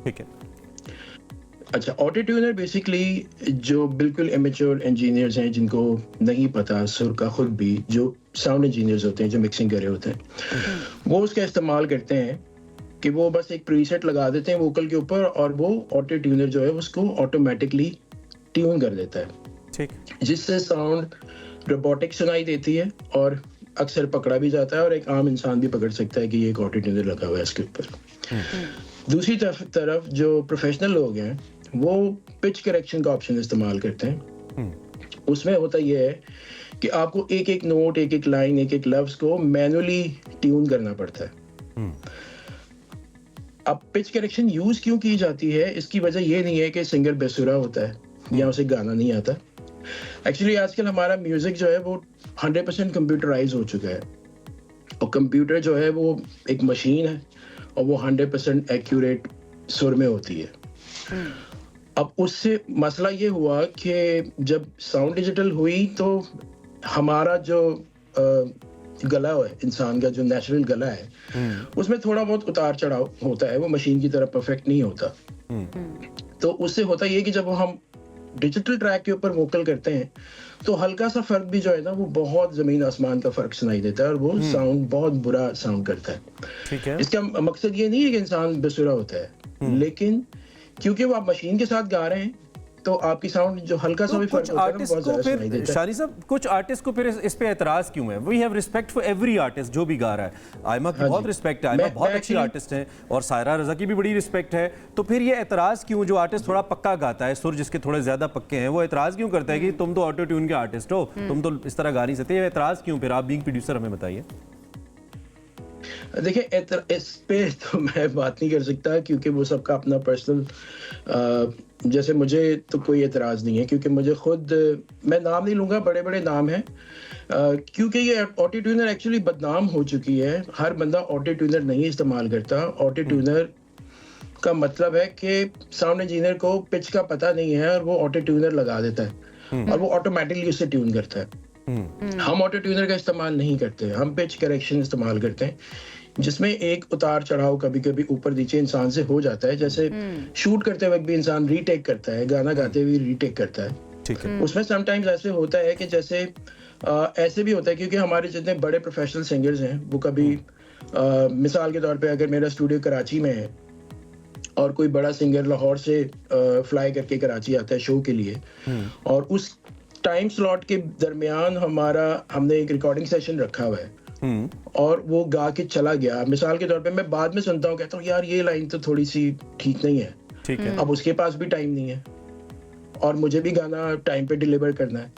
ठीक है। अच्छा, ऑटो ट्यूनर बेसिकली जो बिल्कुल इमेच्योर इंजीनियर्स हैं, जिनको नहीं पता सुर का खुद भी, जो साउंड इंजीनियर्स होते हैं, जो मिक्सिंग कर रहे होते हैं, वो उसका इस्तेमाल करते हैं कि वो बस एक प्रीसेट लगा देते हैं वोकल के ऊपर और वो ऑटो ट्यूनर जो है उसको ऑटोमेटिकली ट्यून कर देता है। ठीक। जिससे साउंड रोबोटिक सुनाई देती है और अक्सर पकड़ा भी जाता है और एक आम इंसान भी पकड़ सकता है कि ये एक ऑटो ट्यूनर लगा हुआ है इसके ऊपर। दूसरी तरफ जो प्रोफेशनल लोग हैं वो पिच करेक्शन का ऑप्शन इस्तेमाल करते हैं। उसमें होता यह है कि आपको एक एक नोट, एक एक लाइन, एक एक लफ्ज को मैनुअली ट्यून करना पड़ता है। अब पिच करेक्शन यूज क्यों की जाती है, इसकी वजह यह नहीं है कि सिंगर बेसुरा होता है या उसे गाना नहीं आता। एक्चुअली आजकल हमारा म्यूजिक जो है वो 100% कंप्यूटराइज हो चुका है और कंप्यूटर जो है वो एक मशीन है और वो 100% एक्यूरेट सुर में होती है। अब उससे मसला ये हुआ कि जब साउंड डिजिटल हुई तो हमारा जो गला है, इंसान का जो नेचुरल गला है, उसमें थोड़ा बहुत उतार चढ़ाव होता है, वो मशीन की तरह परफेक्ट नहीं होता। तो उससे होता ये कि जब हम डिजिटल ट्रैक के ऊपर वोकल करते हैं तो हल्का सा फर्क भी जो है ना वो बहुत जमीन आसमान का फर्क सुनाई देता है और वो साउंड बहुत बुरा साउंड करता है। ठीक है, इसका मकसद ये नहीं है कि इंसान बेसुरा होता है, लेकिन क्योंकि वो आप मशीन के साथ गा रहे हैं तो आपकी साउंड जो हल्का सा भी फर्क होता है ना बहुत ज्यादा सुनाई देता है। शानी साहब, कुछ आर्टिस्ट को फिर इस पे एतराज क्यों है? We have respect for every artist जो भी गा रहा है। आयमा की बहुत रिस्पेक्ट है, आयमा बहुत अच्छी आर्टिस्ट है और सायरा रजा की भी बड़ी रिस्पेक्ट है। तो फिर ये एतराज क्यों, जो आर्टिस्ट थोड़ा पक्का गाता है, सुर जिसके थोड़े ज्यादा पक्के हैं, वो एतराज क्यों करता है कि तुम तो ऑटो ट्यून के आर्टिस्ट हो, तुम तो इस तरह गा नहीं सकते? ये एतराज क्यों फिर? आप बीइंग प्रोड्यूसर हमें बताइए। देखिए इस पे तो मैं बात नहीं कर सकता क्योंकि वो सबका अपना पर्सनल, जैसे मुझे तो कोई एतराज़ नहीं है क्योंकि मुझे खुद, मैं नाम नहीं लूँगा, बड़े बड़े नाम हैं, क्योंकि ये ऑटो ट्यूनर एक्चुअली बदनाम हो चुकी है। हर बंदा ऑटो ट्यूनर नहीं इस्तेमाल करता। ऑटो ट्यूनर का मतलब है कि साउंड इंजीनियर को पिच का पता नहीं है और वो ऑटो ट्यूनर लगा देता है और वो ऑटोमेटिकली उससे ट्यून करता है। हम ऑटो ट्यूनर का इस्तेमाल नहीं करते, हम पिच करेक्शन इस्तेमाल करते हैं जिसमें एक उतार चढ़ाव कभी कभी ऊपर नीचे इंसान से हो जाता है। जैसे शूट करते वक्त भी इंसान रीटेक करता है, गाना गाते हुए रीटेक करता है। ठीक है, उसमें समटाइम्स ऐसे होता है कि जैसे ऐसे भी होता है क्योंकि हमारे जितने बड़े प्रोफेशनल सिंगर्स हैं वो कभी मिसाल के तौर पे अगर मेरा स्टूडियो कराची में है और कोई बड़ा सिंगर लाहौर से फ्लाई करके कराची आता है शो के लिए और उस टाइम स्लॉट के दरमियान हमने एक रिकॉर्डिंग सेशन रखा हुआ है और वो गा के चला गया, मिसाल के तौर पे मैं बाद में सुनता हूँ, कहता हूँ यार ये लाइन तो थोड़ी सी ठीक नहीं है। ठीक है, अब उसके पास भी टाइम नहीं है और मुझे भी गाना टाइम पे डिलीवर करना है,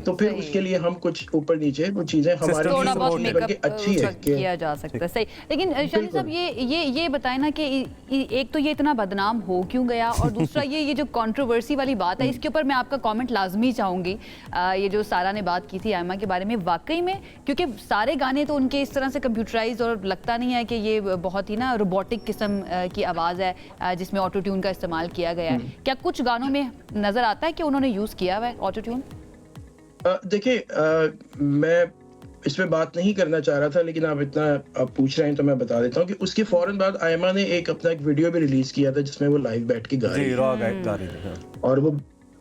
तो फिर उसके लिए हम कुछ ऊपर नीचे वो चीजें हमारे थोड़ा बहुत मेकअप अच्छी है किया जा सकता है। सही, लेकिन शानी साहब ये बताएं ना कि एक तो ये इतना बदनाम हो क्यों गया और दूसरा ये जो कंट्रोवर्सी वाली बात है इसके ऊपर मैं आपका कमेंट लाजमी चाहूंगी। ये जो सारा ने बात की थी आयमा के बारे में, वाकई में क्योंकि सारे गाने तो उनके इस तरह से कंप्यूटराइज और लगता नहीं है कि ये बहुत ही ना रोबोटिक किस्म की आवाज़ है जिसमें ऑटो ट्यून का इस्तेमाल किया गया है। क्या कुछ गानों में नजर आता है कि उन्होंने यूज़ किया हुआ है ऑटो ट्यून? देखिए मैं इसमें बात नहीं करना चाह रहा था लेकिन आप पूछ रहे हैं तो मैं बता देता हूँ कि उसके फौरन बाद आयमा ने अपना एक वीडियो भी रिलीज किया था जिसमें वो लाइव बैठ के गा रही है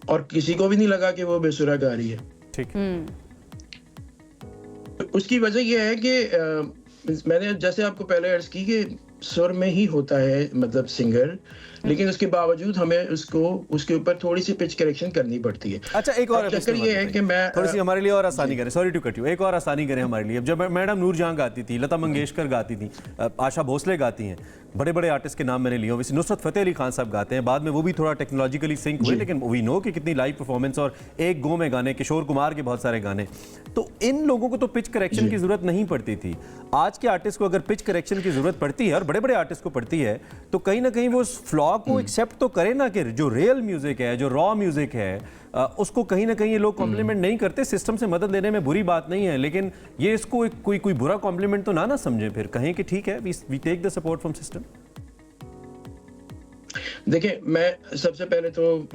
और किसी को भी नहीं लगा कि वो बेसुरा गा रही है। ठीक, उसकी वजह यह है कि मैंने जैसे आपको पहले अर्ज की कि सुर में ही होता है मतलब सिंगर, लेकिन उसके बावजूद हमें उसके ऊपर थोड़ी सी पिच करेक्शन करनी पड़ती है। अच्छा, एक और चक्कर ये है कि मैं थोड़ी सी हमारे लिए और आसानी करें, सॉरी टू कट यू, एक और आसानी करें हमारे लिए। जब मैडम नूरजहां गाती थी, लता मंगेशकर गाती थी, आशा भोसले गाती हैं, बड़े बड़े आर्टिस्ट के नाम मैंने लिए, वैसे नुसरत फतेह अली खान साहब गाते हैं, बाद में वो भी थोड़ा टेक्नोलॉजिकली सिंक हुए, लेकिन वी नो कि कितनी लाइव परफॉर्मेंस और एक गो में गाने, किशोर कुमार के बहुत सारे गाने। तो इन लोगों को तो पिच करेक्शन की जरूरत नहीं पड़ती थी। आज के आर्टिस्ट को अगर पिच करेक्शन की जरूरत पड़ती है और बड़े बड़े आर्टिस्ट को पड़ती है तो कहीं ना कहीं वो उस फ्लॉ को एक्सेप्ट तो करे ना कि जो रियल म्यूजिक है, जो रॉ म्यूजिक है, उसको कहीं ना कहीं ये लोग कॉम्प्लीमेंट नहीं करते। सिस्टम से मदद लेने में बुरी बात नहीं है, लेकिन ये इसको कोई बुरा कॉम्प्लीमेंट तो ना समझे, फिर कहें कि ठीक है we take the support from system. देखिए मैं सबसे पहले तो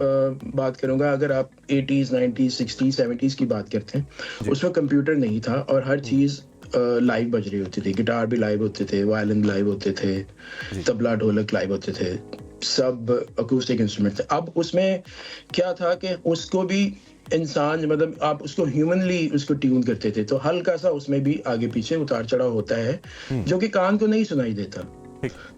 बात करूंगा, अगर आप 80s 90s 60s 70s की बात करते हैं उसमें कंप्यूटर नहीं था और हर चीज़ लाइव बज रही होती थी। गिटार भी लाइव होते थे, वायलिन लाइव होते थे, तबला ढोलक लाइव होते थे, सब अकूस्टिक इंस्ट्रूमेंट थे। अब उसमें क्या था कि उसको भी इंसान मतलब आप उसको ह्यूमनली उसको ट्यून करते थे तो हल्का सा उसमें भी आगे पीछे उतार चढ़ाव होता है जो कि कान को नहीं सुनाई देता।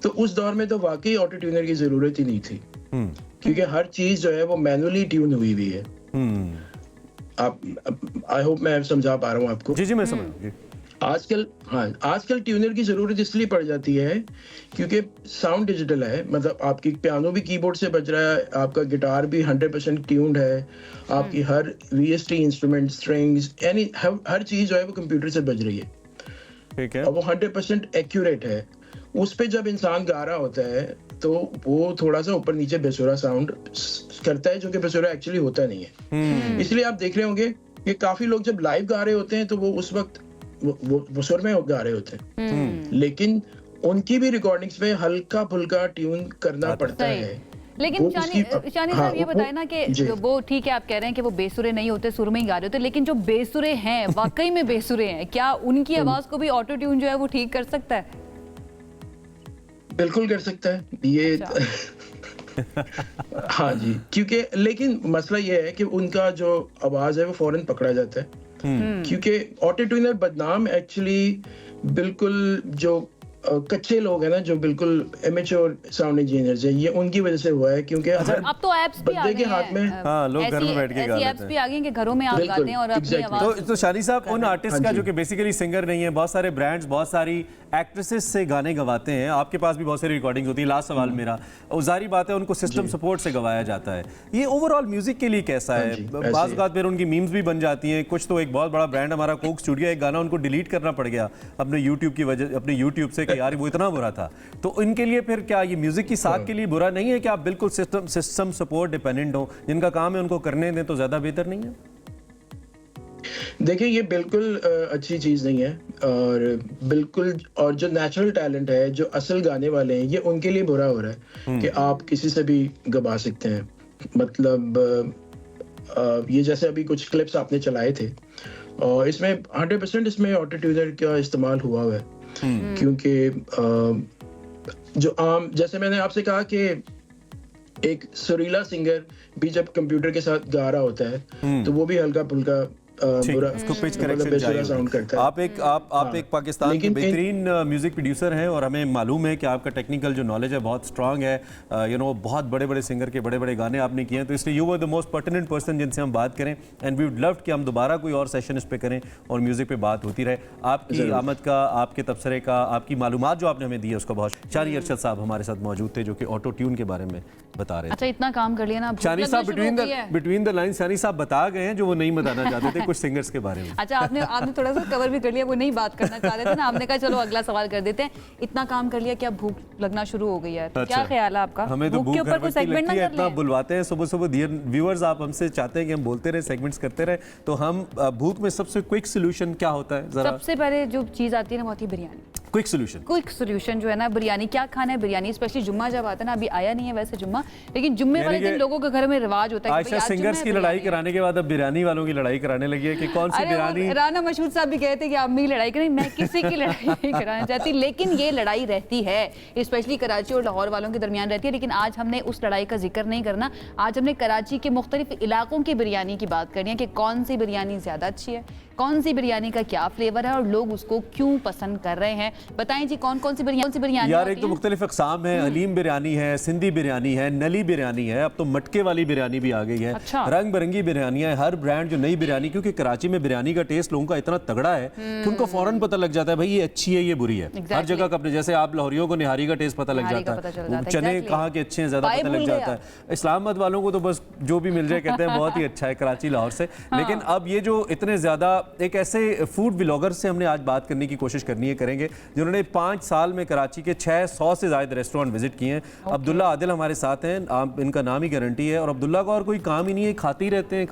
तो उस दौर में तो वाकई ऑटो ट्यूनर की जरूरत ही नहीं थी क्योंकि हर चीज जो है वो मैनुअली ट्यून हुई हुई है। आप आई होप मैं समझा पा रहा हूँ आपको। जी मैं समझ। आजकल ट्यूनर की जरूरत इसलिए पड़ जाती है क्योंकि साउंड डिजिटल है, मतलब आपकी पियानो भी कीबोर्ड से बज रहा है, आपका गिटार भी 100% ट्यून्ड है, आपकी हर VST इंस्ट्रूमेंट स्ट्रिंग्स यानी हर चीज जो है वो कंप्यूटर से बज रही है। ठीक है, और वो 100% एक्यूरेट है। उस पे जब इंसान गा रहा होता है तो वो थोड़ा सा ऊपर नीचे बेसुरा साउंड करता है जो कि बेसुरा एक्चुअली होता नहीं है। इसलिए आप देख रहे होंगे कि काफी लोग जब लाइव गा रहे होते हैं तो वो उस वक्त वो सुर में गा रहे होते हैं, लेकिन उनकी भी रिकॉर्डिंग्स में हल्का फुल्का ट्यून करना पड़ता है। लेकिन शानी साहब ये बताए ना कि वो ठीक है आप कह रहे हैं कि वो बेसुरे नहीं होते, सुर में ही गा रहे होते, लेकिन जो बेसुरे हैं वाकई में बेसुरे हैं, क्या उनकी आवाज को भी ऑटो ट्यून जो है वो ठीक कर सकता है? बिल्कुल कर सकता है। ये हाँ जी, क्योंकि लेकिन मसला ये है कि उनका जो आवाज है वो फौरन पकड़ा जाता है, क्योंकि ऑटो ट्यूनर बदनाम एक्चुअली बिल्कुल जो कच्चे लोग हैं ना, जो बिल्कुल इमेच्योर साउंड इंजीनियर्स हैं, ये उनकी वजह से हुआ है, क्योंकि अब तो ऐप्स भी आ बंदे गए के हाथ में हैं, हाँ, लोग घर में बैठ के गा ऐसी लेते ऐप्स हैं। भी आ गई हैं कि घरों में आप गाते हैं और अपनी आवाज तो शानी साहब उन आर्टिस्ट का जो कि बेसिकली सिंगर नहीं है, बहुत सारे ब्रांड्स, बहुत सारी एक्ट्रेसेस से गाने गवाते हैं, आपके पास भी बहुत सारी रिकॉर्डिंग्स होती है। लास्ट सवाल मेरा, और जारी बात है उनको सिस्टम सपोर्ट से गवाया जाता है, ये ओवरऑल म्यूजिक के लिए कैसा है? बाज़ औक़ात फिर उनकी मीम्स भी बन जाती हैं। कुछ तो एक बहुत बड़ा ब्रांड हमारा कोक स्टूडियो, एक गाना उनको डिलीट करना पड़ गया अपने यूट्यूब की वजह, अपने यूट्यूब से, कि यार वो इतना बुरा था। तो इनके लिए फिर क्या ये म्यूजिक की साख के लिए बुरा नहीं है कि आप बिल्कुल सिस्टम सपोर्ट डिपेंडेंट हो? जिनका काम है उनको करने दें तो ज़्यादा बेहतर नहीं है? देखिए, ये बिल्कुल अच्छी चीज़ नहीं है, और बिल्कुल, और जो नेचुरल टैलेंट है, जो असल गाने वाले हैं, ये उनके लिए बुरा हो रहा है कि आप किसी से भी गवा सकते हैं। मतलब ये जैसे अभी कुछ क्लिप्स आपने चलाए थे, और इसमें 100% इसमें ऑटो ट्यूनर का इस्तेमाल हुआ है, क्योंकि जो आम, जैसे मैंने आपसे कहा कि एक सुरीला सिंगर भी जब कंप्यूटर के साथ गा रहा होता है तो वो भी हल्का फुल्का बुरा, उसको पिच करेक्शन चाहिए। साउंड करता है। आप एक पाकिस्तान के बेहतरीन म्यूजिक प्रोड्यूसर हैं, और हमें मालूम है कि आपका टेक्निकल जो नॉलेज है बहुत स्ट्रांग है, बहुत बड़े बड़े सिंगर के बड़े बड़े गाने आपने किए हैं, तो इसलिए you were the most pertinent person जिनसे हम बात करें, एंड वी वुड लव कि हम दोबारा कोई और सेशन इस पे करें और म्यूजिक पे बात होती रहे। आपकी आमद का, आपके तबसरे का, आपकी मालूमात जो आपने हमें दी है उसका बहुत। शानी अरशद साहब हमारे साथ मौजूद थे, जो कि ऑटो ट्यून के बारे में बता रहे थे। अच्छा, इतना काम कर लिया ना, शानी साहब बिटवीन द लाइन शानी साहब बता गए हैं जो वो नहीं बताना चाहते थे कुछ सिंगर्स के बारे में। अच्छा, आपने थोड़ा सा कवर भी कर लिया, वो नहीं बात करना चाह रहे थे ना, आपने कहा चलो अगला सवाल कर देते हैं। इतना काम कर लिया, क्या भूख लगना शुरू हो गई है? अच्छा, क्या ख्याल है आपका? हमें तो भूख के ऊपर कोई सेगमेंट ना कर इतना बुलवाते हैं सुबह सुबह। डियर व्यूअर्स, आप हमसे चाहते हैं कि हम बोलते रहे, सेगमेंट्स करते रहे, तो हम भूख में सबसे क्विक सोल्यूशन क्या होता है? जरा सबसे पहले जो चीज आती है ना, वो आती है बिरयानी। क्विक सोल्यूशन जो है ना, बिरयानी। क्या खाना है? बिरयानी। स्पेशली जुम्मा जब आता है ना, अभी आया नहीं है वैसे जुम्मा, लेकिन जुम्मे वाले दिन लोगों के घर में रिवाज होता है। आयशा सिंगर्स की लड़ाई कराने के बाद अब बिरयानी वालों की लड़ाई कराने लगी है कि कौन सी बिरयानी। राना मशहूर साहब भी कहते हैं कि आप मेरी लड़ाई करें, मैं किसी की लड़ाई नहीं कराना चाहती, लेकिन ये लड़ाई रहती है, स्पेशली कराची और लाहौर वालों के दरमियान रहती है। लेकिन आज हमने उस लड़ाई का जिक्र नहीं करना, आज हमने कराची के मुख्तलिफ इलाकों की बिरयानी की बात करनी है कि कौन सी बिरयानी ज़्यादा अच्छी है, कौन सी बिरयानी का क्या फ्लेवर है और लोग उसको क्यों पसंद कर रहे हैं। बताएं जी, कौन सी बिरयानी यार? एक तो मुख्तलिफ अक़साम है, हलीम बिरयानी है, सिंधी बिरयानी है, नली बिरयानी है, अब तो मटके वाली बिरयानी भी आ गई है। अच्छा। रंग बिरंगी बिरयानियां है, हर ब्रांड जो नई बिरयानी, क्योंकि कराची में बिरयानी का टेस्ट लोगों का इतना तगड़ा है कि उनको फौरन पता लग जाता है भाई ये अच्छी है, ये बुरी है। हर जगह का अपने, जैसे आप लाहौरियों को निहारी का टेस्ट पता लग जाता है, चने कहाँ के अच्छे हैं ज़्यादा पता लग जाता है। इस्लामाबाद वालों को तो बस जो भी मिल जाए कहते हैं बहुत ही अच्छा है कराची लाहौर से। लेकिन अब ये जो इतने ज़्यादा, एक ऐसे फूड व्लॉगर से हमने आज बात करने की कोशिश करनी है, करेंगे, जिन्होंने 5 साल में कराची के 600 से ज़्यादा रेस्टोरेंट विजिट किए हैं। अब्दुल्ला आदिल हमारे साथ हैं, आप इनका नाम ही गारंटी है, और अब्दुल्ला का और कोई काम ही नहीं है, खाती रहते हैं,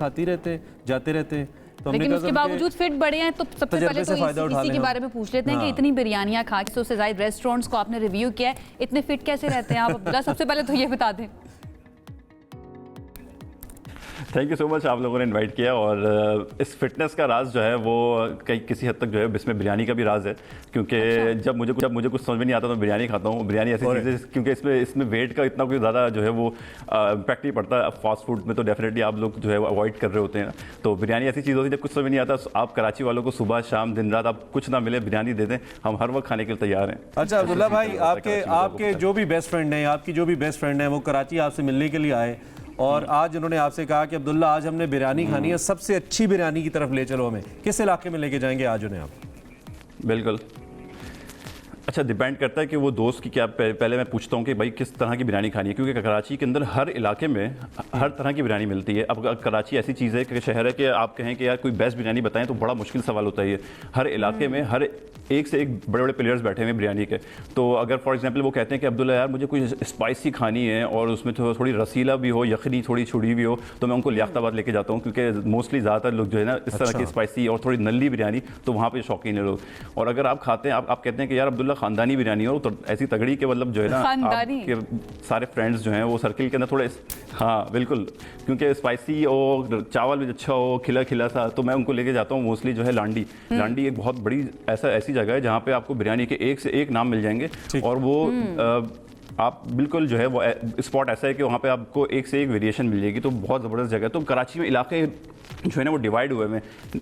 जाते रहते हैं। तो लेकिन उसके बावजूद फिट बड़े हैं, तो सबसे पहले तो इसी के बारे में पूछ लेते हैं कि इतनी बिरयानियां खा के 100 से ज़्यादा रेस्टोरेंट्स को आपने रिव्यू किया है, इतने फिट कैसे रहते हैं आप अब्दुल्ला? सबसे पहले तो ये बता दें। थैंक यू सो मच, आप लोगों ने इनवाइट किया। और इस फिटनेस का राज जो है वो किसी हद तक जो है इसमें बिरयानी का भी राज है, क्योंकि जब मुझे कुछ समझ में नहीं आता तो बिरयानी खाता हूँ। बिरयानी ऐसी चीज़ है क्योंकि इसमें वेट का इतना कोई ज़्यादा जो है वो इम्पैक्ट नहीं पड़ता। अब फास्ट फूड में तो डेफिनेटली आप लोग जो है अवॉइड कर रहे होते हैं, तो बिरयानी ऐसी चीज़ होती है जब कुछ समझ नहीं आता, आप कराची वालों को सुबह शाम दिन रात आप कुछ ना मिले बिरयानी दे दें, हम हर वक्त खाने के लिए तैयार हैं। अच्छा अब्दुल्ला भाई, आपके जो भी बेस्ट फ्रेंड हैं, आपकी जो भी बेस्ट फ्रेंड है, वो कराची आपसे मिलने के लिए आए और आज उन्होंने आपसे कहा कि अब्दुल्ला आज हमने बिरयानी खानी है, सबसे अच्छी बिरयानी की तरफ ले चलो हमें, किस इलाके में लेके जाएंगे आज उन्हें आप? बिल्कुल, अच्छा डिपेंड करता है कि वो दोस्त की क्या, पहले मैं पूछता हूँ कि भाई किस तरह की बिरयानी खानी है, क्योंकि कराची के अंदर हर इलाके में हर तरह की बिरयानी मिलती है। अब कराची ऐसी चीज़ है कि शहर है कि आप कहें कि यार कोई बेस्ट बिरयानी बताएं तो बड़ा मुश्किल सवाल होता है ये। हर इलाके में हर एक से एक बड़े बड़े प्लेयर्स बैठे हुए हैं बिरयानी के, तो अगर फॉर एग्जांपल वो कहते हैं कि अब्दुल्ला यार मुझे कोई स्पाइसी खानी है और उसमें थोड़ी रसीला भी हो, यखनी थोड़ी छुड़ी भी हो, तो मैं उनको लियाकताबाद लेके जाता हूँ, क्योंकि मोस्टली ज़्यादातर लोग जो है ना इस तरह की स्पाइसी और थोड़ी नली बिरयानी, तो वहाँ पर शौकीन है लोग। और अगर आप खाते हैं, आप कहते हैं कि यार अब्दुल्ला ख़ानदानी बिरयानी हो, तो ऐसी तगड़ी के मतलब जो है ना आपके सारे फ्रेंड्स जो हैं वो सर्किल के अंदर थोड़े, हाँ बिल्कुल, क्योंकि स्पाइसी और चावल भी अच्छा हो, खिला खिला सा, तो मैं उनको लेके जाता हूँ मोस्टली जो है लांडी। लांडी एक बहुत बड़ी ऐसी जगह है जहाँ पे आपको बिरयानी के एक से एक नाम मिल जाएंगे, और वो आप बिल्कुल जो है वो स्पॉट ऐसा है कि वहाँ पे आपको एक से एक वेरिएशन मिल जाएगी, तो बहुत ज़बरदस्त जगह है। तो कराची में इलाके जो है ना वो डिवाइड हुए हैं।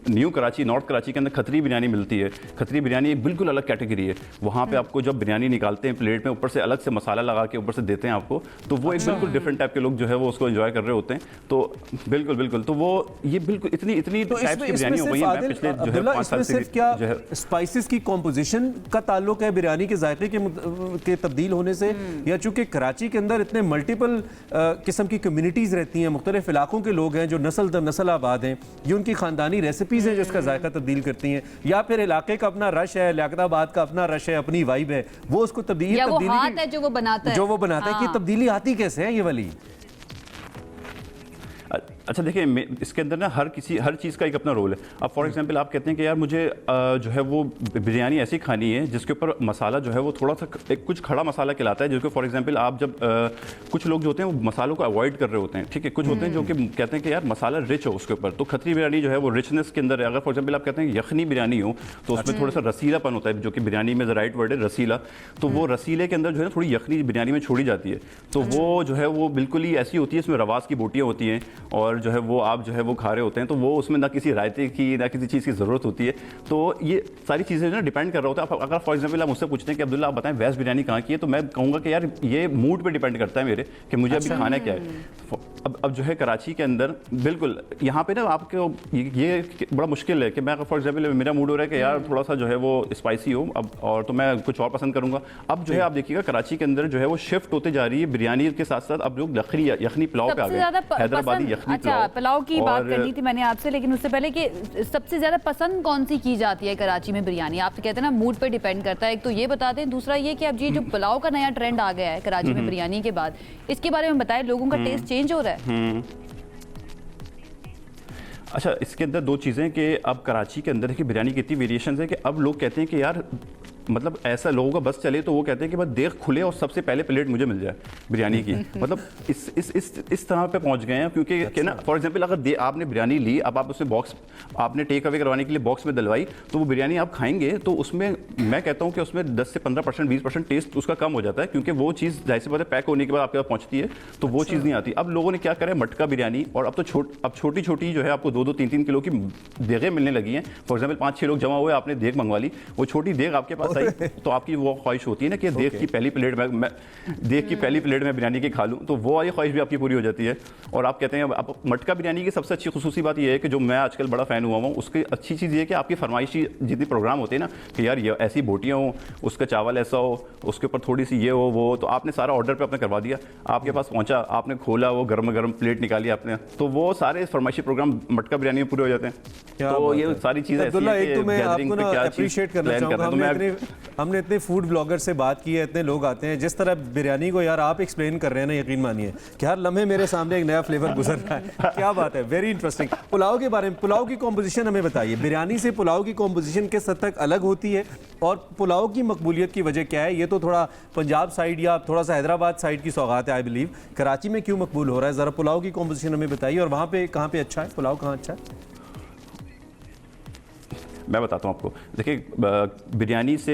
न्यू कराची, नॉर्थ कराची के अंदर खतरी बिरयानी मिलती है। खतरी बिरयानी एक बिल्कुल अलग कैटेगरी है। वहाँ पे आपको जब बिरयानी निकालते हैं प्लेट में, ऊपर से अलग से मसाला लगा के ऊपर से देते हैं आपको, तो वो एक बिल्कुल डिफरेंट टाइप के लोग जो है वो उसको एंजॉय कर रहे होते हैं। तो बिल्कुल बिल्कुल, तो वो ये बिल्कुल इतनी टाइप की बिरयानी हो गई है पिछले जो है 5 साल से क्या स्पाइसेस की कॉम्पोजिशन का ताल्लुक है बिरयानी के जायके के तब्दील होने से, या चूंकि कराची के अंदर इतने मल्टीपल किस्म की कम्युनिटीज़ रहती हैं, मुख्तलिफ इलाकों के लोग हैं जो नस्ल दर नस्ल आबाद हैं, ये उनकी ख़ानदानी रेसिपीज़ हैं जो इसका जायका तब्दील करती हैं, या फिर इलाके का अपना रश है, लियाकताबाद का अपना रश है, अपनी वाइब है, वो उसको तब्दीली है जो वो बनाता है कि तब्दीली आती कैसे है ये वाली? अच्छा देखिए, इसके अंदर ना हर चीज़ का एक अपना रोल है। अब फॉर एग्जांपल आप कहते हैं कि यार मुझे जो है वो बिरयानी ऐसी खानी है जिसके ऊपर मसाला जो है वो थोड़ा सा एक कुछ खड़ा मसाला कहलाता है, जिसको फॉर एग्जांपल आप जब कुछ लोग जो होते हैं वो मसालों को अवॉइड कर रहे होते हैं, ठीक है। कुछ होते हैं जो कि कहते हैं कि यार मसाला रिच हो उसके ऊपर, तो खतरी बिरयानी जो है वो रिचनेस के अंदर है। अगर फॉर एग्जाम्पल आप कहते हैं यखनी बिरयानी हो तो उसमें थोड़ा सा रसीलापन होता है, जो कि बिरयानी में राइट वर्ड है रसीला, तो वो रसीले के अंदर जो है ना थोड़ी यखनी बिरयानी में छोड़ी जाती है, तो वो जो है वो बिल्कुल ही ऐसी होती है, इसमें रवास की बोटियाँ होती हैं और जो है वो आप जो है वो खा रहे होते हैं, तो वो उसमें ना किसी रायते की ना किसी चीज़ की ज़रूरत होती है। तो ये सारी चीज़ें जो ना डिपेंड कर रहा होता है। अगर फॉर एग्जांपल आप मुझसे पूछते हैं कि अब्दुल्ला आप बताएं वेज बिरयानी कहाँ की है, तो मैं कहूँगा कि यार ये मूड पे डिपेंड करता है मेरे कि मुझे अभी खाना क्या है। अब जो है कराची के अंदर बिल्कुल यहाँ पे ना आपको ये बड़ा मुश्किल है कि मैं अगर फॉर एग्जाम्पल मेरा मूड हो रहा है कि यार थोड़ा सा जो है वो स्पाइसी हो अब, और तो मैं कुछ और पसंद करूँगा। अब जो है आप देखिएगा कराची के अंदर जो है वो शिफ्ट होते जा रही है बिरयानी के साथ साथ अब लोग यखनी पुलाव पे आ गए, हैदराबादी यखनी पुलाव की बात करनी थी मैंने आपसे, लेकिन उससे पहले कि सबसे ज्यादा पसंद कौन सी की जाती है कराची में बिरयानी? आप तो कहते हैं ना मूड पे डिपेंड करता है, एक तो ये बता दें, दूसरा ये कि अब जी जो पुलाव का नया ट्रेंड आ गया है कराची में बिरयानी के बाद, इसके बारे में बताएं, लोगों का टेस्ट चेंज हो रहा है? अच्छा, इसके अंदर दो चीज़ें कि अब कराची के अंदर देखिए बिरयानी की इतनी वेरिएशंस है कि अब लोग कहते हैं कि यार मतलब ऐसा लोगों का बस चले तो वो कहते हैं कि बस देख खुले और सबसे पहले प्लेट मुझे मिल जाए बिरयानी की। मतलब इस तरह पे पहुंच गए हैं, क्योंकि कि ना फॉर एग्जांपल अगर आपने बिरयानी ली, अब आप उसमें बॉक्स आपने टेक अवे करवाने के लिए बॉक्स में डलवाई, तो वो बिरयानी आप खाएंगे तो उसमें मैं कहता हूँ कि उसमें 10 से 15% 20% टेस्ट उसका कम हो जाता है, क्योंकि वो चीज़ जाहिर सी बात है पैक होने के बाद आपके पास पहुँचती है तो वो चीज़ नहीं आती। अब लोगों ने क्या करा, मटका बिरयानी, और अब तो छोटी छोटी जो है आपको 2-2 3-3 किलो की देगें मिलने लगी हैं। फॉर एग्जाम्पल 5-6 लोग जमा हुए, आपने देग मंगवा ली, वो छोटी देग आपके पास आई तो आपकी वो ख्वाहिश होती है ना कि देग की पहली प्लेट में बिरयानी की खा लूँ, तो वो वाली ख्वाहिश भी आपकी पूरी हो जाती है। और आप कहते हैं अब मटका बिरयानी की सबसे अच्छी खुसूसी बात यह है कि जो मैं आजकल बड़ा फ़ैन हुआ हूँ, उसकी अच्छी चीज़ ये है कि आपकी फरमाइशी जितनी प्रोग्राम होते हैं ना कि यार ये ऐसी बोटियाँ हो, उसका चावल ऐसा हो, उसके ऊपर थोड़ी सी ये हो वो, तो आपने सारा ऑर्डर पे आपने करवा दिया, आपके पास पहुँचा, आपने खोला, वो गर्म गर्म प्लेट निकाली आपने, तो वो सारे फरमाइशी प्रोग्राम मटका बिरयानी में पूरे हो जाते हैं। तो ये सारी चीज़ें हमने इतने फूड ब्लॉगर से बात की है, इतने लोग आते हैं, जिस तरह बिरयानी को यार आप एक्सप्लेन कर रहे हैं ना, यकीन मानिए कि हर लम्हे मेरे सामने एक नया फ्लेवर गुजर रहा है। क्या बात है, वेरी इंटरेस्टिंग। पुलाव के बारे में, पुलाव की कॉम्पोजिशन हमें बताइए, बिरयानी से पुलाव की कॉम्पोजिशन किस हद तक अलग होती है और पुलाव की मकबूलियत की वजह क्या है? ये तो थोड़ा पंजाब साइड या थोड़ा सा हैदराबाद साइड की सौगात है आई बिलीव, कराची में क्यों मकबूल हो रहा है? ज़रा पुलाव की कॉम्पोजिशन हमें बताइए, और वहाँ पे कहाँ पे अच्छा है पुलाव, कहाँ अच्छा है? मैं बताता हूँ आपको। देखिए बिरयानी से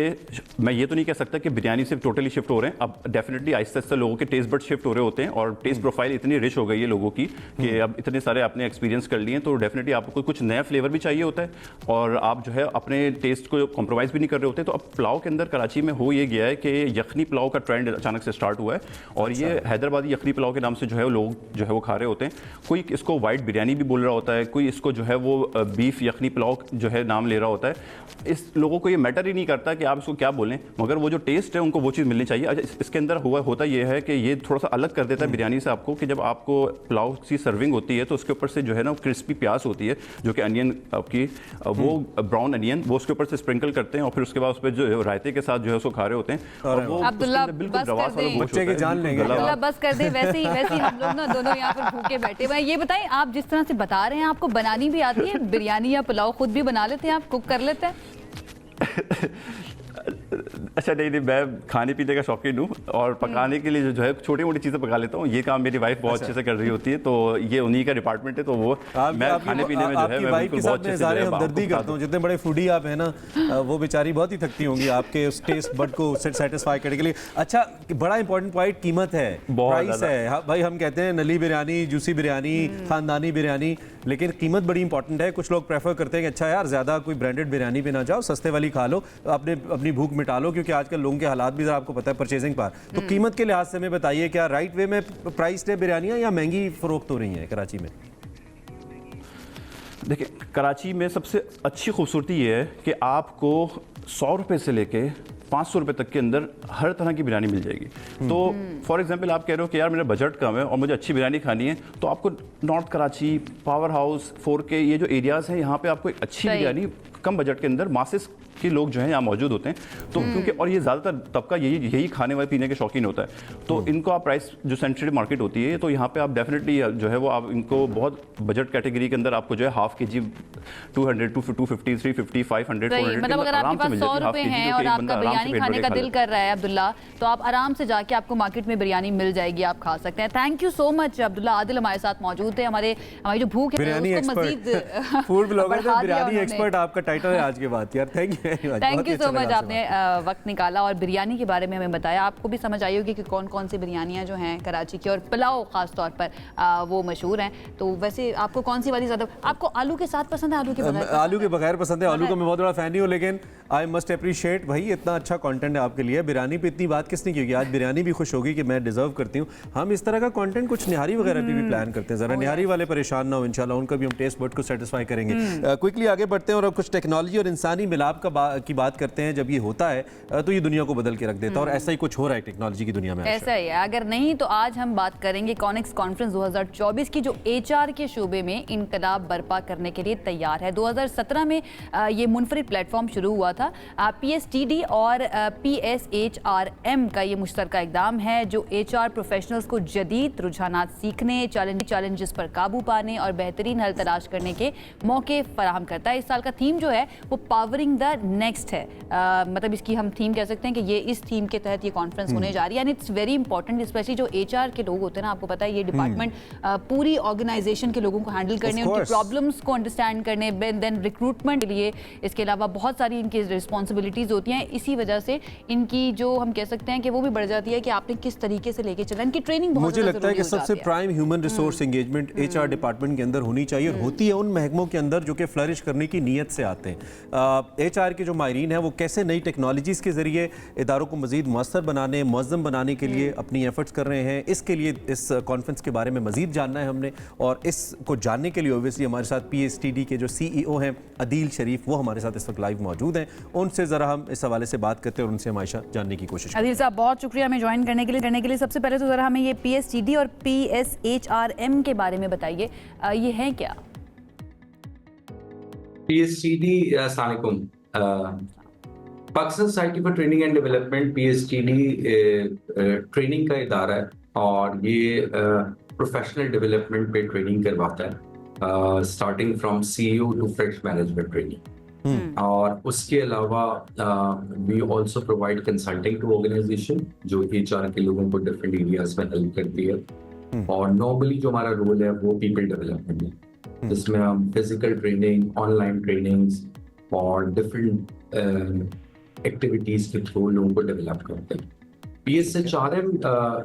मैं ये तो नहीं कह सकता कि बिरयानी से टोटली शिफ्ट हो रहे हैं, अब डेफिनेटली आहिस्ता आहिस्ता लोगों के टेस्ट बड शिफ्ट हो रहे होते हैं और टेस्ट प्रोफाइल इतनी रिच हो गई है लोगों की कि अब इतने सारे आपने एक्सपीरियंस कर लिए, तो डेफिनेटली आपको कुछ नया फ्लेवर भी चाहिए होता है और आप जो है अपने टेस्ट को कॉम्प्रोमाइज़ भी नहीं कर रहे होते। तो अब पुलाव के अंदर कराची में हो ये गया है कि यखनी पुलाव का ट्रेंड अचानक से स्टार्ट हुआ है और ये हैदराबादी यखनी पुलाव के नाम से जो है लोग जो है वो खा रहे होते हैं। कोई इसको वाइट बिरयानी भी बोल रहा होता है, कोई इसको जो है वो बीफ यखनी पुलाव जो है नाम ले रहा होता है। इस लोगों को ये मैटर ही नहीं करता कि आप इसको क्या बोलें, मगर वो जो टेस्ट है उनको वो चीज़ मिलनी चाहिए। अच्छा, इसके अंदर होता ये है कि ये थोड़ा सा अलग कर देता है बिरयानी से आपको कि जब आपको पुलाव की सर्विंग होती है तो उसके ऊपर से जो है ना क्रिस्पी प्याज होती है, जो कि अनियन आपकी वो ब्राउन अनियन वो उसके ऊपर से स्प्रिंकल करते हैं और फिर उसके बाद उस पर जो रायते के साथ जो है उसको खा रहे होते हैं। और वो अब्दुल्ला बस कर दे, वैसे ही हम लोग ना दोनों यहाँ पर भूखे बैठे हुए हैं। ये बताएं, आप जिस तरह से बता रहे हैं आपको बनानी भी आती है बिरयानी या पुलाव, खुद भी बना लेते हैं आप, कुक कर लेते हैं? अच्छा नहीं, मैं खाने पीने का शौकीन हूँ और पकाने के लिए जो है छोटी मोटी चीज़ें पका लेता हूँ। ये काम मेरी वाइफ बहुत अच्छे से कर रही होती है, तो ये उन्हीं का डिपार्टमेंट है, तो वो मैं खाने पीने में जो है मैं बिल्कुल बहुत अच्छे से हमदर्दी करता हूँ। जितने बड़े फूडी आप हैं ना, वो बेचारी बहुत ही थकती होंगी आपके उस टेस्ट बड को सेटिस्फाई करने के लिए। अच्छा, बड़ा इंपॉर्टेंट पॉइंट कीमत है, प्राइस है। हाँ भाई, हम कहते हैं नली बिरयानी, जूसी बिरयानी, खानदानी बिरयानी, लेकिन कीमत बड़ी इंपॉर्टेंट है। कुछ लोग प्रेफर करते हैं कि अच्छा यार ज़्यादा कोई ब्रांडेड बिरयानी पे ना जाओ, सस्ते वाली खा लो, अपनी भूख मिटा लो, क्योंकि आजकल लोगों के हालात भी आपको पता है परचेजिंग पर। तो कीमत के लिहाज से हमें बताइए, क्या राइट वे में प्राइस है बिरयानियाँ या महंगी फरोख्त हो रही हैं कराची में? देखिए, कराची में सबसे अच्छी खूबसूरती ये है कि आपको 100 रुपये से लेके 500 रुपये तक के अंदर हर तरह की बिरयानी मिल जाएगी। तो फॉर एग्जांपल आप कह रहे हो कि यार मेरा बजट कम है और मुझे अच्छी बिरयानी खानी है, तो आपको north Karachi, power house, 4K, ये जो एरियाज़ हैं, यहाँ पे आपको एक अच्छी बिरयानी कम बजट के अंदर मासेस के लोग जो हैं यहाँ मौजूद होते हैं। तो क्योंकि और ये ज़्यादातर तबका यही खाने वाले पीने के शौकीन होता है, तो इनको आप प्राइस जो सेंसिटिव मार्केट होती है, तो यहाँ पे आप डेफिनेटली जो है वो आप इनको बहुत बजट कैटेगरी के अंदर आपको जो है हाफ KG 200, 250, 350, 500, 400 मतलब अगर आपके पास 100 रुपए हैं और आपका बिरयानी खाने का दिल कर रहा है अब्दुल्ला, तो आप आराम से जाके आपको मार्केट में बिरयानी मिल जाएगी, आप खा सकते हैं। Thank you so much Abdullah. Adil हमारे साथ मौजूद थे, हमारी जो भूख है उसको मजीद फूड ब्लॉगर थे, बिरयानी एक्सपर्ट आपका टाइटल है आज के बाद यार। Thank you very much, thank you so much, आपने वक्त निकाला और बिरयानी के बारे में हमें बताया। आपको भी समझ आई होगी कि कौन कौन सी बिरयानियां जो हैं कराची की, और पुलाव खास तौर पर वो मशहूर हैं। तो वैसे आपको कौन सी वाली ज़्यादा, आपको आलू के साथ पसंद है, आलू के बगैर? आलू के बगैर पसंद है। आलू का मैं बहुत बड़ा फैन ही हूँ, लेकिन आई मस्ट अप्रिशिएट भाई, इतना अच्छा कंटेंट है आपके लिए। बिरयानी पे इतनी बात किसने की होगी? आज बिरयानी भी खुश होगी कि मैं डिजर्व करती हूँ। हम इस तरह का कंटेंट कुछ निहारी वगैरह पे भी प्लान करते हैं, जरा निहारी वाले परेशान ना हो, इंशाल्लाह उनका भी हम टेस्ट बड को सेटिस्फाई करेंगे। क्विकली आगे बढ़ते हैं और अब कुछ टेक्नोलॉजी और इंसानी मिलाप की बात करते हैं। जब ये होता है तो ये दुनिया को बदल के रख देता है, और ऐसा ही कुछ हो रहा है टेक्नोलॉजी की दुनिया में। ऐसा ही है, अगर नहीं तो आज हम बात करेंगे कॉनिक्स कॉन्फ्रेंस 2024 की, जो HR के शोबे में इनकलाब बर्पा करने के लिए तैयार है। 2017 में ये मुनफरिद प्लेटफॉर्म शुरू हुआ था। PSTD और PSHRM का ये मुश्तरका इक़दाम है, जो HR प्रोफेशनल्स को जदीद रुझानात सीखने, चैलेंजेस पर काबू पाने और बेहतरीन हल तलाश करने के मौके फराहम करता है। इस साल का थीम जो है वो पावरिंग द नेक्स्ट है। मतलब इसकी हम थीम कह सकते हैं कि ये इस थीम के तहत ये कॉन्फ्रेंस होने जा रही है। And it's very important, specially जो HR के लोग होते हैं ना, आपको पता है ये डिपार्टमेंट पूरी ऑर्गेनाइजेशन के लोगों को हैंडल करने, उनकी प्रॉब्लम्स को अंडरस्टैंड करने, देन रिक्रूटमेंट के लिए इसके अलावा बहुत सारी इनकी रिस्पॉन्सिबिलिटीज़ होती हैं। इसी वजह से इनकी जो हम कह सकते हैं कि वो भी बढ़ जाती है कि आपने किस तरीके से लेके चला। इनकी ट्रेनिंग बहुत मुझे लगता है कि सबसे prime human resource engagement HR department के अंदर होनी चाहिए, और होती है उन महकमों के अंदर जो कि फ्लरिश करने की नीयत से आते हैं। HR के जो माहिरीन हैं वो कैसे नई टेक्नोलॉजीज़ के ज़रिए इदारों को मज़ीद मौसर बनाने, मुअज़्ज़म बनाने के लिए अपनी एफर्ट्स कर रहे हैं। इसके लिए इस कॉन्फ्रेंस के बारे में मज़ीद जानना है हमने, और इसको जानने के लिए ओबियसली हमारे साथ PSTD के जो CEO हैं अदील शरीफ, वो हमारे साथ इस वक्त लाइव मौजूद हैं। उनसे ज़रा हम इस हवाले से बात करते हैं और उनसे हमेशा जानने की कोशिश करते हैं। अदील साहब, बहुत शुक्रिया हमें ज्वाइन करने के लिए। सबसे पहले तो ज़रा हमें ये PSTD और PSHRM के बारे में बताइए, ये है क्या? PSTD, अस्सलाम वालेकुम। Pakistan society for training and development PSTD training का इदारा है, और ये प्रोफेशनल डेवलपमेंट पे ट्रेनिंग करवाता है, starting from CEO to fresh management training. और उसके अलावा we also provide consulting to organisation जो HR के लोगों को डिफरेंट एरियाज में हेल्प करती है। और नॉर्मली जो हमारा रोल है वो पीपल डेवलपमेंट है, जिसमें हम फिजिकल ट्रेनिंग, ऑनलाइन ट्रेनिंग्स और डिफरेंट एक्टिविटीज के थ्रू लोगों को डेवलप करते हैं। PSHRM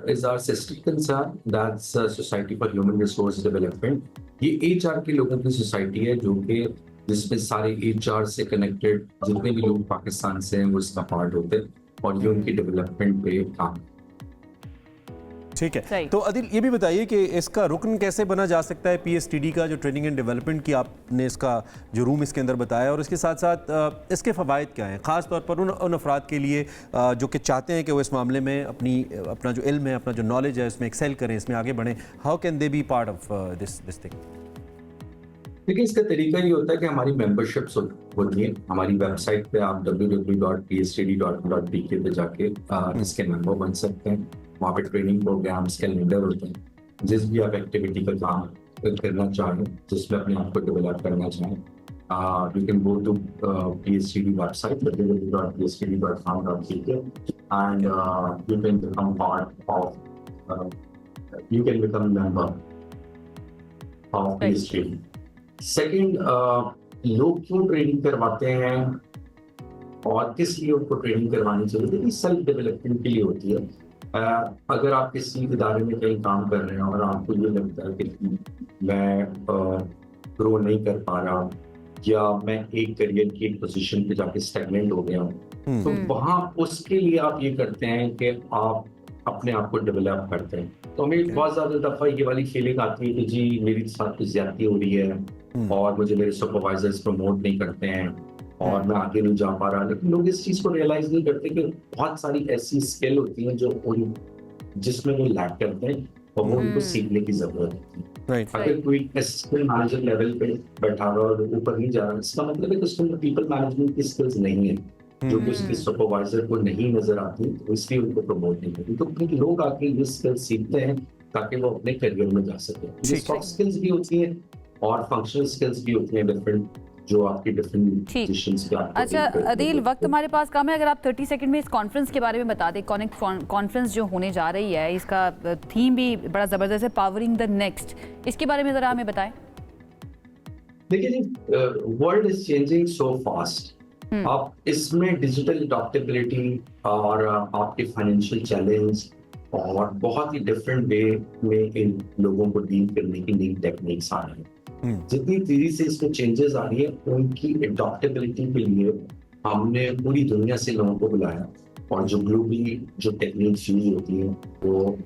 is our sister concern, that's Society for Human Resource Development। ये HR के लोगों की सोसाइटी है जो कि जिसमें सारे HR से कनेक्टेड जितने भी लोग पाकिस्तान से हैं वो इसका पार्ट होते हैं, और ये उनकी डेवलपमेंट पे काम। ठीक है, तो अदिल ये भी बताइए कि इसका रुकन कैसे बना जा सकता है PSTD का, जो ट्रेनिंग एंड डेवलपमेंट की आपने इसका जो रूम इसके अंदर बताया, और इसके साथ साथ इसके फ़वाइद क्या हैं, ख़ास तौर पर उन अफराद के लिए जो कि चाहते हैं कि वो इस मामले में अपना जो इल्म है, अपना जो नॉलेज है, इसमें एक्सेल करें, इसमें आगे बढ़ें। How can they B part of this thing? देखिए, इसका तरीका ये होता है कि हमारी मेंबरशिप्स होती हैं। हमारी वेबसाइट पे आप www.pstd.pk पे जाके इसके मेंबर बन सकते हैं। वहाँ पे ट्रेनिंग प्रोग्राम्स, कैलेंडर होते हैं, जिस भी आप एक्टिविटी का काम करना चाहें, जिसमें अपने आप को डेवलप करना चाहें, You can go to PSTD website, www.pstd.com.uk, and you can become part of, you can become a member of PSTD. Second, लोग क्यों ट्रेनिंग करवाते हैं और किस लिए उनको ट्रेनिंग करवानी चाहिए? सेल्फ डेवलपमेंट के लिए होती है। अगर आप किसी इदारे में कहीं काम कर रहे हैं और आपको ये लगता है कि मैं ग्रो नहीं कर पा रहा या मैं एक करियर की एक पोजीशन पे जाके स्टैग्नेंट हो गया हूँ, तो वहाँ उसके लिए आप ये करते हैं कि आप अपने आप को डेवलप करते हैं। तो हमें बहुत ज्यादा दफा ये वाली फीलिंग आती है कि जी मेरी साथ कुछ ज्यादती हो रही है और मुझे मेरे सुपरवाइजर्स प्रमोट नहीं करते हैं और मैं आगे नहीं जा पा रहा। लेकिन लोग इस चीज को रियलाइज नहीं करते कि बहुत सारी ऐसी स्किल होती हैं जो उन जिसमें वो लैक करते हैं और वो उनको सीखने की जरूरत होती है। अगर कोई असिस्टेंट मैनेजर लेवल पे बैठा हुआ और ऊपर नहीं जा रहा, इसका मतलब है कि उसके पीपल मैनेजमेंट की स्किल्स नहीं है, जो कि उसके सुपरवाइजर को नहीं नजर आती, तो इसलिए उनको प्रमोट नहीं करती। तो क्योंकि लोग आके ये स्किल्स सीखते हैं ताकि वो अपने करियर में जा सके। सॉफ्ट स्किल्स भी होती हैं और फंक्शनल स्किल्स भी होती हैं डिफरेंट, जो आपकी डिफरेंट पोजीशंस पे आपको। अच्छा अदील, वक्त हमारे पास कम है, अगर आप 30 सेकंड में इस कॉन्फ्रेंस के बारे में बता दें। कॉन्फ्रेंस जो होने जा रही है, इसका थीम भी बड़ा ज़बरदस्त है, पावरिंग द नेक्स्ट। इसके बारे में ज़रा हमें बताएं। देखिए जी, world is changing so fast. आप इसमें डिजिटल अडॉप्टेबिलिटी और आपके फाइनेंशियल चैलेंज और बहुत ही डिफरेंट वे में इन लोगों को डील करने की नई टेक्निक्स आ रही हैं। जितनी तेजी से इसमें चेंजेस आ रही है, उनकी अडॉप्टेबिलिटी के लिए हमने पूरी दुनिया से लोगों को बुलाया और जो ग्लोबली जो टेक्निक्स यूज होती हैं वो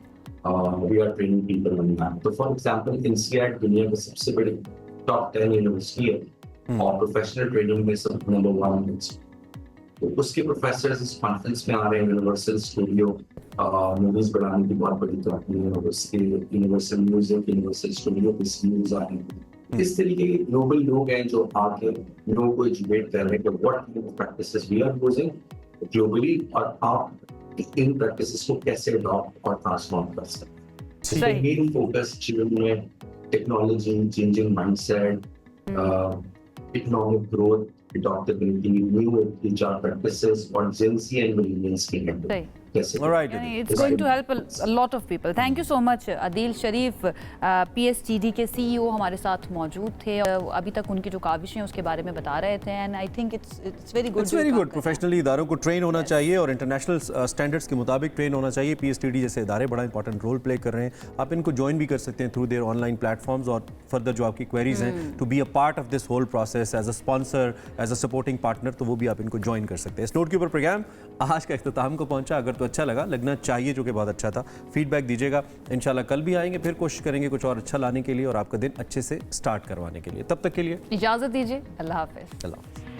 we are training people on that. तो फॉर एग्जांपल INSEAD दुनिया की सबसे बड़ी टॉप 10 यूनिवर्सिटी है और प्रोफेशनल ट्रेनिंग में सब नंबर 1 है। तो उसके प्रोफेसर्स इस कॉन्फ्रेंस में आ रहे हैं। यूनिवर्सल स्टूडियो मूवीज बनाने की बहुत बड़ी कंपनी है और उसके यूनिवर्सल म्यूजिक, यूनिवर्सल स्टूडियो के सीईओज आ रहे हैं। इस तरीके के ग्लोबल लोग हैं जो आके लोगों को एजुकेट कर रहे हैं कि what practices we are using globally और आप इन प्रैक्टिसेस को कैसे अडॉप्ट और ट्रांसफॉर्म कर सकते हैं। मेन फोकस जीवन में technology, changing mindset, economic growth, adaptability, new HR practices और Gen Z and millennials के लिए। All right, it's going to help a lot of people. Thank you so much, Adeel Sharif, PSTD के CEO हमारे साथ मौजूद थे। अभी तक उनकी जो काविशें उसके बारे में बता रहे थे and I think it's very good. It's very good. Professionally इदारों को ट्रेन होना चाहिए और इंटरनेशनल स्टैंडर्ड्स के मुताबिक ट्रेन होना चाहिए। PSTD जैसे इदारे बड़ा इंपॉर्टेंट रोल प्ले कर रहे हैं। आप इनको ज्वाइन भी कर सकते हैं थ्रू देयर ऑनलाइन प्लेटफॉर्म्स और फर्दर जो आपकी क्वेरीज हैं to be a part of this whole process as a sponsor, as a supporting partner, तो वो भी आप इनको ज्वाइन कर सकते हैं। इस नोट के ऊपर प्रोग्राम आज का इख्तिताम को पहुंचा। अगर तो अच्छा लगना चाहिए, जो कि बहुत अच्छा था। फीडबैक दीजिएगा। इंशाल्लाह कल भी आएंगे, फिर कोशिश करेंगे कुछ और अच्छा लाने के लिए और आपका दिन अच्छे से स्टार्ट करवाने के लिए। तब तक के लिए इजाज़त दीजिए। अल्लाह हाफ़िज़। अल्लाह हाफ़िज़।